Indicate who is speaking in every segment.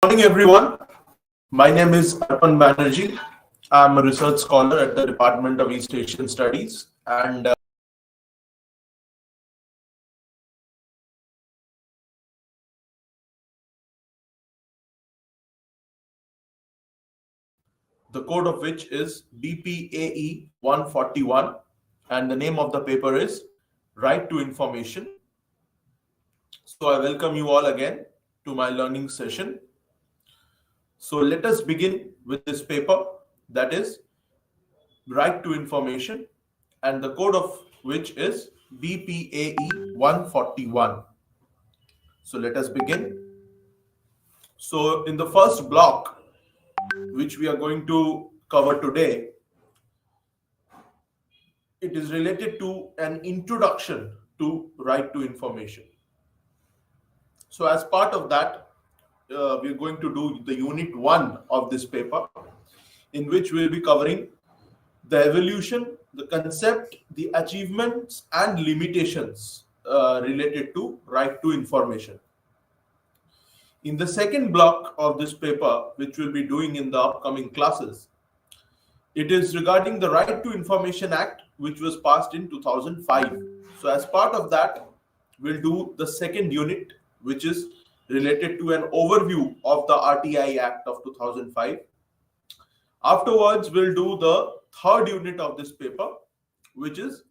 Speaker 1: Morning, everyone. My name is Arpan Banerjee. I'm a research scholar at the Department of East Asian Studies, and the code of which is BPAE 141, and the name of the paper is Right to Information. So, I welcome you all again to my learning session. So, let us begin with this paper, that is Right to Information, and the code of which is BPAE 141. So let us begin. So in the first block, which we are going to cover today, it is related to an introduction to right to information. So as part of that, we are going to do the unit 1 of this paper, in which we will be covering the evolution, the concept, the achievements and limitations related to right to information. In the second block of this paper, which we'll be doing in the upcoming classes, it is regarding the Right to Information Act, which was passed in 2005. So, as part of that, we'll do the second unit, which is related to an overview of the RTI Act of 2005. Afterwards, we'll do the third unit of this paper, which is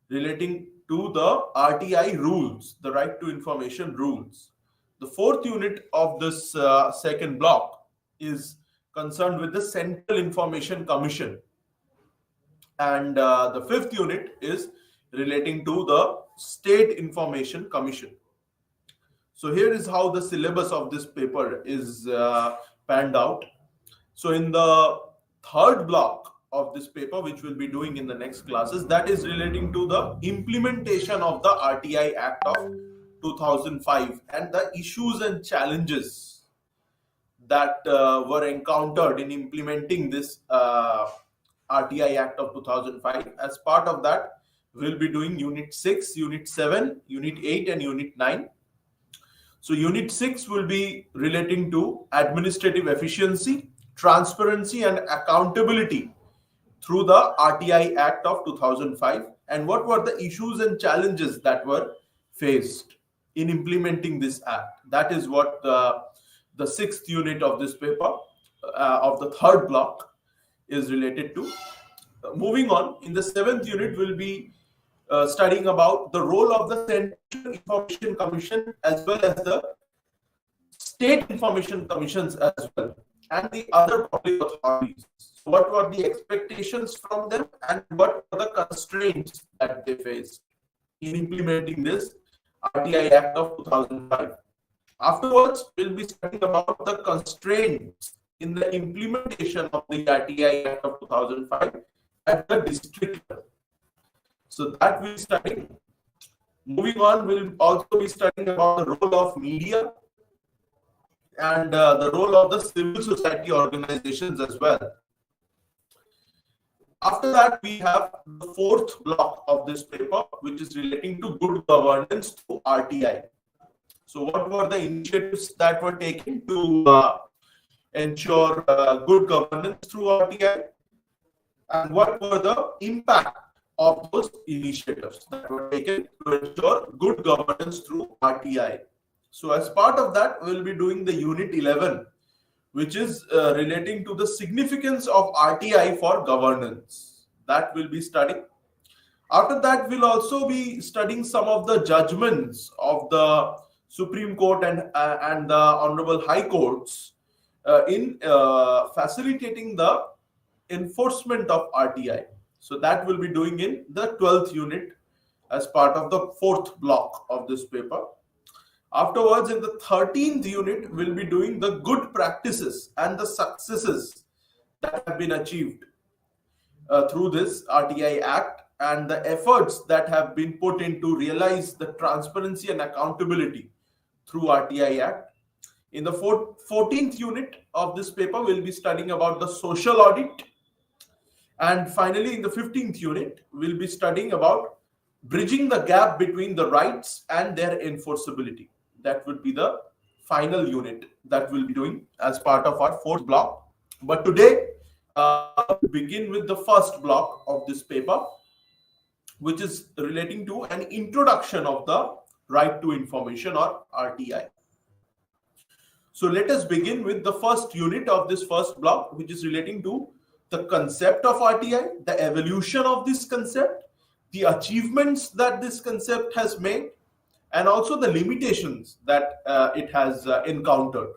Speaker 1: relating to the RTI rules, the Right to Information rules. The fourth unit of this second block is concerned with the Central Information Commission. And the fifth unit is relating to the State Information Commission. So here is how the syllabus of this paper is panned out. So in the third block of this paper, which we'll be doing in the next classes, that is relating to the implementation of the RTI Act of 2005 and the issues and challenges that were encountered in implementing this RTI Act of 2005. As part of that, we'll be doing Unit 6, Unit 7, Unit 8 and Unit 9. So Unit 6 will be relating to administrative efficiency, transparency and accountability through the RTI Act of 2005, and what were the issues and challenges that were faced in implementing this act. That is what the sixth unit of this paper, of the third block, is related to. Moving on, in the seventh unit, we'll be studying about the role of the Central Information Commission as well as the State Information Commissions as well, and the other public authorities. So what were the expectations from them and what were the constraints that they faced in implementing this RTI Act of 2005. Afterwards, we'll be studying about the constraints in the implementation of the RTI Act of 2005 at the district level. So that we'll study. Moving on, we'll also be studying about the role of media and the role of the civil society organizations as well. After that, we have the fourth block of this paper, which is relating to good governance through RTI. So what were the initiatives that were taken to ensure good governance through RTI? And what were the impact of those initiatives that were taken to ensure good governance through RTI? So as part of that, we'll be doing the Unit 11, which is relating to the significance of RTI for governance. That we'll be studying. After that, we'll also be studying some of the judgments of the Supreme Court and the Honorable High Courts in facilitating the enforcement of RTI. So that we'll be doing in the 12th unit as part of the fourth block of this paper. Afterwards, in the 13th unit, we'll be doing the good practices and the successes that have been achieved through this RTI Act and the efforts that have been put in to realize the transparency and accountability through RTI Act. In the 14th unit of this paper, we'll be studying about the social audit. And finally, in the 15th unit, we'll be studying about bridging the gap between the rights and their enforceability. That would be the final unit that we'll be doing as part of our fourth block. But today, we begin with the first block of this paper, which is relating to an introduction of the right to information, or RTI. So let us begin with the first unit of this first block, which is relating to the concept of RTI, the evolution of this concept, the achievements that this concept has made, and also the limitations that it has encountered.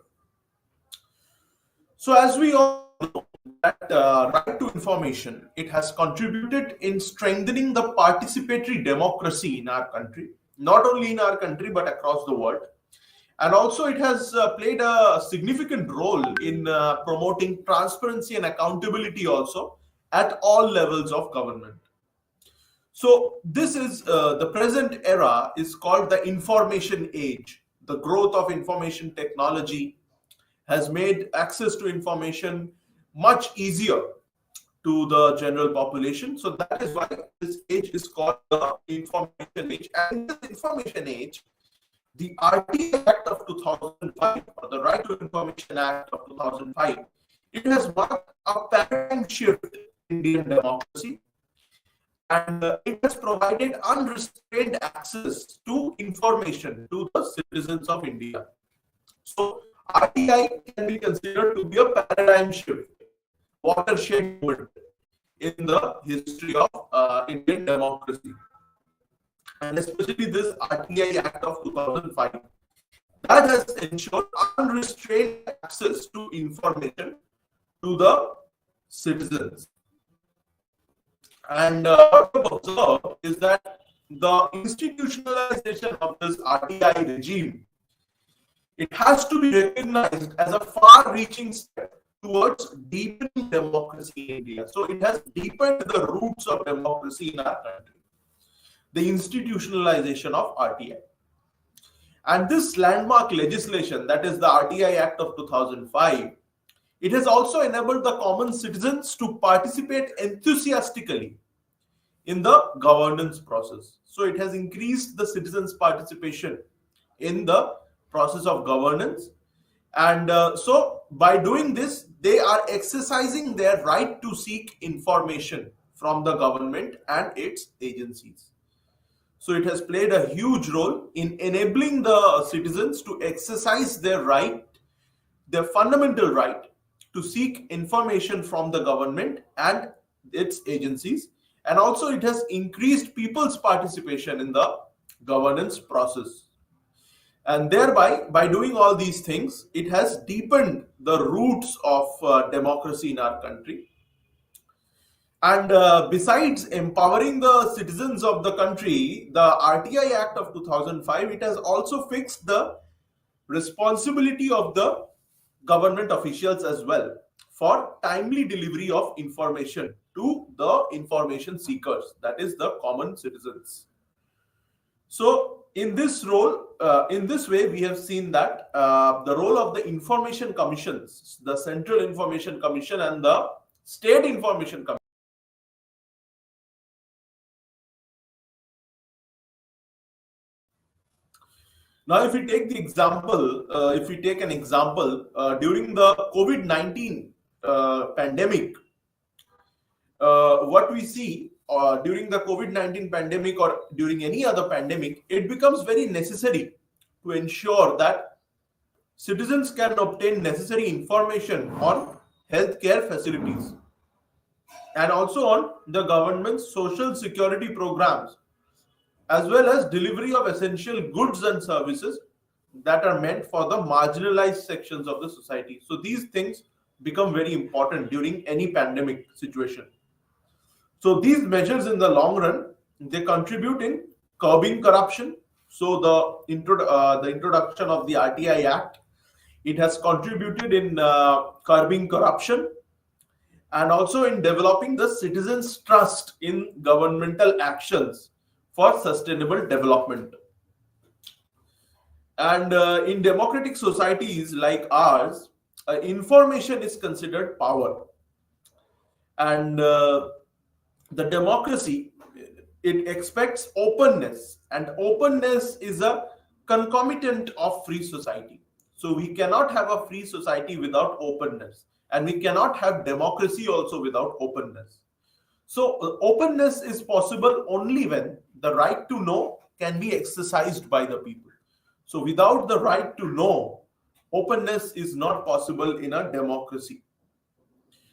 Speaker 1: So as we all know, that right to information, it has contributed in strengthening the participatory democracy in our country, not only in our country but across the world. And also it has played a significant role in promoting transparency and accountability also at all levels of government. So this is the present era is called the information age. The growth of information technology has made access to information much easier to the general population. So that is why this age is called the information age. And in this information age, the RTI Act of 2005, or the Right to Information Act of 2005, it has marked a paradigm shift in Indian democracy, and it has provided unrestrained access to information to the citizens of India. So RTI can be considered to be a paradigm shift, watershed moment in the history of Indian democracy. And especially this RTI Act of 2005, that has ensured unrestrained access to information to the citizens. And what we observe is that the institutionalization of this RTI regime, it has to be recognized as a far-reaching step towards deepening democracy in India. So it has deepened the roots of democracy in our country, the institutionalization of RTI. And this landmark legislation, that is the RTI Act of 2005, it has also enabled the common citizens to participate enthusiastically in the governance process. So it has increased the citizens' participation in the process of governance. And so by doing this, they are exercising their right to seek information from the government and its agencies. So it has played a huge role in enabling the citizens to exercise their right, their fundamental right to seek information from the government and its agencies. And also it has increased people's participation in the governance process. And thereby, by doing all these things, it has deepened the roots of democracy in our country. And besides empowering the citizens of the country, the RTI Act of 2005, it has also fixed the responsibility of the government officials as well for timely delivery of information to the information seekers, that is the common citizens. So in this role, in this way, we have seen that the role of the information commissions, the Central Information Commission and the State Information Commission. Now, if we take the example, during the COVID-19 pandemic, what we see during the COVID-19 pandemic or during any other pandemic, it becomes very necessary to ensure that citizens can obtain necessary information on healthcare facilities and also on the government's social security programs, as well as delivery of essential goods and services that are meant for the marginalized sections of the society. So these things become very important during any pandemic situation. So these measures in the long run, they contribute in curbing corruption. So the introduction of the RTI Act, it has contributed in curbing corruption and also in developing the citizens' trust in governmental actions for sustainable development. And in democratic societies like ours, information is considered power. And the democracy, it expects openness, and openness is a concomitant of free society. So we cannot have a free society without openness, and we cannot have democracy also without openness. So openness is possible only when the right to know can be exercised by the people. So without the right to know, openness is not possible in a democracy.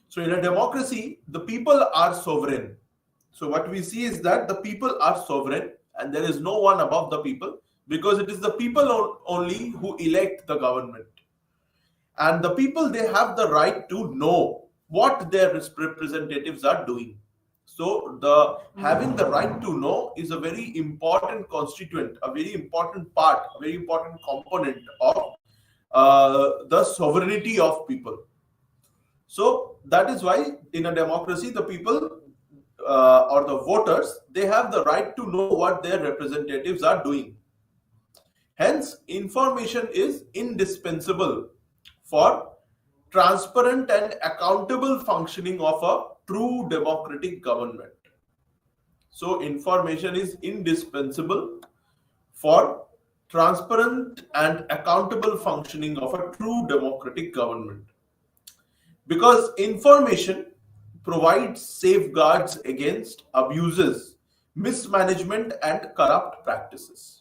Speaker 1: So in a democracy, the people are sovereign. So what we see is that the people are sovereign and there is no one above the people, because it is the people only who elect the government. And the people, they have the right to know what their representatives are doing. So the having the right to know is a very important constituent, a very important part, a very important component of the sovereignty of people. So that is why in a democracy, the people or the voters, they have the right to know what their representatives are doing. Hence, information is indispensable for transparent and accountable functioning of a true democratic government. So information is indispensable for transparent and accountable functioning of a true democratic government, because information provides safeguards against abuses, mismanagement and corrupt practices.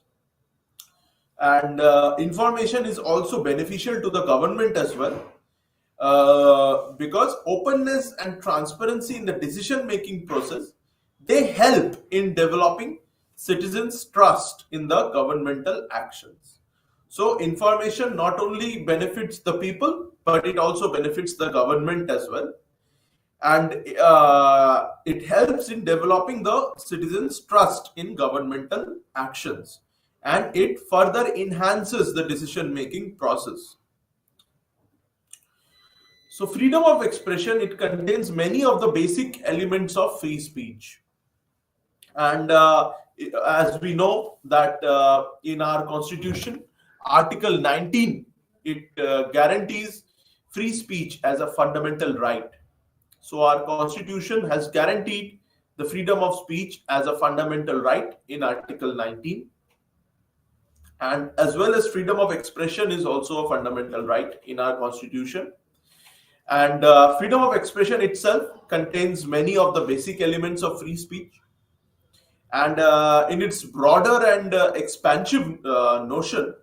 Speaker 1: And information is also beneficial to the government as well, because openness and transparency in the decision making process, they help in developing citizens' trust in the governmental actions. So information not only benefits the people, but it also benefits the government as well. And it helps in developing the citizens' trust in governmental actions, and it further enhances the decision making process. So freedom of expression, it contains many of the basic elements of free speech. And as we know that in our constitution, Article 19, it guarantees free speech as a fundamental right. So our constitution has guaranteed the freedom of speech as a fundamental right in Article 19. And as well as freedom of expression is also a fundamental right in our constitution. And freedom of expression itself contains many of the basic elements of free speech. And in its broader and expansive notion,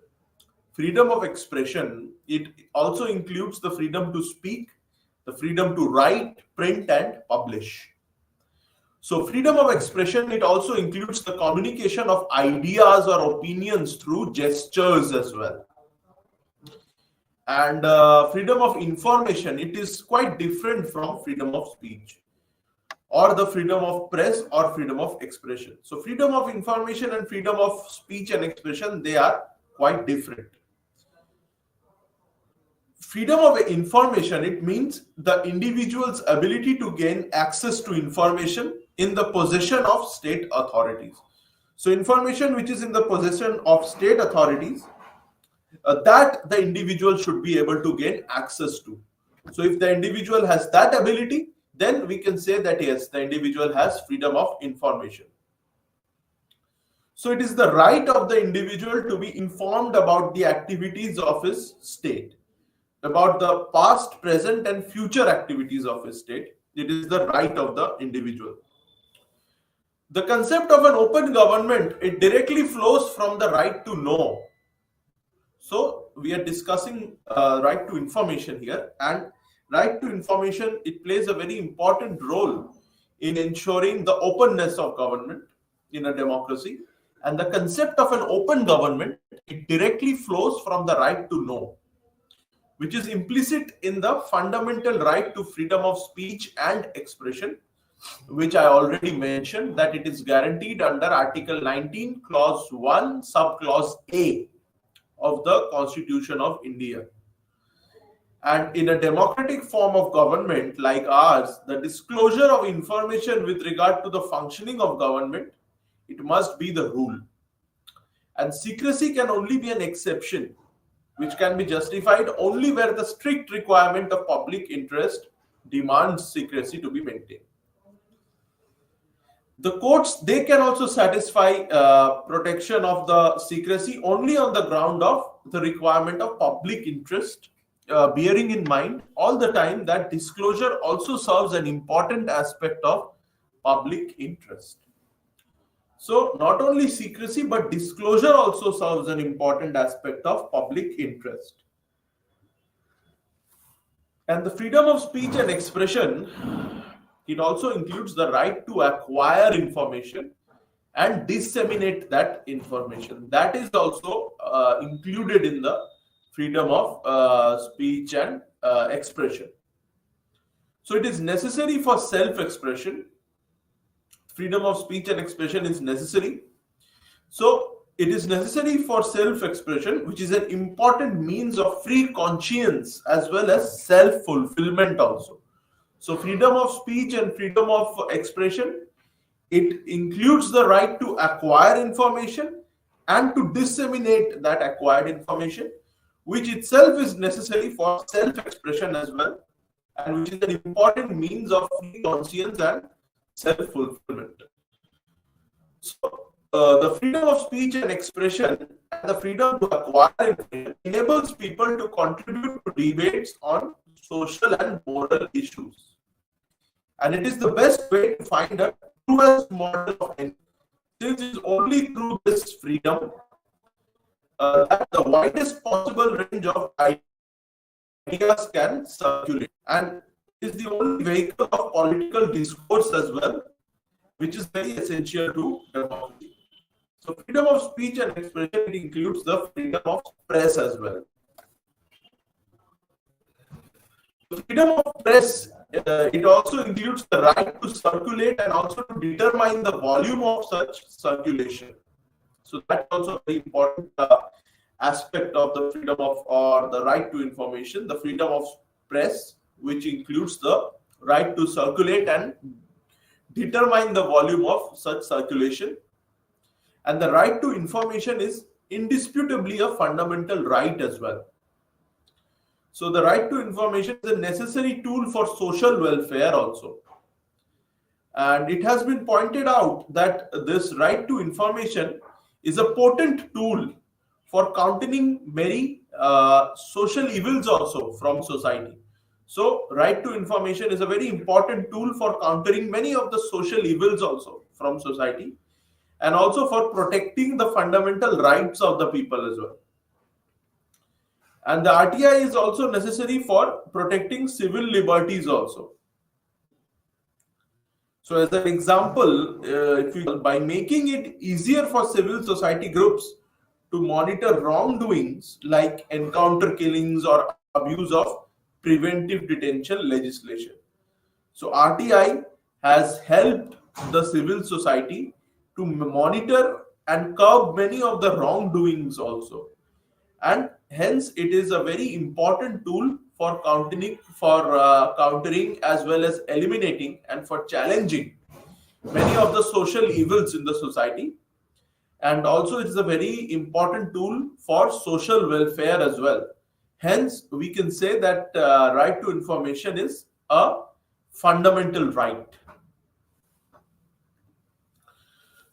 Speaker 1: freedom of expression, it also includes the freedom to speak, the freedom to write, print, and publish. So freedom of expression, it also includes the communication of ideas or opinions through gestures as well. And freedom of information, it is quite different from freedom of speech or the freedom of press or freedom of expression. So freedom of information and freedom of speech and expression, they are quite different. Freedom of information, it means the individual's ability to gain access to information in the possession of state authorities. So information which is in the possession of state authorities, that the individual should be able to gain access to. So if the individual has that ability, then we can say that yes, the individual has freedom of information. So it is the right of the individual to be informed about the activities of his state, about the past, present, and future activities of his state. It is the right of the individual. The concept of an open government, it directly flows from the right to know. So we are discussing right to information here, and right to information, it plays a very important role in ensuring the openness of government in a democracy. And the concept of an open government, it directly flows from the right to know, which is implicit in the fundamental right to freedom of speech and expression, which I already mentioned that it is guaranteed under Article 19, Clause 1, Subclause A of the Constitution of India. And in a democratic form of government like ours, the disclosure of information with regard to the functioning of government, it must be the rule. And secrecy can only be an exception, which can be justified only where the strict requirement of public interest demands secrecy to be maintained. The courts, they can also satisfy protection of the secrecy only on the ground of the requirement of public interest, bearing in mind all the time that disclosure also serves an important aspect of public interest. So not only secrecy, but disclosure also serves an important aspect of public interest. And the freedom of speech and expression, it also includes the right to acquire information and disseminate that information. That is also included in the freedom of speech and expression. So it is necessary for self-expression. Freedom of speech and expression is necessary. So it is necessary for self-expression, which is an important means of free conscience as well as self-fulfillment also. So freedom of speech and freedom of expression, it includes the right to acquire information and to disseminate that acquired information, which itself is necessary for self-expression as well, and which is an important means of free conscience and self-fulfillment. So the freedom of speech and expression and the freedom to acquire information enables people to contribute to debates on social and moral issues. And it is the best way to find a truest model of enlightenment, since it is only through this freedom that the widest possible range of ideas can circulate. And it is the only vehicle of political discourse as well, which is very essential to democracy. So freedom of speech and expression, it includes the freedom of press as well. The freedom of press, it also includes the right to circulate and also to determine the volume of such circulation. So that's also a very important aspect of the freedom of, or the right to information, the freedom of press, which includes the right to circulate and determine the volume of such circulation. And the right to information is indisputably a fundamental right as well. So the right to information is a necessary tool for social welfare also. And it has been pointed out that this right to information is a potent tool for countering many social evils also from society. So right to information is a very important tool for countering many of the social evils also from society, and also for protecting the fundamental rights of the people as well. And the RTI is also necessary for protecting civil liberties also. So as an example, by making it easier for civil society groups to monitor wrongdoings like encounter killings or abuse of preventive detention legislation. So RTI has helped the civil society to monitor and curb many of the wrongdoings also. And hence it is a very important tool for countering as well as eliminating and for challenging many of the social evils in the society. And also it is a very important tool for social welfare as well. Hence we can say that right to information is a fundamental right.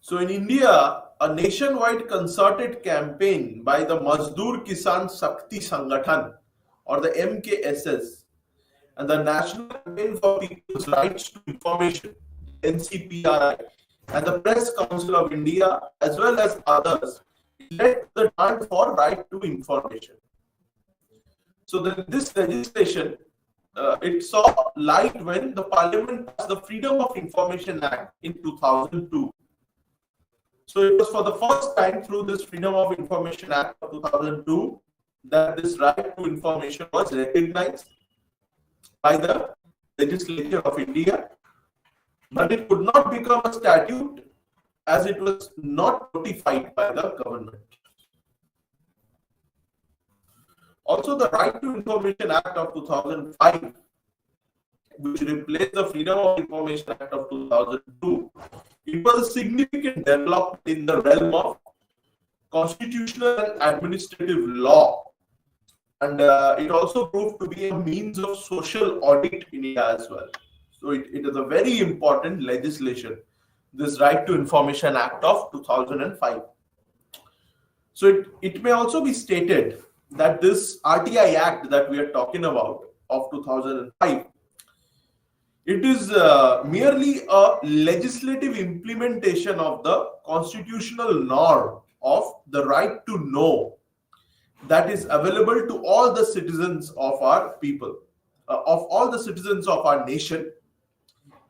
Speaker 1: So in India, a nationwide concerted campaign by the Mazdoor Kisan Shakti Sangathan, or the MKSS, and the National Campaign for People's Rights to Information, NCPRI, and the Press Council of India, as well as others, led the demand for right to information. So this legislation, it saw light when the Parliament passed the Freedom of Information Act in 2002. So it was for the first time through this Freedom of Information Act of 2002 that this right to information was recognized by the legislature of India, but it could not become a statute as it was not notified by the government. Also, the Right to Information Act of 2005, which replaced the Freedom of Information Act of 2002, it was a significant development in the realm of constitutional and administrative law. And it also proved to be a means of social audit in India as well. So it is a very important legislation, this Right to Information Act of 2005. So it may also be stated that this RTI Act that we are talking about of 2005, it is merely a legislative implementation of the constitutional norm of the right to know that is available to all the citizens of our people, of all the citizens of our nation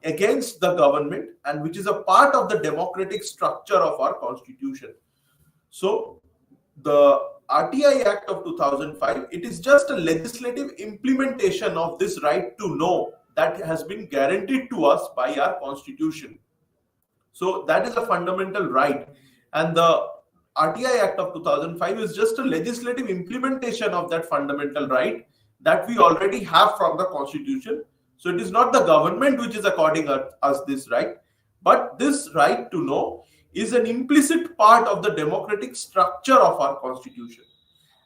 Speaker 1: against the government, and which is a part of the democratic structure of our constitution. So the RTI Act of 2005, it is just a legislative implementation of this right to know that has been guaranteed to us by our constitution. So that is a fundamental right, and the RTI Act of 2005 is just a legislative implementation of that fundamental right that we already have from the constitution. So it is not the government which is according us this right, but this right to know is an implicit part of the democratic structure of our constitution.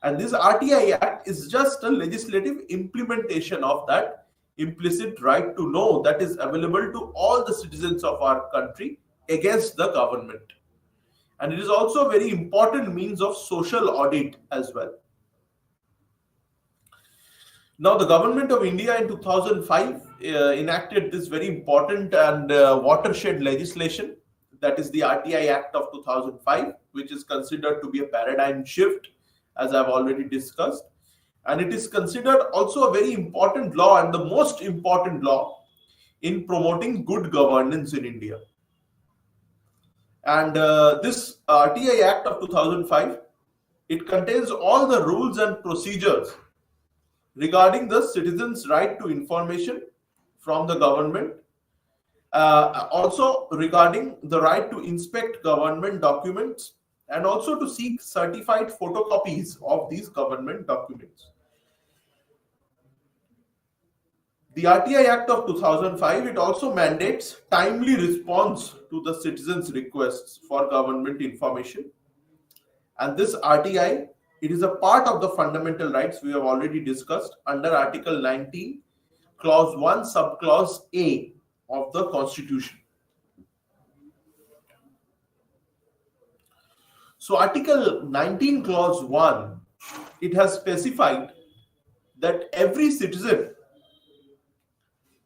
Speaker 1: And this RTI Act is just a legislative implementation of that implicit right to know that is available to all the citizens of our country against the government. And it is also a very important means of social audit as well. Now, the government of India in 2005 enacted this very important and watershed legislation, that is the RTI Act of 2005, which is considered to be a paradigm shift, as I've already discussed. And it is considered also a very important law and the most important law in promoting good governance in India. And this RTI Act of 2005, it contains all the rules and procedures regarding the citizens' right to information from the government, also regarding the right to inspect government documents, and also to seek certified photocopies of these government documents. The RTI Act of 2005, it also mandates timely response to the citizens' requests for government information. And this RTI, it is a part of the fundamental rights we have already discussed under Article 19, Clause 1, Subclause A of the Constitution. So Article 19, Clause 1, it has specified that every citizen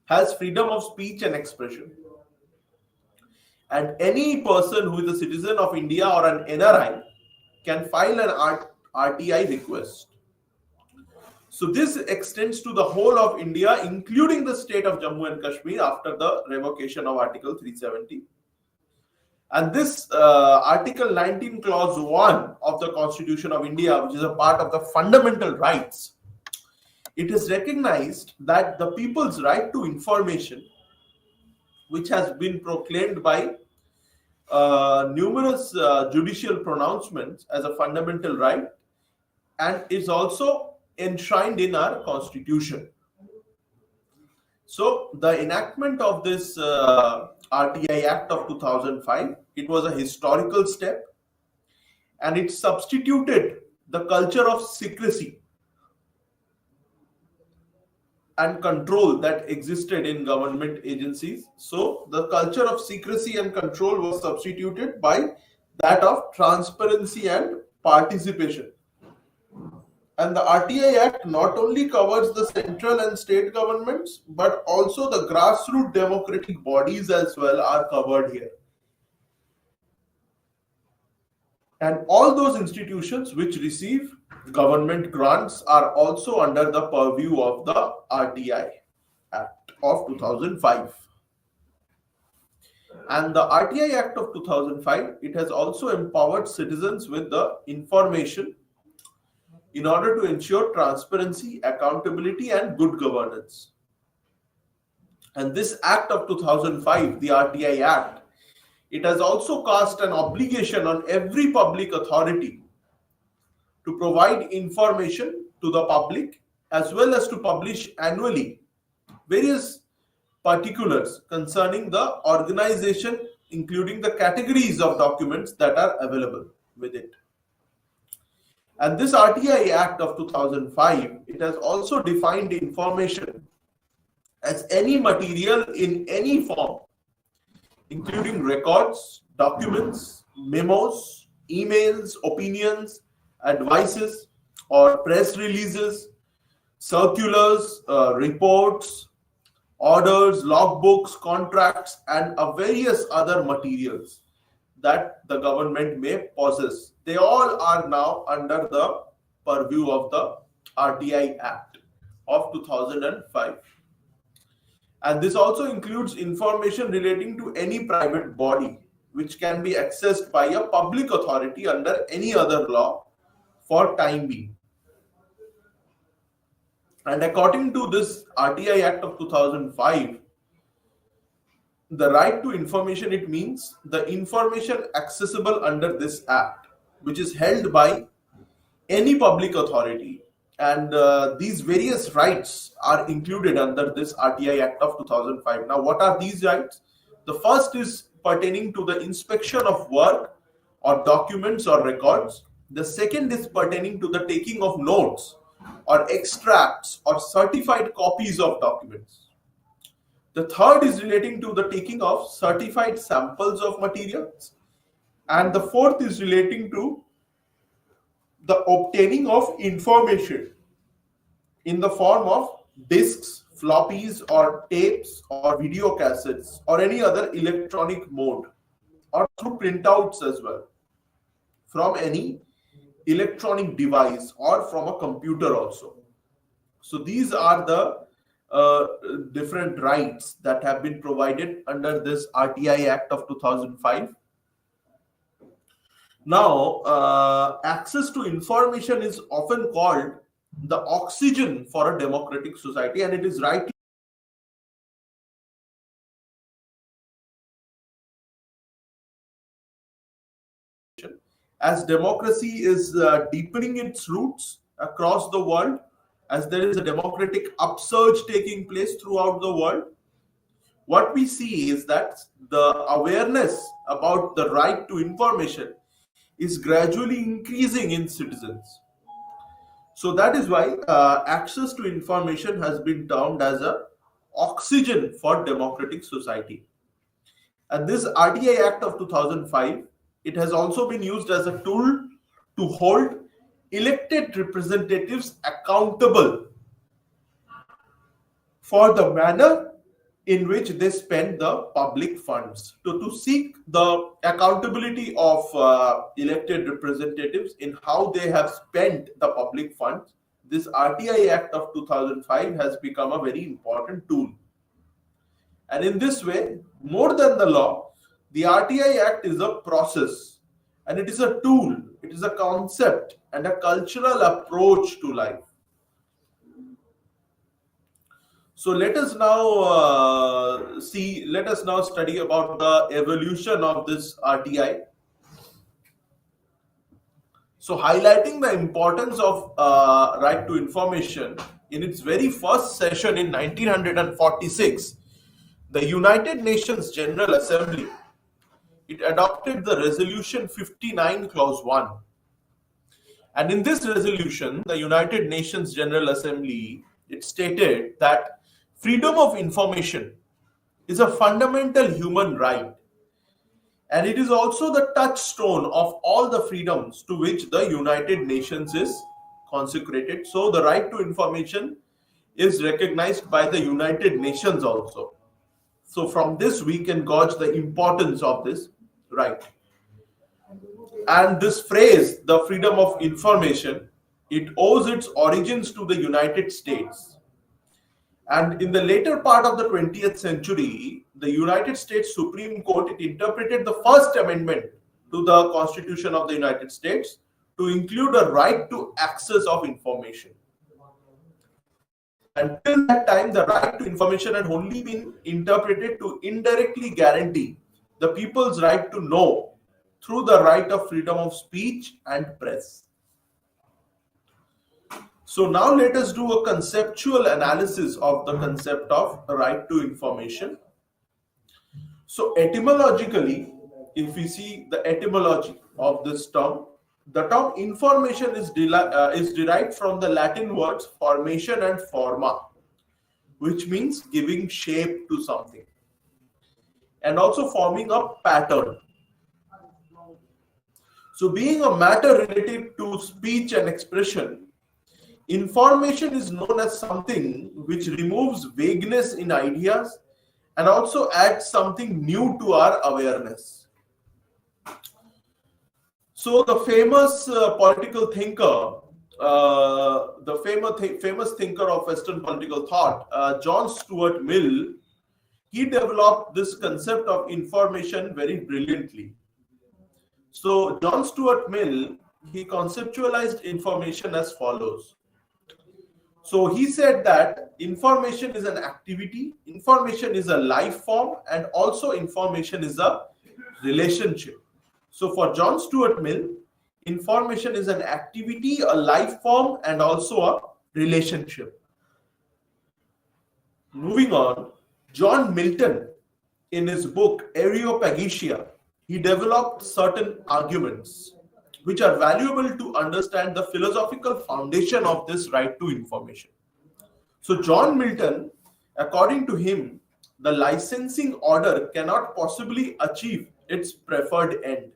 Speaker 1: has freedom of speech and expression. And any person who is a citizen of India or an NRI can file an RTI request. So this extends to the whole of India, including the state of Jammu and Kashmir after the revocation of Article 370. And this Article 19, Clause 1 of the Constitution of India, which is a part of the fundamental rights, it is recognized that the people's right to information, which has been proclaimed by numerous judicial pronouncements as a fundamental right, and is also enshrined in our constitution. So the enactment of this RTI Act of 2005, it was a historical step, and it substituted the culture of secrecy and control that existed in government agencies. So the culture of secrecy and control was substituted by that of transparency and participation. And the RTI Act not only covers the central and state governments, but also the grassroots democratic bodies as well are covered here. And all those institutions which receive government grants are also under the purview of the RTI Act of 2005. And the RTI Act of 2005, it has also empowered citizens with the information in order to ensure transparency, accountability, and good governance. And this Act of 2005, the RTI Act, it has also cast an obligation on every public authority to provide information to the public, as well as to publish annually various particulars concerning the organization, including the categories of documents that are available with it. And this RTI Act of 2005, it has also defined information as any material in any form, including records, documents, memos, emails, opinions, advices or press releases, circulars, reports, orders, logbooks, contracts, and various other materials that the government may possess. They all are now under the purview of the RTI Act of 2005. And this also includes information relating to any private body which can be accessed by a public authority under any other law for time being. And according to this RTI Act of 2005, the right to information, it means the information accessible under this act, which is held by any public authority. And these various rights are included under this RTI Act of 2005. Now, what are these rights? The first is pertaining to the inspection of work or documents or records. The second is pertaining to the taking of notes or extracts or certified copies of documents. The third is relating to the taking of certified samples of materials. And the fourth is relating to the obtaining of information in the form of discs, floppies, or tapes, or video cassettes, or any other electronic mode, or through printouts as well, from any electronic device or from a computer also. So these are the different rights that have been provided under this RTI Act of 2005. Now, access to information is often called the oxygen for a democratic society, and it is rightly as democracy is deepening its roots across the world, as there is a democratic upsurge taking place throughout the world. What we see is that the awareness about the right to information is gradually increasing in citizens. So that is why access to information has been termed as a oxygen for democratic society. And this RTI Act of 2005, it has also been used as a tool to hold elected representatives accountable for the manner in which they spend the public funds, to seek the accountability of elected representatives in how they have spent the public funds. This RTI Act of 2005 has become a very important tool. And in this way, more than the law, the RTI Act is a process, and it is a tool, it is a concept and a cultural approach to life. So let us now study about the evolution of this RTI. So highlighting the importance of right to information, in its very first session in 1946, the United Nations General Assembly, it adopted the Resolution 59 Clause 1. And in this resolution, the United Nations General Assembly, it stated that freedom of information is a fundamental human right, and it is also the touchstone of all the freedoms to which the United Nations is consecrated. So the right to information is recognized by the United Nations also. So from this we can gauge the importance of this right. And this phrase, the freedom of information, it owes its origins to the United States. And in the later part of the 20th century, the United States Supreme Court, it interpreted the First Amendment to the Constitution of the United States to include a right to access of information. Until that time, the right to information had only been interpreted to indirectly guarantee the people's right to know through the right of freedom of speech and press. So now let us do a conceptual analysis of the concept of right to information. So etymologically, if we see the etymology of this term, the term information is derived from the Latin words formation and forma, which means giving shape to something, and also forming a pattern. So, being a matter related to speech and expression, information is known as something which removes vagueness in ideas and also adds something new to our awareness. So the famous political thinker, famous thinker of Western political thought, John Stuart Mill, he developed this concept of information very brilliantly. So John Stuart Mill, he conceptualized information as follows. So he said that information is an activity, information is a life form, and also information is a relationship. So for John Stuart Mill, information is an activity, a life form, and also a relationship. Moving on, John Milton, in his book Areopagitica, he developed certain arguments which are valuable to understand the philosophical foundation of this right to information. So John Milton, according to him, the licensing order cannot possibly achieve its preferred end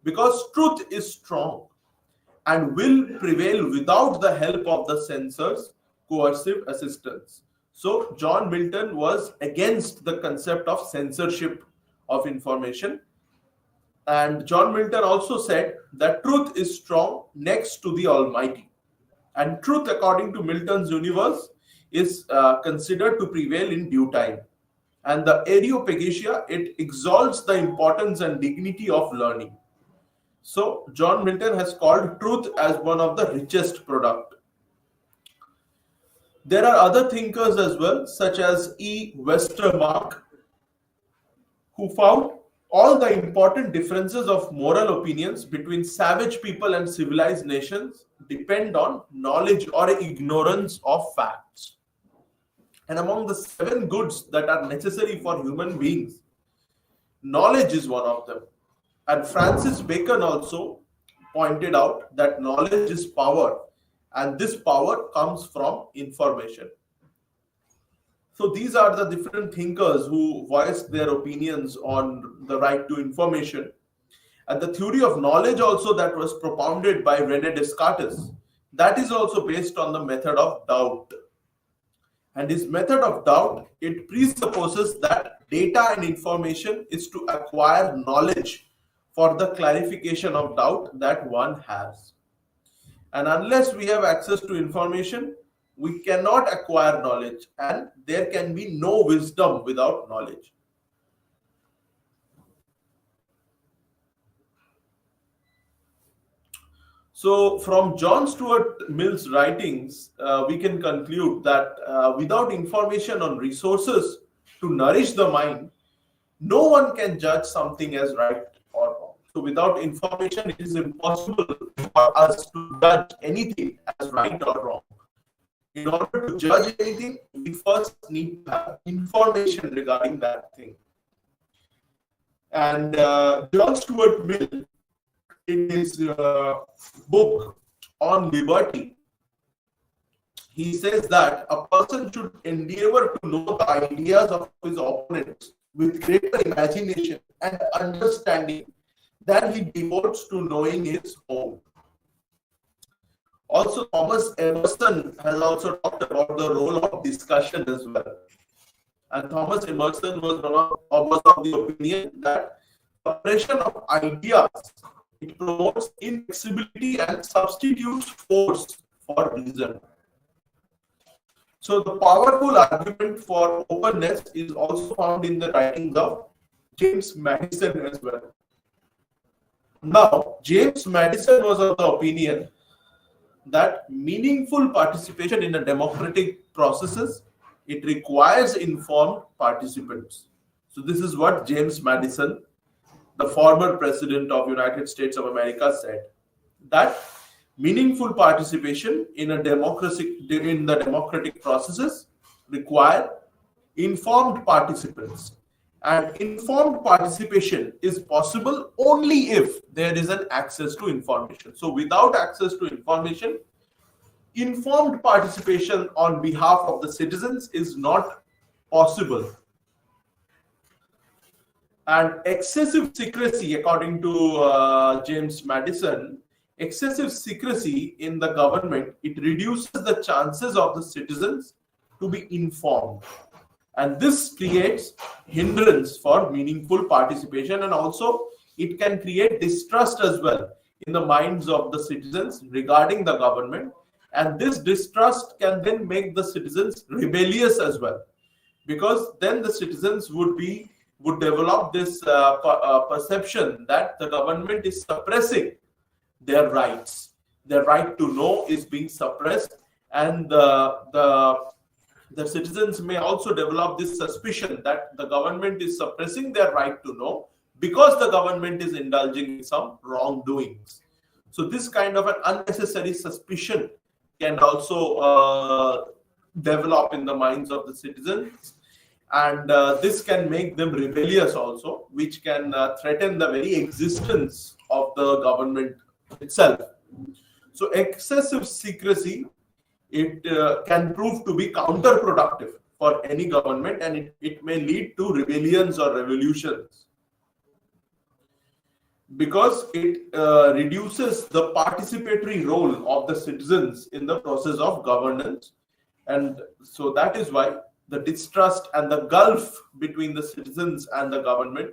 Speaker 1: because truth is strong and will prevail without the help of the censor's coercive assistance. So John Milton was against the concept of censorship of information. And John Milton also said that truth is strong next to the Almighty. And truth, according to Milton's universe, is considered to prevail in due time. And the Areopagitica, it exalts the importance and dignity of learning. So John Milton has called truth as one of the richest product. There are other thinkers as well, such as E. Westermarck, who found all the important differences of moral opinions between savage people and civilized nations depend on knowledge or ignorance of facts. And among the 7 goods that are necessary for human beings, knowledge is one of them. And Francis Bacon also pointed out that knowledge is power, and this power comes from information. So these are the different thinkers who voiced their opinions on the right to information. And the theory of knowledge also that was propounded by René Descartes, that is also based on the method of doubt. And his method of doubt, it presupposes that data and information is to acquire knowledge for the clarification of doubt that one has. And unless we have access to information, we cannot acquire knowledge, and there can be no wisdom without knowledge. So from John Stuart Mill's writings, we can conclude that without information on resources to nourish the mind, no one can judge something as right or wrong. So without information, it is impossible for us to judge anything as right or wrong. In order to judge anything, we first need to have information regarding that thing. And John Stuart Mill, in his book on liberty, he says that a person should endeavor to know the ideas of his opponents with greater imagination and understanding than he devotes to knowing his own. Also, Thomas Emerson has also talked about the role of discussion as well. And Thomas Emerson was of the opinion that suppression of ideas, it promotes inflexibility and substitutes force for reason. So the powerful argument for openness is also found in the writings of James Madison as well. Now, James Madison was of the opinion that meaningful participation in a democratic processes, it requires informed participants. So this is what James Madison, the former president of United States of America, said, that meaningful participation in a democratic processes require informed participants. And informed participation is possible only if there is an access to information. So without access to information, informed participation on behalf of the citizens is not possible. And excessive secrecy, according to James Madison, excessive secrecy in the government, it reduces the chances of the citizens to be informed. And this creates hindrance for meaningful participation, and also it can create distrust as well in the minds of the citizens regarding the government. And this distrust can then make the citizens rebellious as well, because then the citizens would develop this perception that the government is suppressing their rights. Their right to know is being suppressed, and the citizens may also develop this suspicion that the government is suppressing their right to know because the government is indulging in some wrongdoings. So this kind of an unnecessary suspicion can also develop in the minds of the citizens, and this can make them rebellious also, which can threaten the very existence of the government itself. So excessive secrecy, it can prove to be counterproductive for any government, and it may lead to rebellions or revolutions, because it reduces the participatory role of the citizens in the process of governance. And so that is why the distrust and the gulf between the citizens and the government,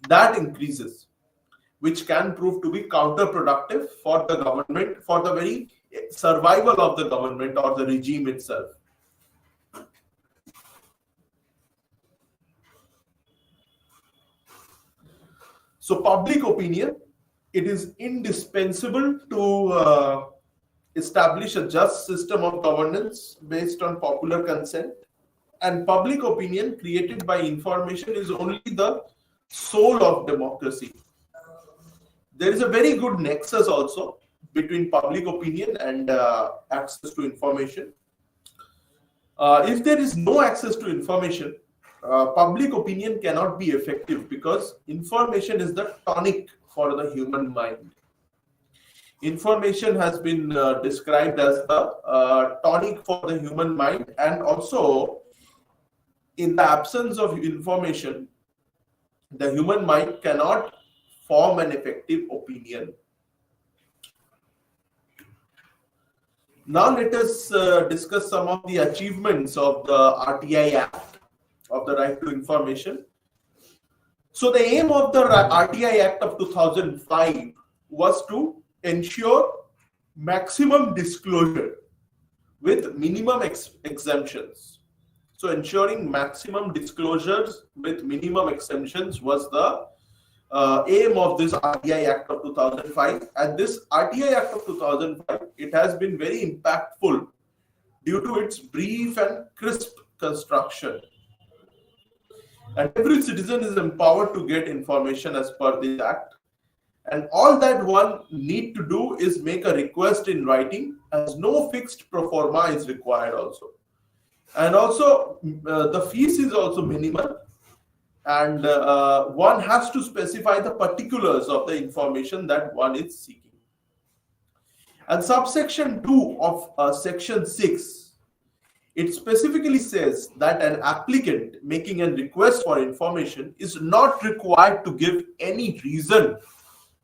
Speaker 1: that increases, which can prove to be counterproductive for the government, for the very survival of the government or the regime itself. So public opinion, it is indispensable to establish a just system of governance based on popular consent. And public opinion created by information is only the soul of democracy. There is a very good nexus also between public opinion and access to information. If there is no access to information, public opinion cannot be effective, because information is the tonic for the human mind. Information has been described as the tonic for the human mind, and also in the absence of information, the human mind cannot form an effective opinion. Now let us discuss some of the achievements of the RTI Act, of the Right to Information. So the aim of the RTI Act of 2005 was to ensure maximum disclosure with minimum exemptions. So ensuring maximum disclosures with minimum exemptions was the aim of this RTI Act of 2005. And this RTI Act of 2005, it has been very impactful due to its brief and crisp construction. And every citizen is empowered to get information as per this act. And all that one need to do is make a request in writing, as no fixed pro forma is required also. And also the fees is also minimal, and one has to specify the particulars of the information that one is seeking. And subsection 2 of section 6, it specifically says that an applicant making a request for information is not required to give any reason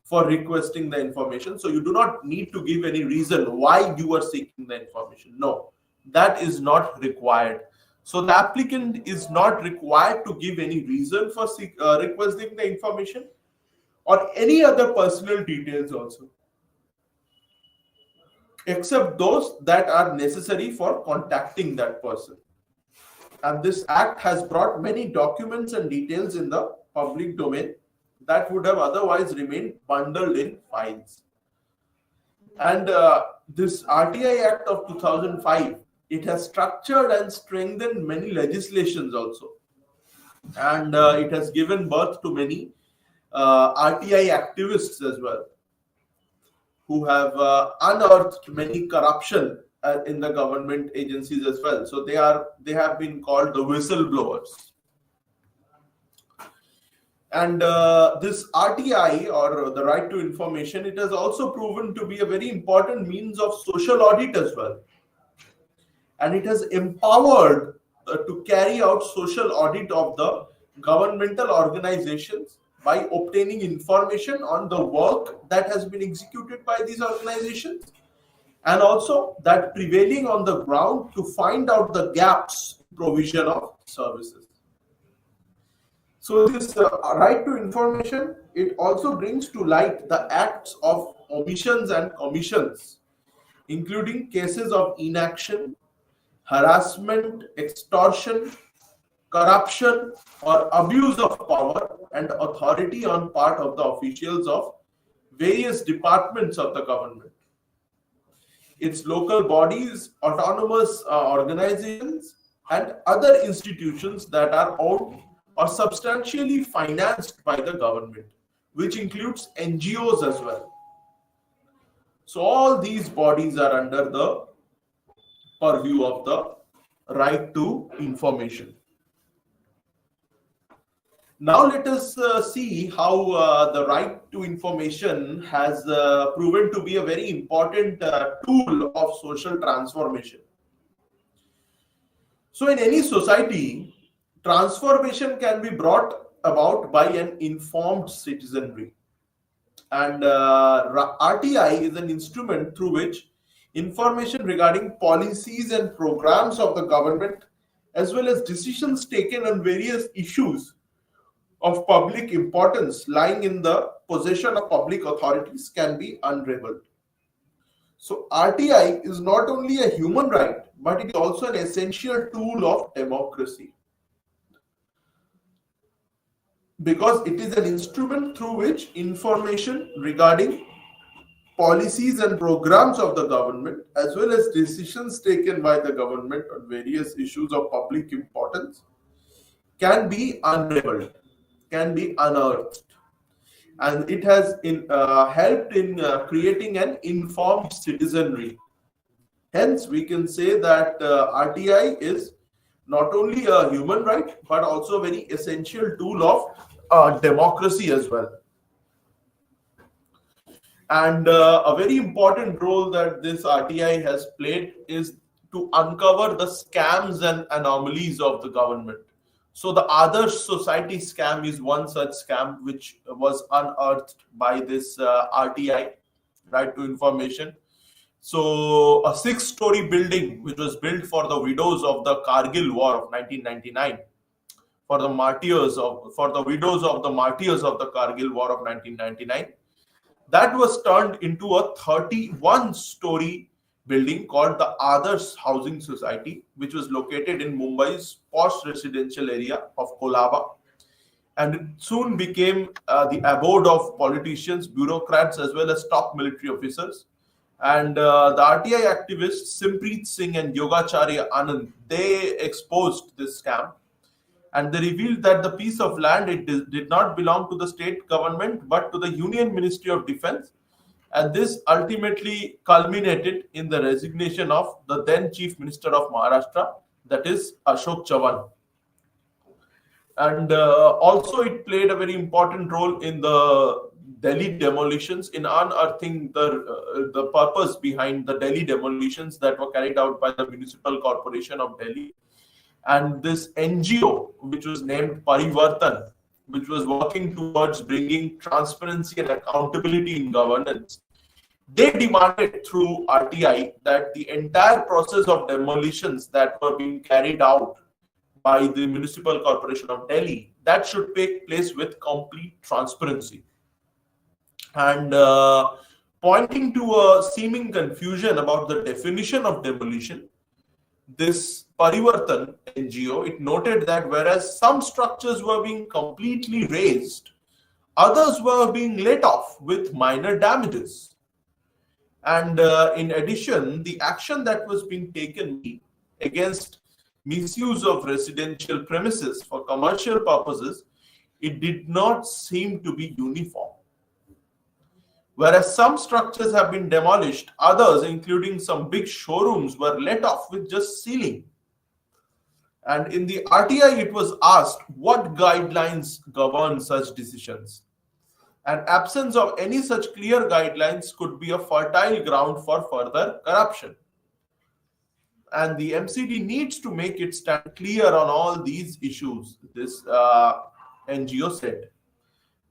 Speaker 1: for requesting the information. So you do not need to give any reason why you are seeking the information. No, that is not required. So the applicant is not required to give any reason for requesting the information, or any other personal details also, except those that are necessary for contacting that person. And this act has brought many documents and details in the public domain that would have otherwise remained bundled in files. And this RTI Act of 2005, it has structured and strengthened many legislations also. And it has given birth to many RTI activists as well, who have unearthed many corruption in the government agencies as well. So they have been called the whistleblowers. And this RTI, or the right to information, it has also proven to be a very important means of social audit as well. And it has empowered to carry out social audit of the governmental organizations by obtaining information on the work that has been executed by these organizations, and also that prevailing on the ground to find out the gaps in provision of services. So this right to information, it also brings to light the acts of omissions and commissions, including cases of inaction, harassment, extortion, corruption, or abuse of power and authority on part of the officials of various departments of the government, its local bodies, autonomous organizations, and other institutions that are owned or substantially financed by the government, which includes NGOs as well. So all these bodies are under the purview of the right to information. Now let us see how the right to information has proven to be a very important tool of social transformation. So in any society, transformation can be brought about by an informed citizenry. And RTI is an instrument through which information regarding policies and programs of the government, as well as decisions taken on various issues of public importance lying in the possession of public authorities, can be unraveled. So RTI is not only a human right, but it is also an essential tool of democracy, because it is an instrument through which information regarding policies and programs of the government, as well as decisions taken by the government on various issues of public importance, can be unraveled, can be unearthed. And it has helped in creating an informed citizenry. Hence, we can say that RTI is not only a human right, but also a very essential tool of democracy as well. And a very important role that this RTI has played is to uncover the scams and anomalies of the government. So the Adarsh Society scam is one such scam which was unearthed by this RTI, right to information. So a 6-story building which was built for the widows of the Kargil War of 1999, for the widows of the martyrs of the Kargil War of 1999, that was turned into a 31-story building called the Adarsh Housing Society, which was located in Mumbai's posh residential area of Kolaba, and it soon became the abode of politicians, bureaucrats, as well as top military officers. And the RTI activists Simpreet Singh and Yogacharya Anand, they exposed this scam, and they revealed that the piece of land, it did not belong to the state government but to the Union Ministry of Defense. And this ultimately culminated in the resignation of the then Chief Minister of Maharashtra, that is Ashok Chavan. And also it played a very important role in the Delhi demolitions, in unearthing the purpose behind the Delhi demolitions that were carried out by the Municipal Corporation of Delhi. And this NGO, which was named Parivartan, which was working towards bringing transparency and accountability in governance, they demanded through RTI that the entire process of demolitions that were being carried out by the Municipal Corporation of Delhi, that should take place with complete transparency. And pointing to a seeming confusion about the definition of demolition, this Parivartan NGO, it noted that whereas some structures were being completely razed, others were being let off with minor damages. And in addition, the action that was being taken against misuse of residential premises for commercial purposes, it did not seem to be uniform. Whereas some structures have been demolished, others, including some big showrooms, were let off with just ceiling. And in the RTI, it was asked what guidelines govern such decisions. And absence of any such clear guidelines could be a fertile ground for further corruption. And the MCD needs to make its stand clear on all these issues, this NGO said.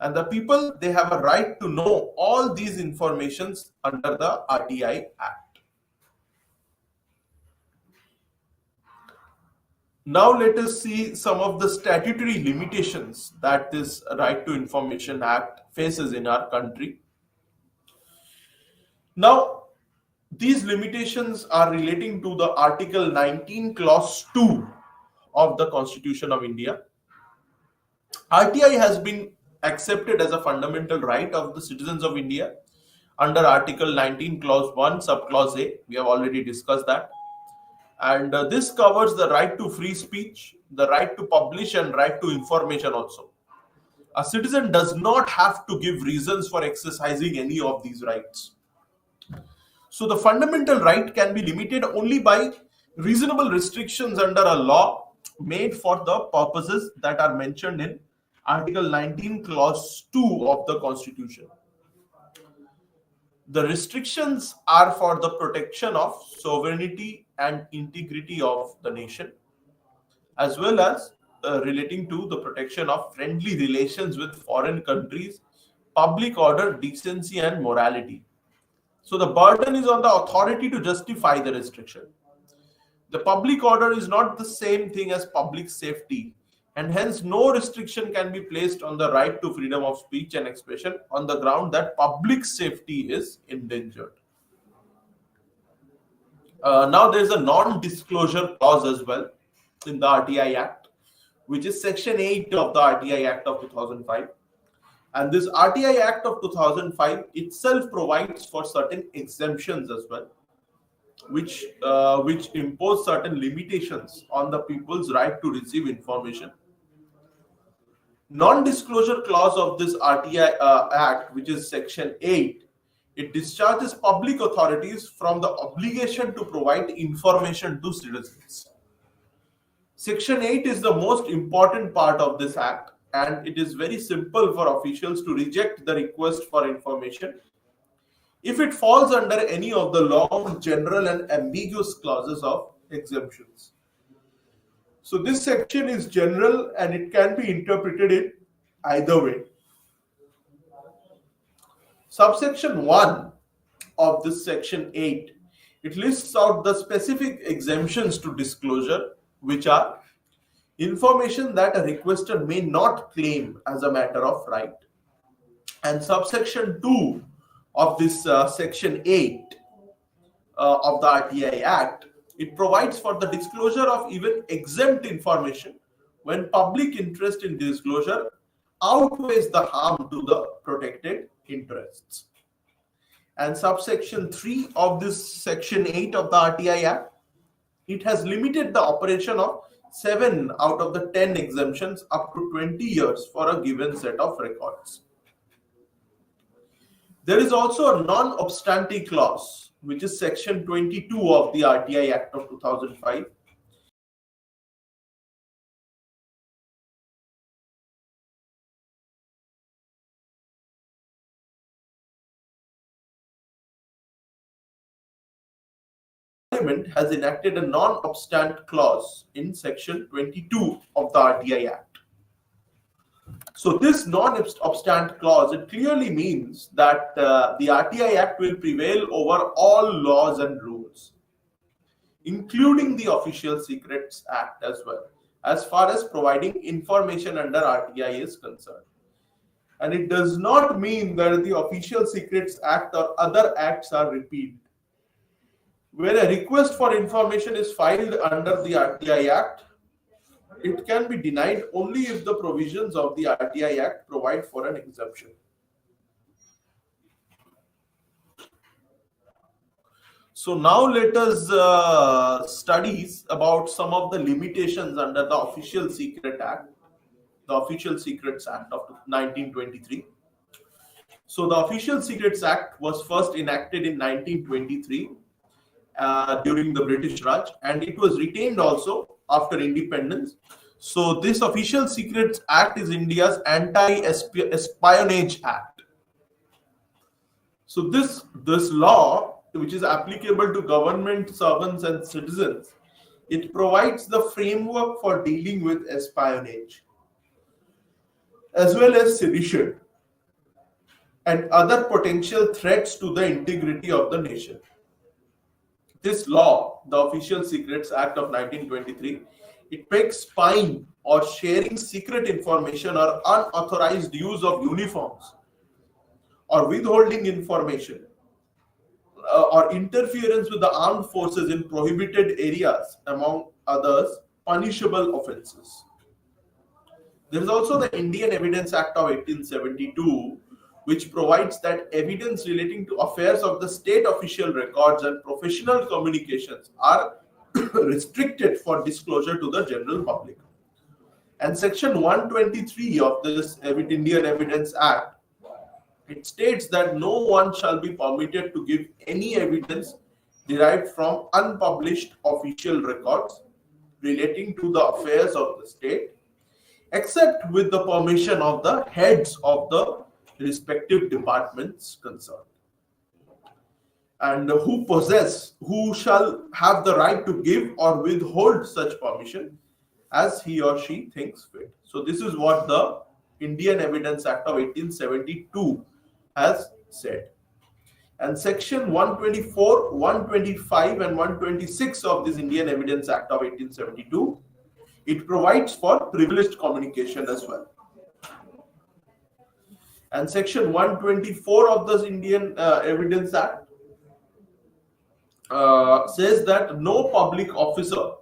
Speaker 1: And the people, they have a right to know all these informations under the RTI Act. Now let us see some of the statutory limitations that this Right to Information Act faces in our country. Now, these limitations are relating to the Article 19, Clause 2 of the Constitution of India. RTI has been accepted as a fundamental right of the citizens of India under Article 19, Clause 1, Subclause A. We have already discussed that. And this covers the right to free speech, the right to publish, and right to information also. A citizen does not have to give reasons for exercising any of these rights. So the fundamental right can be limited only by reasonable restrictions under a law made for the purposes that are mentioned in Article 19, Clause 2 of the Constitution. The restrictions are for the protection of sovereignty and integrity of the nation, as well as relating to the protection of friendly relations with foreign countries, public order, decency, and morality. So the burden is on the authority to justify the restriction. The public order is not the same thing as public safety, and hence no restriction can be placed on the right to freedom of speech and expression on the ground that public safety is endangered. Now there is a non-disclosure clause as well in the RTI Act, which is Section 8 of the RTI Act of 2005. And this RTI Act of 2005 itself provides for certain exemptions as well, which impose certain limitations on the people's right to receive information. Non-disclosure clause of this RTI Act, which is Section 8, it discharges public authorities from the obligation to provide information to citizens. Section 8 is the most important part of this act, and it is very simple for officials to reject the request for information if it falls under any of the long, general, and ambiguous clauses of exemptions. So this section is general and it can be interpreted in either way. Subsection 1 of this Section 8, it lists out the specific exemptions to disclosure, which are information that a requester may not claim as a matter of right. And subsection 2 of this Section 8 of the RTI Act, it provides for the disclosure of even exempt information when public interest in disclosure outweighs the harm to the protected interests. And subsection 3 of this Section 8 of the RTI Act, it has limited the operation of 7 out of the 10 exemptions up to 20 years for a given set of records. There is also a non-obstante clause, which is Section 22 of the RTI Act of 2005. Parliament has enacted a non-obstant clause in Section 22 of the RTI Act. So this non-obstant clause, it clearly means that the RTI Act will prevail over all laws and rules, including the Official Secrets Act as well, as far as providing information under RTI is concerned. And it does not mean that the Official Secrets Act or other acts are repealed. When a request for information is filed under the RTI Act, it can be denied only if the provisions of the RTI Act provide for an exemption. So now let us study about some of the limitations under the Official Secret Act, the Official Secrets Act of 1923. So the Official Secrets Act was first enacted in 1923 during the British Raj, and it was retained also after independence. So this Official Secrets Act is India's Anti-Espionage Act. So this law, which is applicable to government servants and citizens, it provides the framework for dealing with espionage as well as sedition. and other potential threats to the integrity of the nation. This law, the Official Secrets Act of 1923, it makes spying or sharing secret information or unauthorized use of uniforms or withholding information or interference with the armed forces in prohibited areas, among others, punishable offenses. There is also the Indian Evidence Act of 1872, which provides that evidence relating to affairs of the state official records and professional communications are restricted for disclosure to the general public. And Section 123 of this Indian Evidence Act, it states that no one shall be permitted to give any evidence derived from unpublished official records relating to the affairs of the state, except with the permission of the heads of the respective departments concerned. And who shall have the right to give or withhold such permission as he or she thinks fit. So this is what the Indian Evidence Act of 1872 has said. And Section 124, 125 and 126 of this Indian Evidence Act of 1872, it provides for privileged communication as well. And Section 124 of this Indian Evidence Act says that no public officer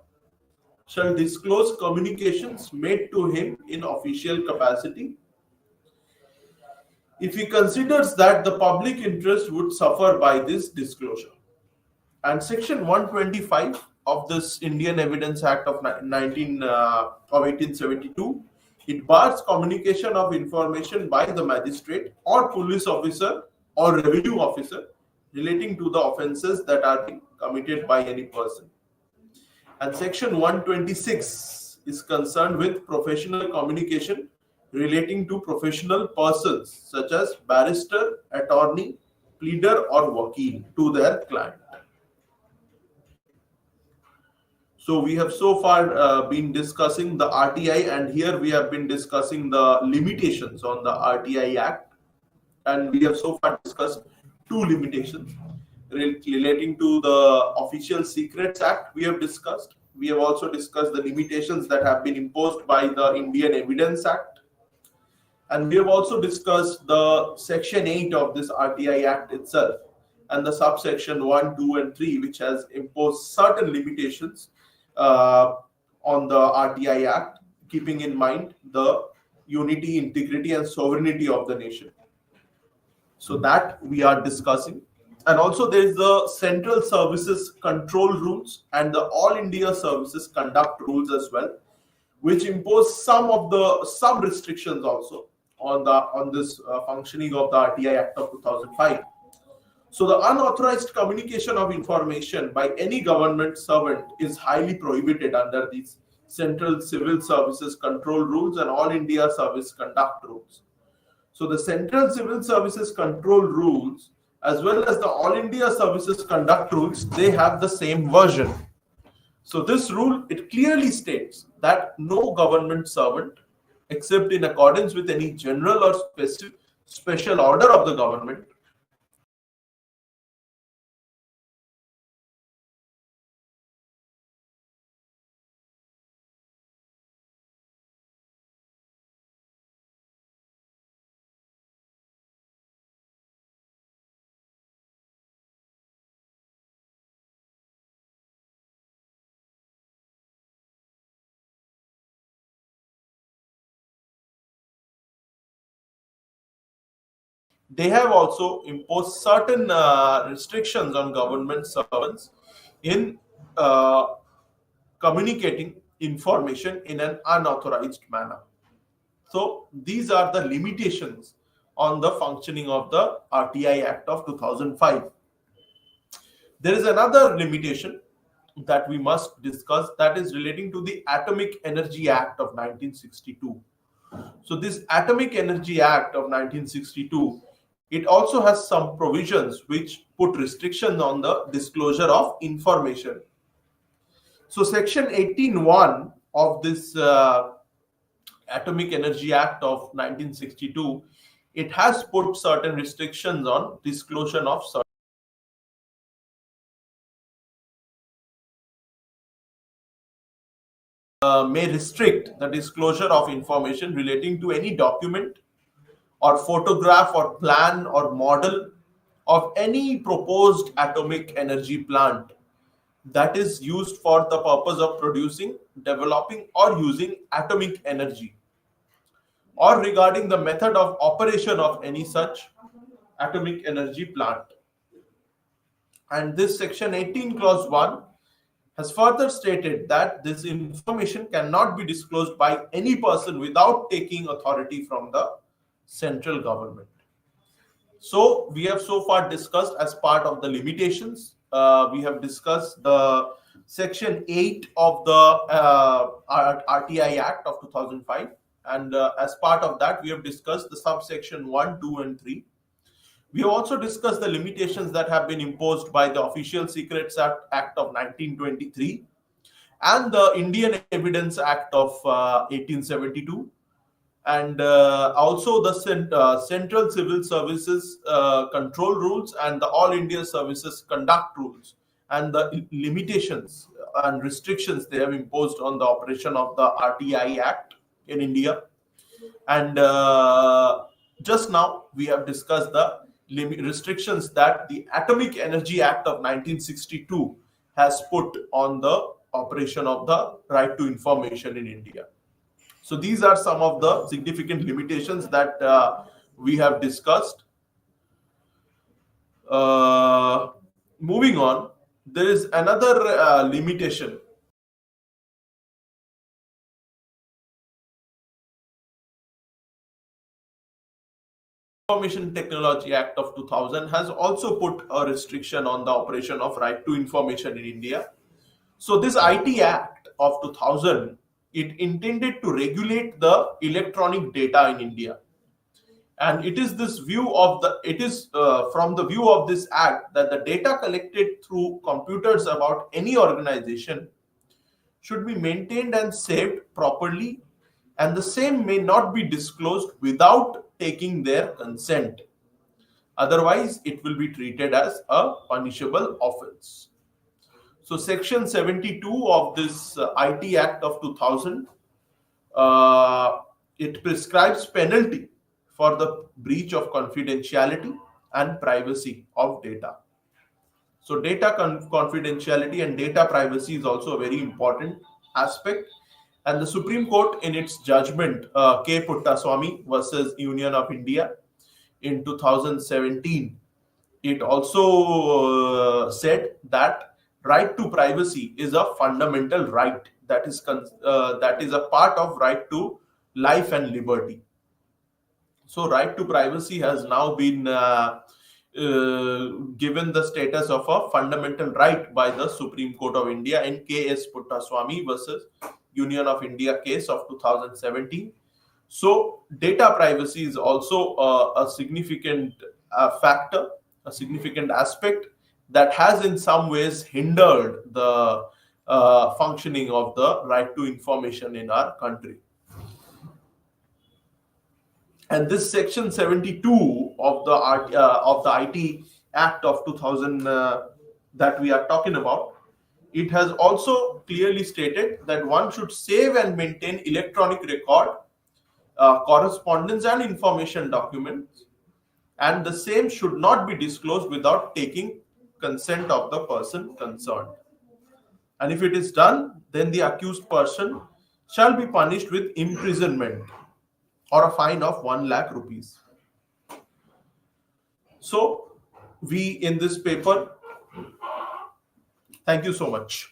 Speaker 1: shall disclose communications made to him in official capacity if he considers that the public interest would suffer by this disclosure. And Section 125 of this Indian Evidence Act of 1872, it bars communication of information by the magistrate or police officer or revenue officer relating to the offences that are being committed by any person. And Section 126 is concerned with professional communication relating to professional persons such as barrister, attorney, pleader or vakil to their client. So we have so far been discussing the RTI, and here we have been discussing the limitations on the RTI Act, and we have so far discussed two limitations relating to the Official Secrets Act. We have discussed. We have also discussed the limitations that have been imposed by the Indian Evidence Act, and we have also discussed the Section 8 of this RTI Act itself and the subsection 1, 2 and 3, which has imposed certain limitations on the RTI Act, keeping in mind the unity, integrity and sovereignty of the nation. So that we are discussing. And also there is the Central Services Control Rules and the All India Services Conduct Rules as well, which impose some restrictions also on this functioning of the RTI Act of 2005. So the unauthorized communication of information by any government servant is highly prohibited under these Central Civil Services Control Rules and All India Service Conduct Rules. So the Central Civil Services Control Rules as well as the All India Services Conduct Rules, they have the same version. So this rule, it clearly states that no government servant, except in accordance with any general or special order of the government, they have also imposed certain restrictions on government servants in communicating information in an unauthorized manner. So these are the limitations on the functioning of the RTI Act of 2005. There is another limitation that we must discuss, that is relating to the Atomic Energy Act of 1962. So this Atomic Energy Act of 1962, it also has some provisions which put restrictions on the disclosure of information. So Section 18(1) of this Atomic Energy Act of 1962, it has put certain restrictions on disclosure of certain may restrict the disclosure of information relating to any document or photograph or plan or model of any proposed atomic energy plant that is used for the purpose of producing, developing, or using atomic energy, or regarding the method of operation of any such atomic energy plant. And this section 18 clause 1 has further stated that this information cannot be disclosed by any person without taking authority from the central government. So we have so far discussed as part of the limitations. We have discussed the section 8 of the RTI Act of 2005, and as part of that we have discussed the subsection 1, 2 and 3. We have also discussed the limitations that have been imposed by the Official Secrets Act of 1923 and the Indian Evidence Act of 1872, and also the Central Civil Services Control Rules and the All India Services Conduct Rules, and the limitations and restrictions they have imposed on the operation of the RTI Act in India. And just now we have discussed the restrictions that the Atomic Energy Act of 1962 has put on the operation of the right to information in India. So these are some of the significant limitations that we have discussed. Moving on, there is another limitation. Information Technology Act of 2000 has also put a restriction on the operation of right to information in India. So this IT Act of 2000, it intended to regulate the electronic data in India. And it is this view of the it is from the view of this act that the data collected through computers about any organization should be maintained and saved properly, and the same may not be disclosed without taking their consent. Otherwise, it will be treated as a punishable offense. So, Section 72 of this IT Act of 2000, it prescribes penalty for the breach of confidentiality and privacy of data. So, data confidentiality and data privacy is also a very important aspect. And the Supreme Court, in its judgment, K. Puttaswamy versus Union of India in 2017, it also said that right to privacy is a fundamental right that is a part of right to life and liberty. So, right to privacy has now been given the status of a fundamental right by the Supreme Court of India in K.S. Puttaswamy versus Union of India case of 2017. So, data privacy is also a significant factor, a significant aspect that has in some ways hindered the functioning of the right to information in our country. And this section 72 of the IT Act of 2000 that we are talking about, it has also clearly stated that one should save and maintain electronic record, correspondence and information documents, and the same should not be disclosed without taking consent of the person concerned. And if it is done, then the accused person shall be punished with imprisonment or a fine of 1 lakh rupees. So, we in this paper, thank you so much.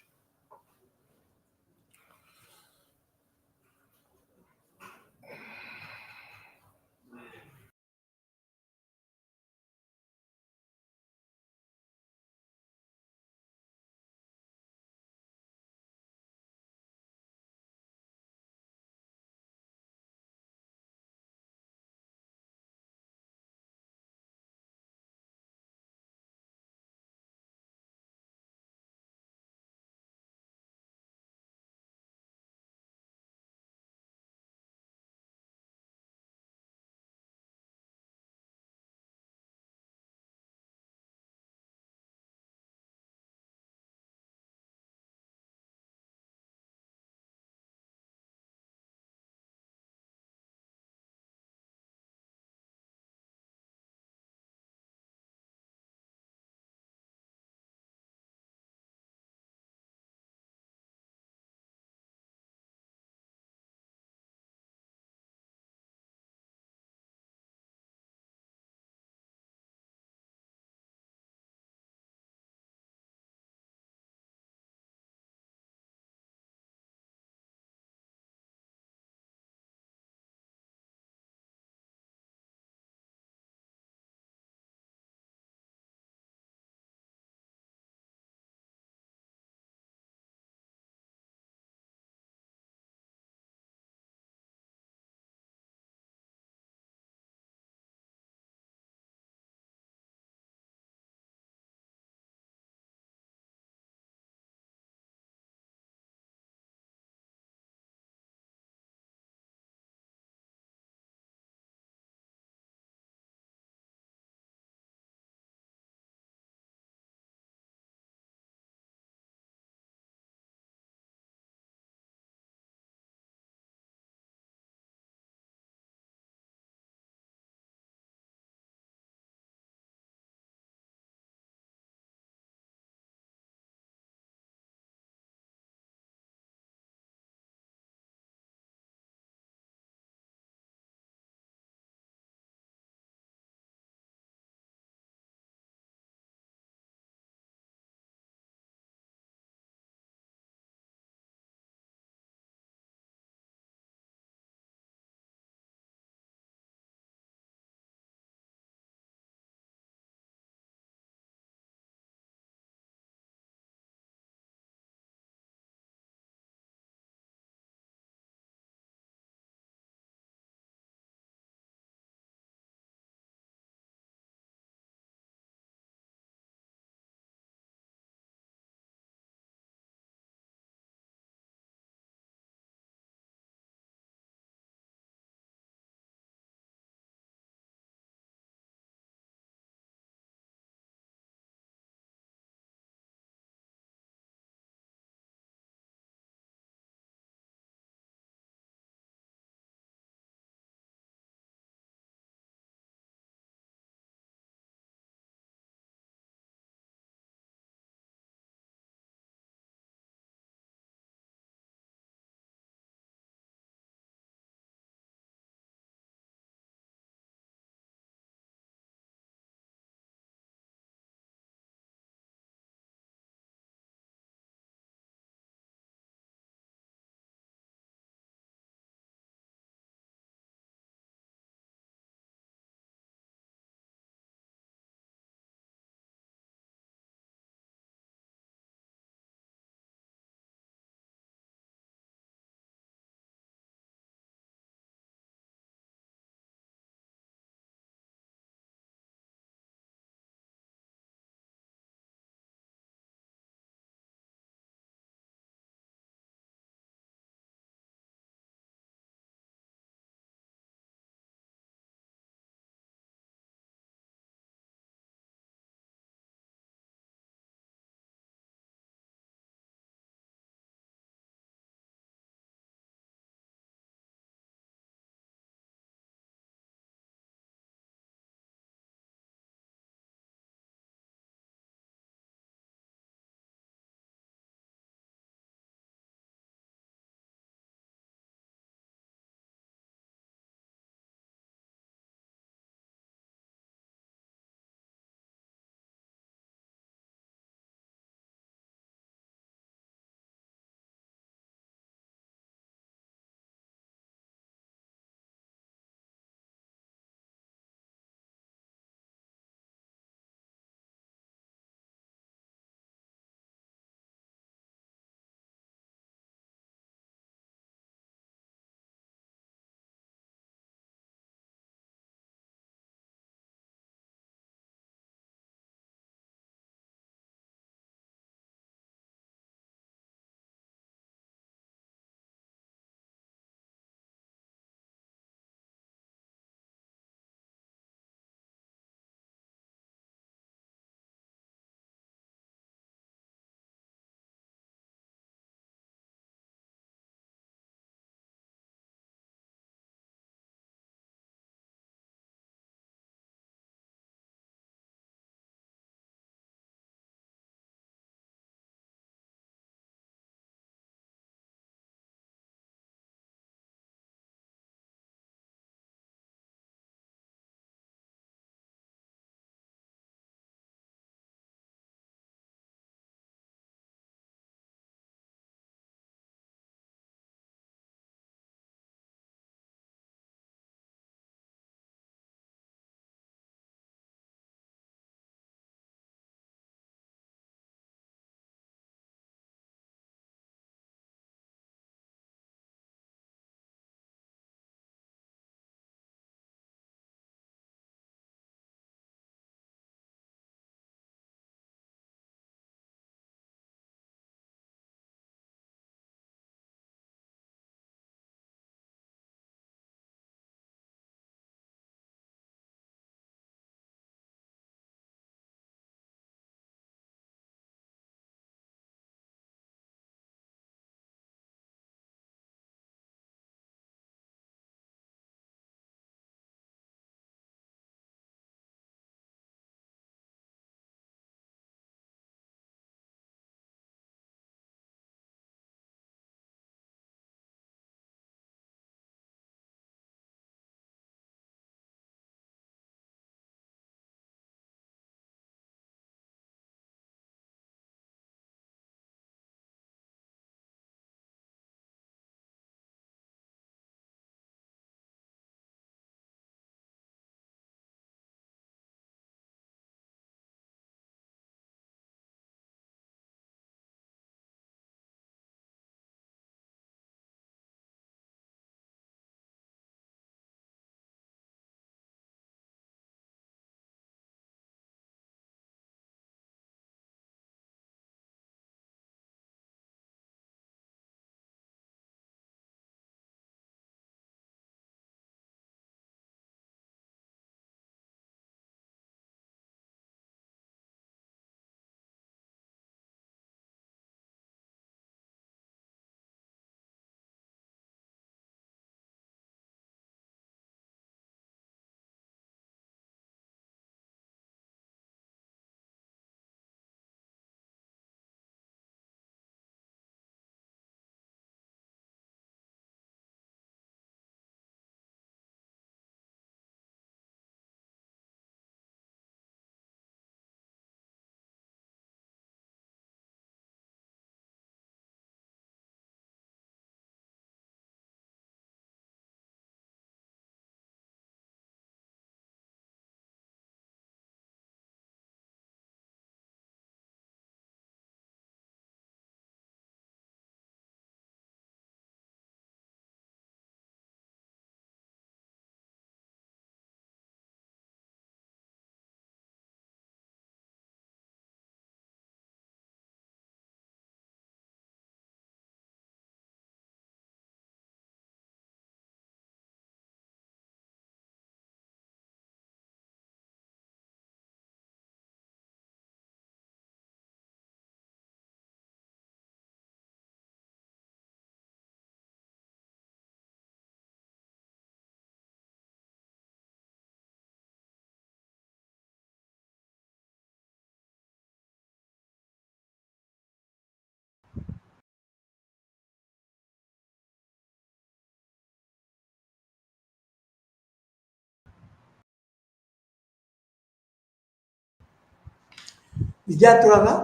Speaker 2: విద్యార్థులారా,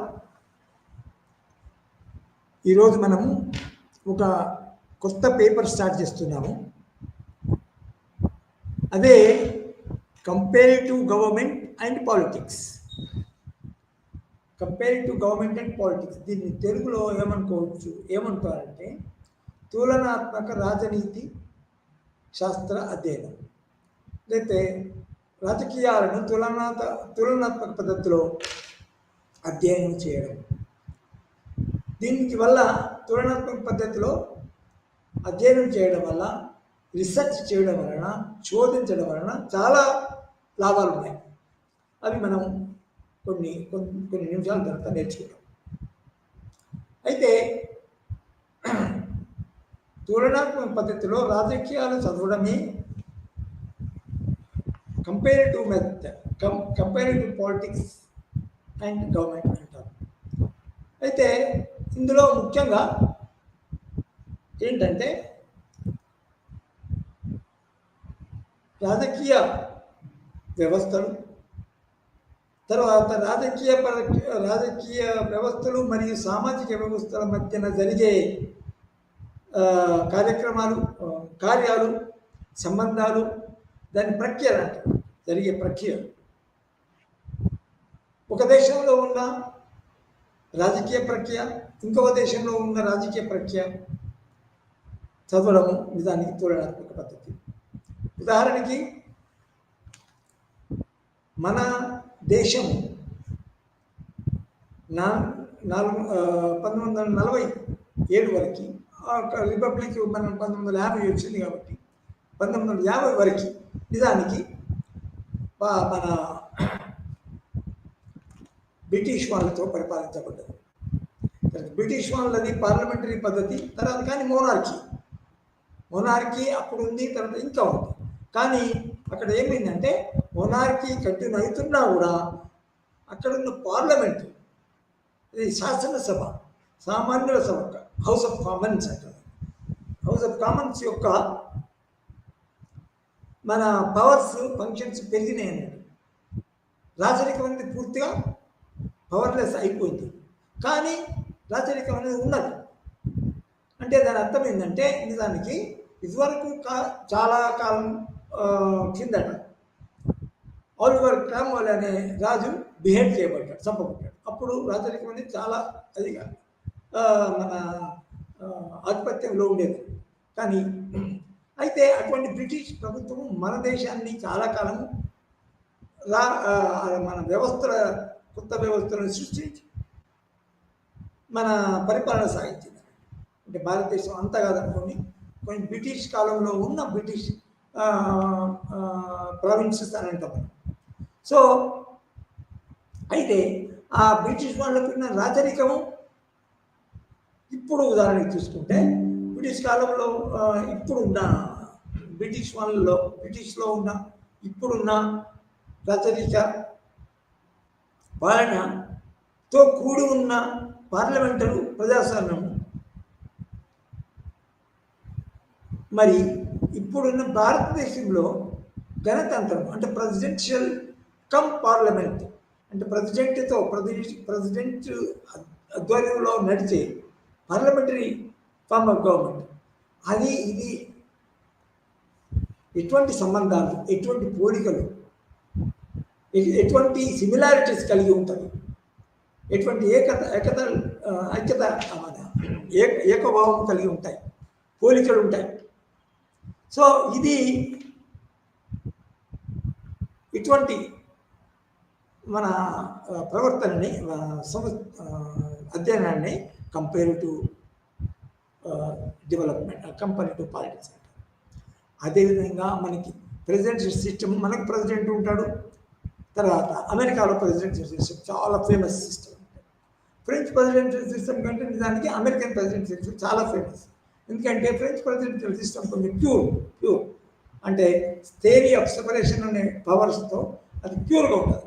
Speaker 2: ఈరోజు మనము ఒక కొత్త paper start చేస్తున్నాము. అదే comparative government and politics. Comparative government and politics, దీన్ని తెలుగులో ఏమంటారంటే తులనాత్మక రాజనీతి శాస్త్ర అధ్యయనం, లేకపోతే రాజకీయాలను తులనాత్మక పద్ధతిలో అధ్యయనం చేయడం. దీనికి వల్ల తులనాత్మక పద్ధతిలో అధ్యయనం చేయడం వల్ల, రీసెర్చ్ చేయడం వలన, శోధించడం వలన చాలా లాభాలు ఉన్నాయి. అవి మనం కొన్ని నిమిషాల తర్వాత నేర్చుకుంటాం. అయితే తులనాత్మక పద్ధతిలో రాజకీయాలు చదవడమే కంపేరిటివ్ పాలిటిక్స్ అండ్ గవర్నమెంట్ అంటారు. అయితే ఇందులో ముఖ్యంగా ఏంటంటే రాజకీయ వ్యవస్థలు, తర్వాత రాజకీయ వ్యవస్థలు మరియు సామాజిక వ్యవస్థల మధ్యన జరిగే కార్యాలు, సంబంధాలు, దాని ప్రక్రియలు అంటారు. జరిగే ప్రక్రియ, ఒక దేశంలో ఉన్న రాజకీయ ప్రక్రియ, ఇంకొక దేశంలో ఉన్న రాజకీయ ప్రక్రియ చదవడము నిజానికి తులనాత్మక పద్ధతి. ఉదాహరణకి మన దేశం 1947 వరకు రిపబ్లిక్, మనం 1950 వచ్చింది కాబట్టి 1950 వరకు నిజానికి మన బ్రిటిష్ వాళ్ళతో పరిపాలించబడ్డది. బ్రిటిష్ వాళ్ళది పార్లమెంటరీ పద్ధతి, తర్వాత కానీ మొనార్కీ అప్పుడు ఉంది, తర్వాత ఇంకా ఉంది. కానీ అక్కడ ఏమైందంటే మొనార్కీ కంటిన్యూ అవుతున్నా కూడా అక్కడున్న పార్లమెంట్, ఇది శాసనసభ, సామాన్యుల సభ, హౌస్ ఆఫ్ కామన్స్ అంటారు. హౌస్ ఆఫ్ కామన్స్ యొక్క మన ఫంక్షన్స్ పెరిగినాయి అన్నట్టు. రాజరికం అనేది పూర్తిగా పవర్లెస్ అయిపోయింది, కానీ రాజరికం అనేది ఉన్నది. అంటే దాని అర్థం ఏంటంటే నిజానికి ఇదివరకు చాలా కాలం కిందట ఆలివర్ క్రామ్వెల్ అనే రాజు బిహేవ్ చేయబడ్డాడు, చంపబడ్డాడు. అప్పుడు రాజరికం అనేది చాలా అదిగా మన ఆధిపత్యంలో ఉండేది. కానీ అయితే అటువంటి బ్రిటిష్ ప్రభుత్వం మన దేశాన్ని చాలా కాలం మన కొత్త వ్యవస్థలను సృష్టించి మన పరిపాలన సాగించింది. అంటే భారతదేశం అంతా కాదనుకోండి, కొన్ని బ్రిటిష్ కాలంలో ఉన్న బ్రిటిష్ ప్రావిన్సెస్ అని అంటాం. సో అయితే ఆ బ్రిటిష్ వాళ్ళకు ఉన్న రాజరికము ఇప్పుడు ఉదాహరణకి చూసుకుంటే బ్రిటిష్ కాలంలో ఇప్పుడున్న బ్రిటిష్లో ఉన్న ఇప్పుడున్న రాజరిక పాలనతో కూడి ఉన్న పార్లమెంటరు ప్రజాస్వామ్యం, మరి ఇప్పుడున్న భారతదేశంలో గణతంత్రం అంటే ప్రెసిడెన్షియల్ కమ్ పార్లమెంట్, అంటే ప్రెసిడెంట్ ఆధ్వర్యంలో నడిచే పార్లమెంటరీ ఫార్మ్ ఆఫ్ గవర్నమెంట్. ఇది ఎటువంటి సంబంధాలు, ఎటువంటి పోలికలు, ఎటువంటి సిమిలారిటీస్ కలిగి ఉంటుంది, ఎటువంటి ఐక్యత ఏకభావం కలిగి ఉంటాయి, పోలికలు ఉంటాయి. సో ఇటువంటి మన ప్రవర్తనని, అధ్యయనాన్ని కంపేరిటివ్ డెవలప్మెంట్, కంపేరిటివ్ పాలిటిక్స్ అంటారు. అదేవిధంగా మనకి ప్రెసిడెన్షియల్ సిస్టమ్, మనకు ప్రెసిడెంట్ ఉంటాడు. తర్వాత అమెరికాలో ప్రెసిడెన్షియల్ సిస్టమ్ చాలా famous system. French presidential system కంటే నిజానికి అమెరికన్ ప్రెసిడెన్షియల్ సిస్టమ్ చాలా ఫేమస్. ఎందుకంటే ఫ్రెంచ్ ప్రెసిడెన్షియల్ సిస్టమ్ కొంచెం ప్యూర్, అంటే థియరీ ఆఫ్ సెపరేషన్ అనే పవర్స్తో అది ప్యూర్గా ఉంటుంది.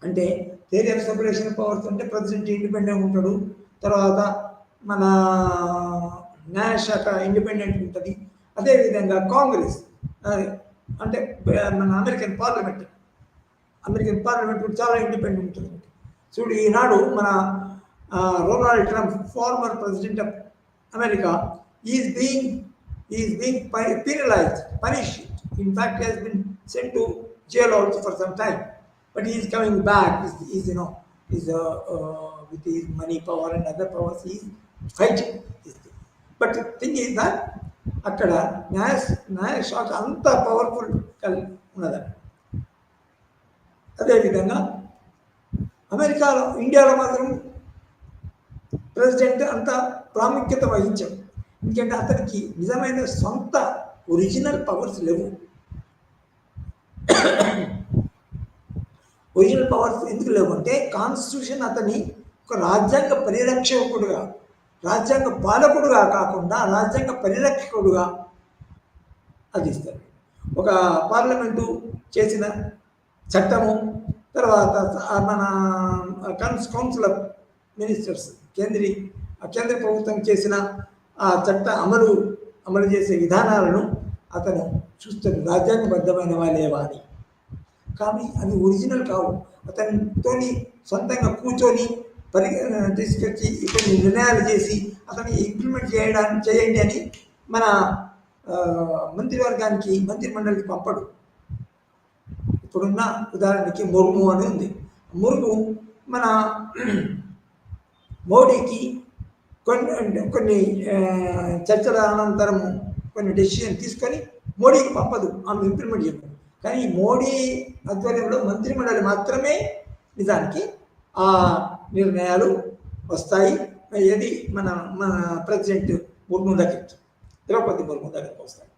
Speaker 2: అంటే థియరీ ఆఫ్ సెపరేషన్ పవర్స్ అంటే ప్రెసిడెంట్ ఇండిపెండెంట్ ఉంటాడు, తర్వాత మన న్యాయశాఖ ఇండిపెండెంట్ ఉంటుంది. అదేవిధంగా కాంగ్రెస్ అంటే మన అమెరికన్ పార్లమెంట్ కూడా చాలా ఇండిపెండెంట్ ఉంటుంది. చూడు ఈనాడు మన Ronald Trump former president of America is being penalized, punished. In fact, he has been sent to jail also for some time, but he is coming back. With his money power and other powers, he is fighting this thing. But the thing is that అక్కడ న్యాయశాఖ అంత powerful ఉన్నదండి. అదేవిధంగా అమెరికాలో, ఇండియాలో మాత్రం president అంత ప్రాముఖ్యత వహించాడు. ఎందుకంటే అతనికి నిజమైన సొంత ఒరిజినల్ పవర్స్ లేవు. ఒరిజినల్ పవర్స్ ఎందుకు లేవు అంటే కాన్స్టిట్యూషన్ అతని ఒక రాజ్యాంగ పరిరక్షకుడుగా, రాజ్యాంగ పాలకుడుగా కాకుండా రాజ్యాంగ పరిరక్షకుడుగా అది ఇస్తారు. ఒక పార్లమెంటు చేసిన చట్టము, తర్వాత మన కౌన్సిల్ ఆఫ్ మినిస్టర్స్, కేంద్ర ప్రభుత్వం చేసిన ఆ చట్ట అమలు చేసే విధానాలను అతను చూస్తాడు, రాజ్యాంగబద్ధమైనవా లేవా అని. కానీ అవి ఒరిజినల్ కావు. అతనితోని సొంతంగా కూర్చొని తీసుకొచ్చి కొన్ని నిర్ణయాలు చేసి అతన్ని ఇంప్లిమెంట్ చేయండి అని మన మంత్రివర్గానికి, మంత్రిమండలికి పంపడు. ఇప్పుడున్న ఉదాహరణకి ముర్ము అని ఉంది. ముర్ము మన మోడీకి కొన్ని చర్చల అనంతరము కొన్ని డెసిషన్ తీసుకొని మోడీకి పంపదు, ఆమె ఇంప్లిమెంట్ చేయదు. కానీ మోడీ ఆధ్వర్యంలో మంత్రిమండలి మాత్రమే నిజానికి ఆ నిర్ణయాలు వస్తాయి. ఏది మన ప్రెసిడెంట్ ముర్ము దగ్గరికి, ద్రౌపది ముర్ము దగ్గరికి వస్తాయి.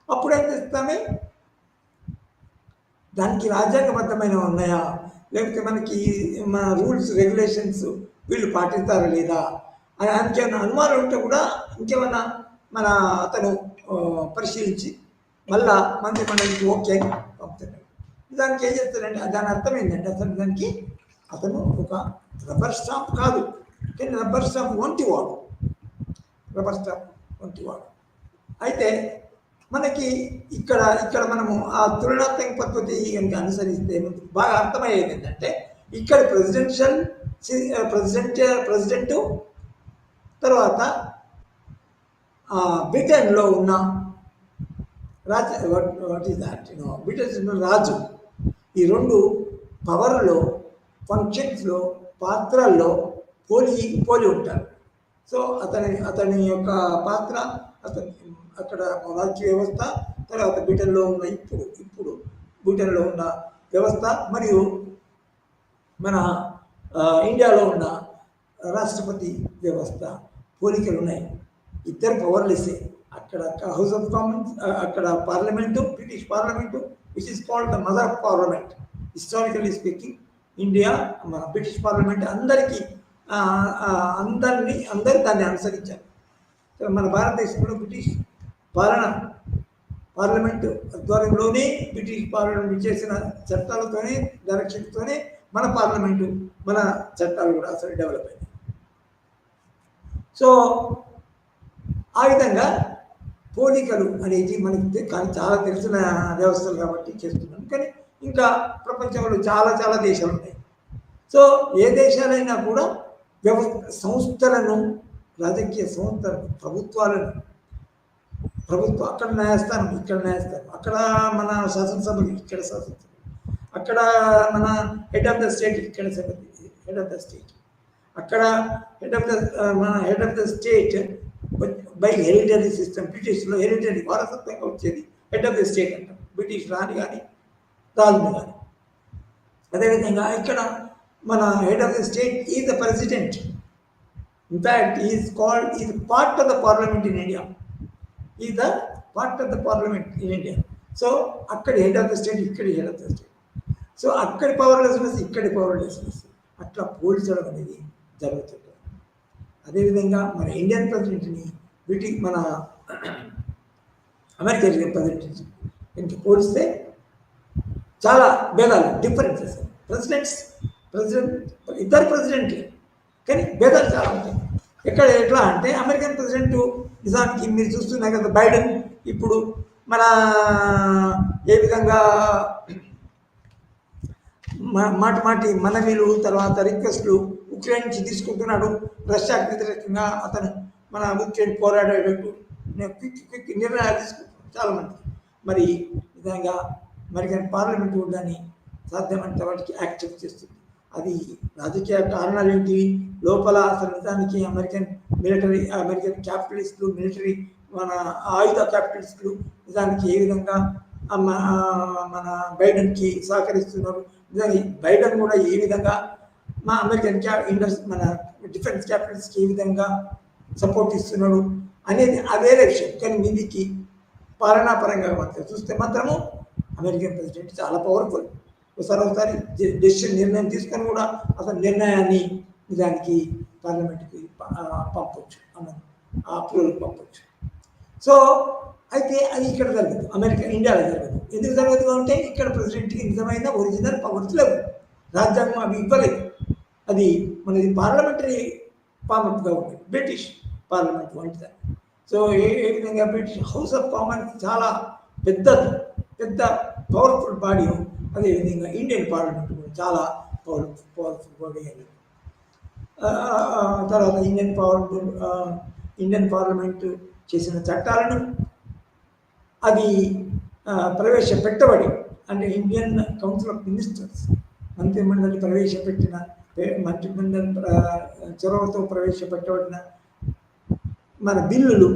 Speaker 2: అప్పుడు ఏం చేస్తామే, దానికి రాజ్యాంగబద్ధమైన ఉన్నాయా, లేకపోతే మనకి మన రూల్స్ రెగ్యులేషన్స్ వీళ్ళు పాటిస్తారా లేదా అని ఇంకేమైనా అనుమానం ఉంటే కూడా ఇంకేమైనా అతను పరిశీలించి మళ్ళా మంత్రిమండలికి ఓకే అని పంపుతున్నాడు. దానికి ఏం చేస్తాడంటే దాని అర్థం ఏంటంటే అతను ఒక రబ్బర్ స్టాంప్ కాదు, కానీ రబ్బర్ స్టాంప్ వంటివాడు. అయితే మనకి ఇక్కడ మనము ఆ తులనాత్మక పద్ధతి కనుక అనుసరిస్తే బాగా అర్థమయ్యేది ఏంటంటే, ఇక్కడ ప్రెసిడెంట్ తర్వాత బ్రిటన్లో ఉన్న రాజు, ఈ రెండు పవర్లో, ఫంక్షన్స్లో, పాత్రల్లో పోలి ఉంటారు. సో అతని యొక్క పాత్ర, అక్కడ రాజ్య వ్యవస్థ, తర్వాత బ్రిటన్లో ఉన్న ఇప్పుడు బ్రిటన్లో ఉన్న వ్యవస్థ, మరియు మన ఇండియాలో ఉన్న రాష్ట్రపతి వ్యవస్థ పోలికలు ఉన్నాయి. ఇద్దరు పవర్లెస్సే. అక్కడ హౌస్ ఆఫ్ కామన్స్, అక్కడ parliament, British parliament, which is called the mother of parliament. Historically speaking India, మన బ్రిటిష్ పార్లమెంట్ అందరూ దాన్ని అనుసరించారు. మన భారతదేశంలో బ్రిటిష్ పార్లమెంటు ఆధ్వర్యంలోనే బ్రిటిష్ పార్లమెంట్ చేసిన చట్టాలతోనే, డైరెక్షన్తోనే మన పార్లమెంటు, మన చట్టాలు కూడా అసలు డెవలప్ అయ్యాయి. సో ఆ విధంగా పోలికలు అనేది మనకి కానీ చాలా తెలిసిన వ్యవస్థలు కాబట్టి చేస్తున్నాం. కానీ ఇంకా ప్రపంచంలో చాలా దేశాలు ఉన్నాయి. సో ఏ దేశాలైనా కూడా సంస్థలను, రాజకీయ సంస్థలను, ప్రభుత్వం అక్కడ న్యాయస్థానం, ఇక్కడ న్యాయస్థానం, అక్కడ మన శాసనసభలు, ఇక్కడ శాసనసభ, అక్కడ మన హెడ్ ఆఫ్ ద స్టేట్, ఇక్కడ హెడ్ ఆఫ్ ద స్టేట్, అక్కడ head of the state by hereditary system. బ్రిటిష్లో హెరిటరీ వారసత్వంగా వచ్చేది హెడ్ ఆఫ్ ద స్టేట్ అంటాం, బ్రిటిష్ రాణి కానీ రాజుని కానీ. అదేవిధంగా ఇక్కడ మన head of the state is the president. In fact is part of the parliament in India, is the part of the parliament in India. So అక్కడ హెడ్ ఆఫ్ ద స్టేట్, ఇక్కడ head of the state. So అక్కడి పవర్లెస్నెస్, ఇక్కడి పవర్లెస్నెస్, అట్లా పోల్చడం అనేది జరుగుతుంది. అదేవిధంగా మన ఇండియన్ ప్రెసిడెంట్ని మన అమెరికన్ ప్రెసిడెంట్ని పోలిస్తే చాలా భేదాలు, డిఫరెన్సెస్. ఇద్దరు ప్రెసిడెంట్లే, కానీ భేదాలు చాలా ఉంటాయి. ఎట్లా అంటే అమెరికన్ ప్రెసిడెంట్ నిజానికి మీరు చూస్తున్నారు కదా, బైడెన్ ఇప్పుడు మన ఏ విధంగా మాటి మనవిలు, తర్వాత రిక్వెస్ట్లు ఉక్రెయిన్ నుంచి తీసుకుంటున్నాడు. రష్యాకు వ్యతిరేకంగా అతను మన ఉక్రెయిన్ పోరాడేటట్టు క్విక్ నిర్ణయాలు తీసుకుంటున్నాడు చాలామంది. మరి విధంగా అమెరికన్ పార్లమెంట్ కూడా దాన్ని సాధ్యమైనంత వాటికి యాక్సెప్ట్ చేస్తుంది. అది రాజకీయ కారణాలు ఏంటి, లోపల అసలు నిజానికి అమెరికన్ క్యాపిటలిస్టులు, మిలిటరీ మన ఆయుధ క్యాపిటలిస్టులు నిజానికి ఏ విధంగా మన బైడెన్కి సహకరిస్తున్నారు, నిజానికి బైడెన్ కూడా ఏ విధంగా మా అమెరికన్ మన డిఫెన్స్ క్యాపిటల్స్కి ఏ విధంగా సపోర్ట్ ఇస్తున్నాడు అనేది అదే విషయం. కానీ మీదికి పాలనాపరంగా మాత్రం చూస్తే మాత్రము అమెరికన్ ప్రెసిడెంట్ చాలా పవర్ఫుల్. ఒకసారి డెసిషన్ నిర్ణయం తీసుకొని కూడా అసలు నిర్ణయాన్ని నిజానికి పార్లమెంట్కి పంపవచ్చు, అప్రూవల్కి పంపవచ్చు. సో అయితే అది ఇక్కడ జరగదు, ఇండియాలో జరగదు. ఎందుకు జరగదు అంటే ఇక్కడ ప్రెసిడెంట్కి నిజమైన ఒరిజినల్ పవర్స్ లేవు, రాజ్యాంగం అవి ఇవ్వలేదు. అది మనది parliamentary form of government, British parliament వంటిది. సో ఏ విధంగా బ్రిటిష్ హౌస్ ఆఫ్ కామన్స్ చాలా పెద్ద పవర్ఫుల్ బాడీ, అదేవిధంగా ఇండియన్ పార్లమెంట్ కూడా చాలా పవర్ఫుల్ బాడీ. తర్వాత ఇండియన్ పార్లమెంట్ చేసిన చట్టాలను అది ప్రవేశపెట్టబడి, అంటే ఇండియన్ కౌన్సిల్ ఆఫ్ మినిస్టర్స్ మంత్రిమండలి ప్రవేశపెట్టిన, మంత్రిమండలి చొరవతో ప్రవేశపెట్టబడిన మన బిల్లులు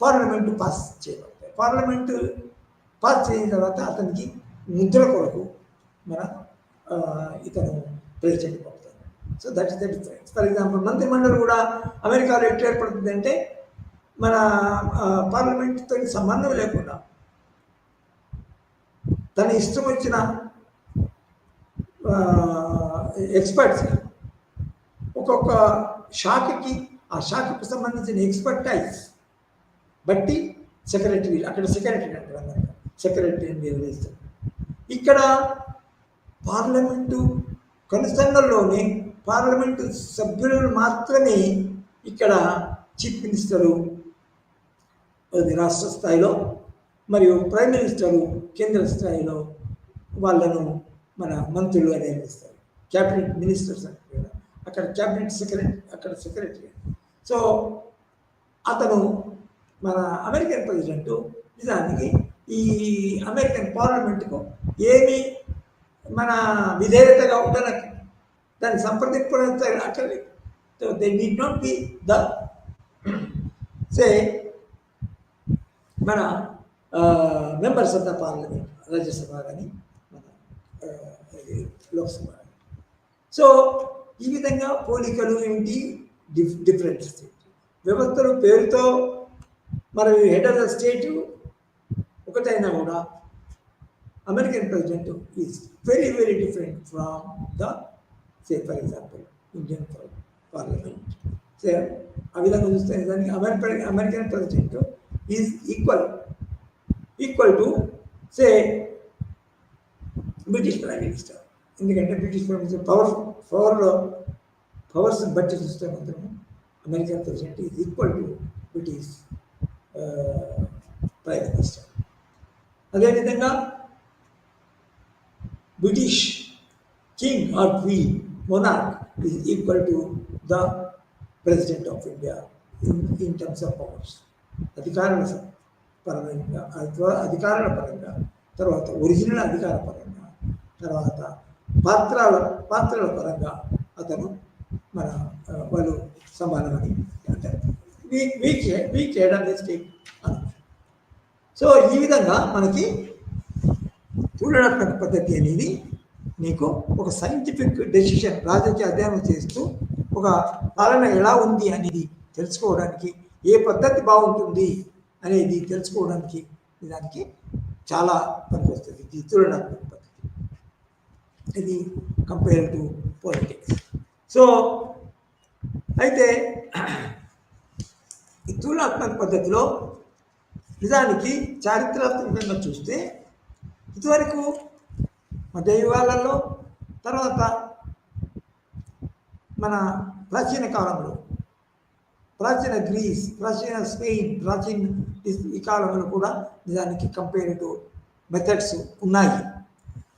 Speaker 2: పార్లమెంటు పాస్ చేయబడతాయి. పార్లమెంటు పాస్ చేసిన తర్వాత అతనికి ముద్ర కొరకు ఇతను ప్రెసిడెంట్ పంపుతాడు. So that is the difference. For example మంత్రిమండలి కూడా అమెరికాలో ఎట్లా ఏర్పడుతుంది అంటే మన పార్లమెంట్తో సంబంధం లేకుండా తన ఇష్టం వచ్చిన ఎక్స్పర్ట్స్ ఒక్కొక్క శాఖకి, ఆ శాఖకు సంబంధించిన ఎక్స్పర్టైజ్ బట్టి సెక్రటరీ, అక్కడ సెక్రటరీ అంటారు, సెక్రటరీని నిర్వహిస్తారు. ఇక్కడ పార్లమెంటు కనుసన్నల్లోనే పార్లమెంటు సభ్యులు మాత్రమే ఇక్కడ చీఫ్ మినిస్టరు రాష్ట్ర స్థాయిలో, మరియు ప్రైమ్ మినిస్టరు కేంద్ర స్థాయిలో వాళ్ళను మన మంత్రులు అని నిర్వహిస్తారు. క్యాబినెట్ మినిస్టర్స్ అంటే అక్కడ క్యాబినెట్ సెక్రటరీ. సో అతను మన అమెరికన్ ప్రెసిడెంట్ నిజానికి ఈ అమెరికన్ పార్లమెంటుకు ఏమి మన విధేయతగా ఉండనట్టు, దాన్ని సంప్రదింపడం అక్కర్లేదు. So they need not be the say మన members of the parliament, Rajya Sabha కానీ మన లోక్సభ. సో ఈ విధంగా పోలికలు ఏంటి, డిఫరెంట్ స్టేట్ వ్యవస్థలు పేరుతో మరి హెడ్ ఆఫ్ ద స్టేట్ ఒకటైనా కూడా American president is very very different from the say for example Indian parliament. So ఆ విధంగా చూస్తే దానికి American president is equal to say British prime minister. ఎందుకంటే బ్రిటిష్ ప్రైమ్ మినిస్టర్ పవర్స్ బట్టి చూస్తే మాత్రం American president is equal to British prime minister. అదేవిధంగా British king or queen monarch is equal to the president of India in terms of powers. అధికారుల పరంగా, తర్వాత original అధికార పరంగా, తర్వాత పాత్రల పరంగా అతను మన వాళ్ళు సమానమని అంటారు. Week head of the state అన్నారు. సో ఈ విధంగా మనకి తులనాత్మక పద్ధతి అనేది నీకు ఒక సైంటిఫిక్ డెసిషన్, రాజకీయ అధ్యయనం చేస్తూ ఒక పాలన ఎలా ఉంది అనేది తెలుసుకోవడానికి, ఏ పద్ధతి బాగుంటుంది అనేది తెలుసుకోవడానికి దానికి చాలా పనికొస్తుంది ఈ తులనాత్మక పద్ధతి. ఇది కంపేర్ టు పాలిటిక్స్. సో అయితే ఈ తులనాత్మక పద్ధతిలో నిజానికి చారిత్రాత్మకంగా చూస్తే ఇదివరకు మధ్యయుగాలలో, తర్వాత మన ప్రాచీన కాలంలో, ప్రాచీన గ్రీస్, ప్రాచీన స్పెయిన్, ఈ కాలంలో కూడా నిజానికి కంపేరిటివ్ మెథడ్స్ ఉన్నాయి.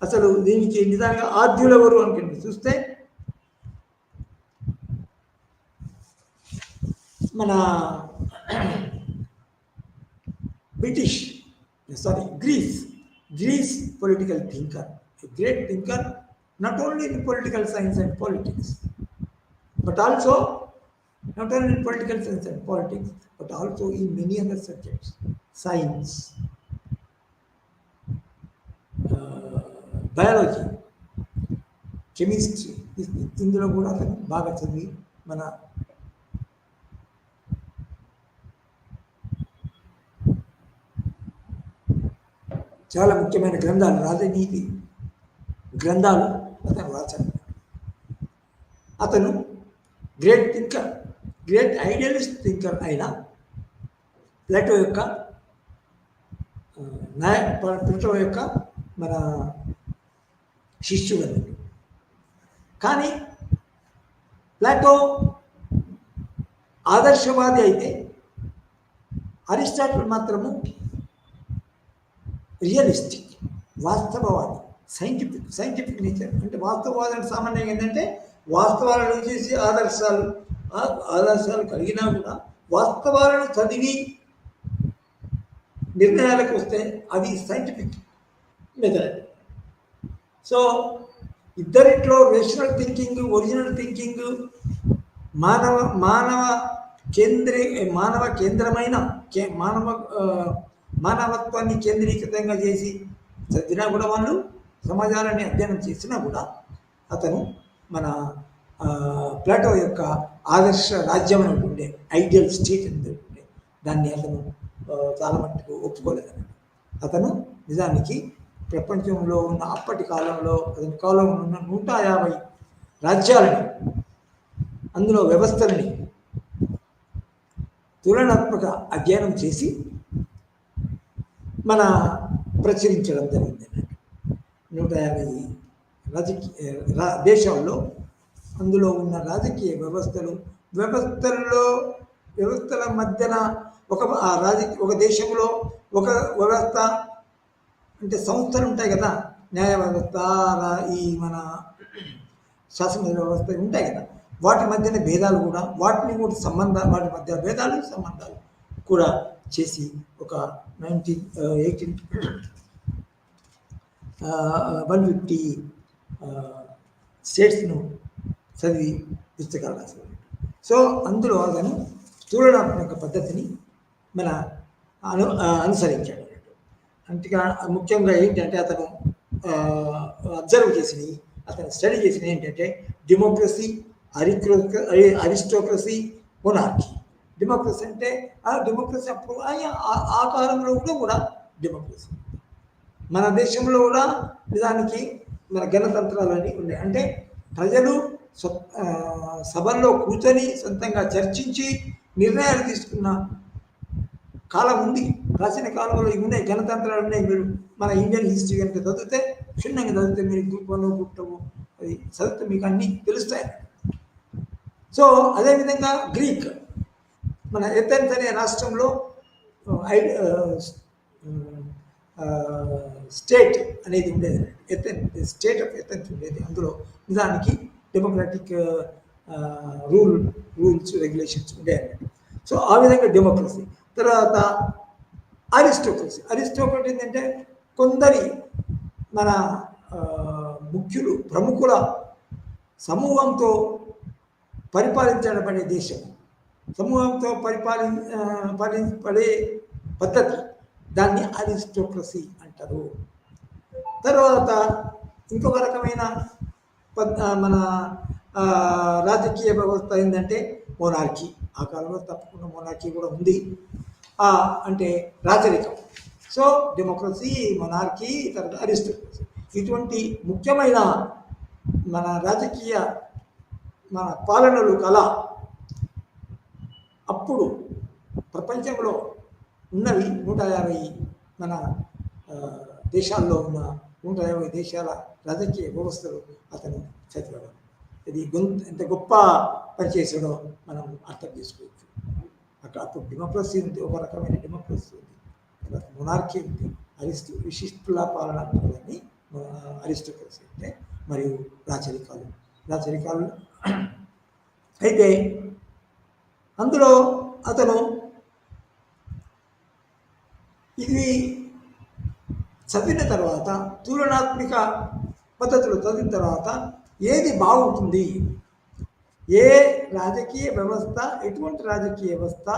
Speaker 2: అసలు దీనికి నిజంగా ఆద్యులు ఎవరు అనుకోండి చూస్తే మన British Greece political thinker, great thinker not only in political science and politics, but also not only in political science and politics, but also in many other subjects, science, biology, chemistry. ఇందులో కూడా అతను బాగా చదివి మన చాలా ముఖ్యమైన గ్రంథాలు, రాజనీతి గ్రంథాలు అతను రాశాడు. అతను great thinker, great idealist thinker అయిన ప్లేటో యొక్క ప్లేటో యొక్క మన శిష్యుడు అన్నట్టు. కానీ ప్లేటో ఆదర్శవాది అయితే అరిస్టాటిల్ మాత్రము రియలిస్టిక్, వాస్తవవాది, సైంటిఫిక్ నేచర్. అంటే వాస్తవవాదం సామాన్యంగా ఏంటంటే వాస్తవాలను చేసి ఆదర్శాలు కలిగినా కూడా వాస్తవాలను చదివి నిర్ణయాలకు వస్తే అది సైంటిఫిక్ మెథడ్. సో ఇద్దరిట్లో రేషనల్ థింకింగ్, ఒరిజినల్ థింకింగ్, మానవత్వాన్ని కేంద్రీకృతంగా చేసి చదివినా కూడా వాళ్ళు సమాజాలని అధ్యయనం చేసినా కూడా అతను మన ప్లేటో యొక్క ఆదర్శ రాజ్యం అని ఉండే, ఐడియల్ స్టేట్ అని ఉండే, దాన్ని అతను చాలా మట్టుకు ఒప్పుకోలేదన్నమాట. అతను నిజానికి ప్రపంచంలో ఉన్న అప్పటి కాలంలో అతని కాలంలో ఉన్న 150 రాజ్యాలని, అందులో వ్యవస్థలని తులనాత్మక అధ్యయనం చేసి మన ప్రచురించడం జరిగింది. 150 దేశాల్లో అందులో ఉన్న రాజకీయ వ్యవస్థల మధ్యన ఒక దేశంలో ఒక వ్యవస్థ అంటే సంస్థలు ఉంటాయి కదా, న్యాయ వ్యవస్థ, ఈ మన శాసన వ్యవస్థ ఉంటాయి కదా, వాటి మధ్యన భేదాలు కూడా, వాటి మధ్య భేదాలు సంబంధాలు కూడా చేసి ఒక 150 స్టేట్స్ను చదివి పుస్తకాలు రాశారు. సో అందులో అతను తులనాత్మక పద్ధతిని మన అనుసరించాడు అన్నట్టు. అంతేగా ముఖ్యంగా ఏంటంటే అతను అబ్జర్వ్ చేసినవి, అతను స్టడీ చేసినవి ఏంటంటే డెమోక్రసీ, అరిస్టోక్రసీ, మొనార్కీ. డెమోక్రసీ అంటే డెమోక్రసీ అప్పుడు ఆ కాలంలో కూడా డెమోక్రసీ. మన దేశంలో కూడా నిజానికి మన గణతంత్రాలని ఉన్నాయి. అంటే ప్రజలు సభల్లో కూర్చొని సొంతంగా చర్చించి నిర్ణయాలు తీసుకున్న కాలం ఉంది. ప్రాచీన కాలంలో ఇవి ఉన్నాయి, గణతంత్రాలు ఉన్నాయి. మీరు మన ఇండియన్ హిస్టరీ కనుక చదివితే, క్షుణ్ణంగా చదివితే, మీరు గ్రూప్ 1 గ్రూప్ 2 అది చదివితే మీకు అన్నీ తెలుస్తాయి. సో అదేవిధంగా గ్రీక్, మన ఎథెన్స్ అనే రాష్ట్రంలో స్టేట్ అనేది ఉండేది, స్టేట్ ఆఫ్ ఎథెన్స్ ఉండేది. అందులో నిజానికి డెమోక్రాటిక్ రూల్స్ రెగ్యులేషన్స్ ఉండేవి. సో ఆ విధంగా డెమోక్రసీ. తర్వాత అరిస్టోక్రసీ ఏంటంటే కొందరి మన ప్రముఖుల సమూహంతో పరిపాలించబడే దేశం, సమూహంతో పరిపాలించబడే పద్ధతి, దాన్ని అరిస్టోక్రసీ అంటారు. తర్వాత ఇంకొక రకమైన మన రాజకీయ వ్యవస్థ ఏంటంటే మొనార్కీ. ఆ కాలంలో తప్పకుండా మొనార్కీ కూడా ఉంది, అంటే రాజరికం. సో డెమోక్రసీ, మొనార్కీ, తర్వాత అరిస్టోక్రసీ, ఇటువంటి ముఖ్యమైన మన రాజకీయ మన పాలనలు కల అప్పుడు ప్రపంచంలో ఉన్నవి 150 మన దేశాల్లో ఉన్న 150 దేశాల రాజకీయ వ్యవస్థలు అతను చదివాడు. ఇది ఎంత గొప్ప పనిచేసాడో మనం అర్థం చేసుకోవచ్చు. అప్పుడు డెమోక్రసీ ఉంది, ఒక రకమైన డెమోక్రసీ ఉంది, తర్వాత మొనార్కీ ఉంది, విశిష్టుల పాలన అని అరిస్టోక్రసీ అంటే, మరియు రాచరికాలు అయితే అందులో అతను ఇది చదివిన తర్వాత తులనాత్మక పద్ధతులు చదివిన తర్వాత ఏది బాగుంటుంది, ఏ రాజకీయ వ్యవస్థ, ఎటువంటి రాజకీయ వ్యవస్థ,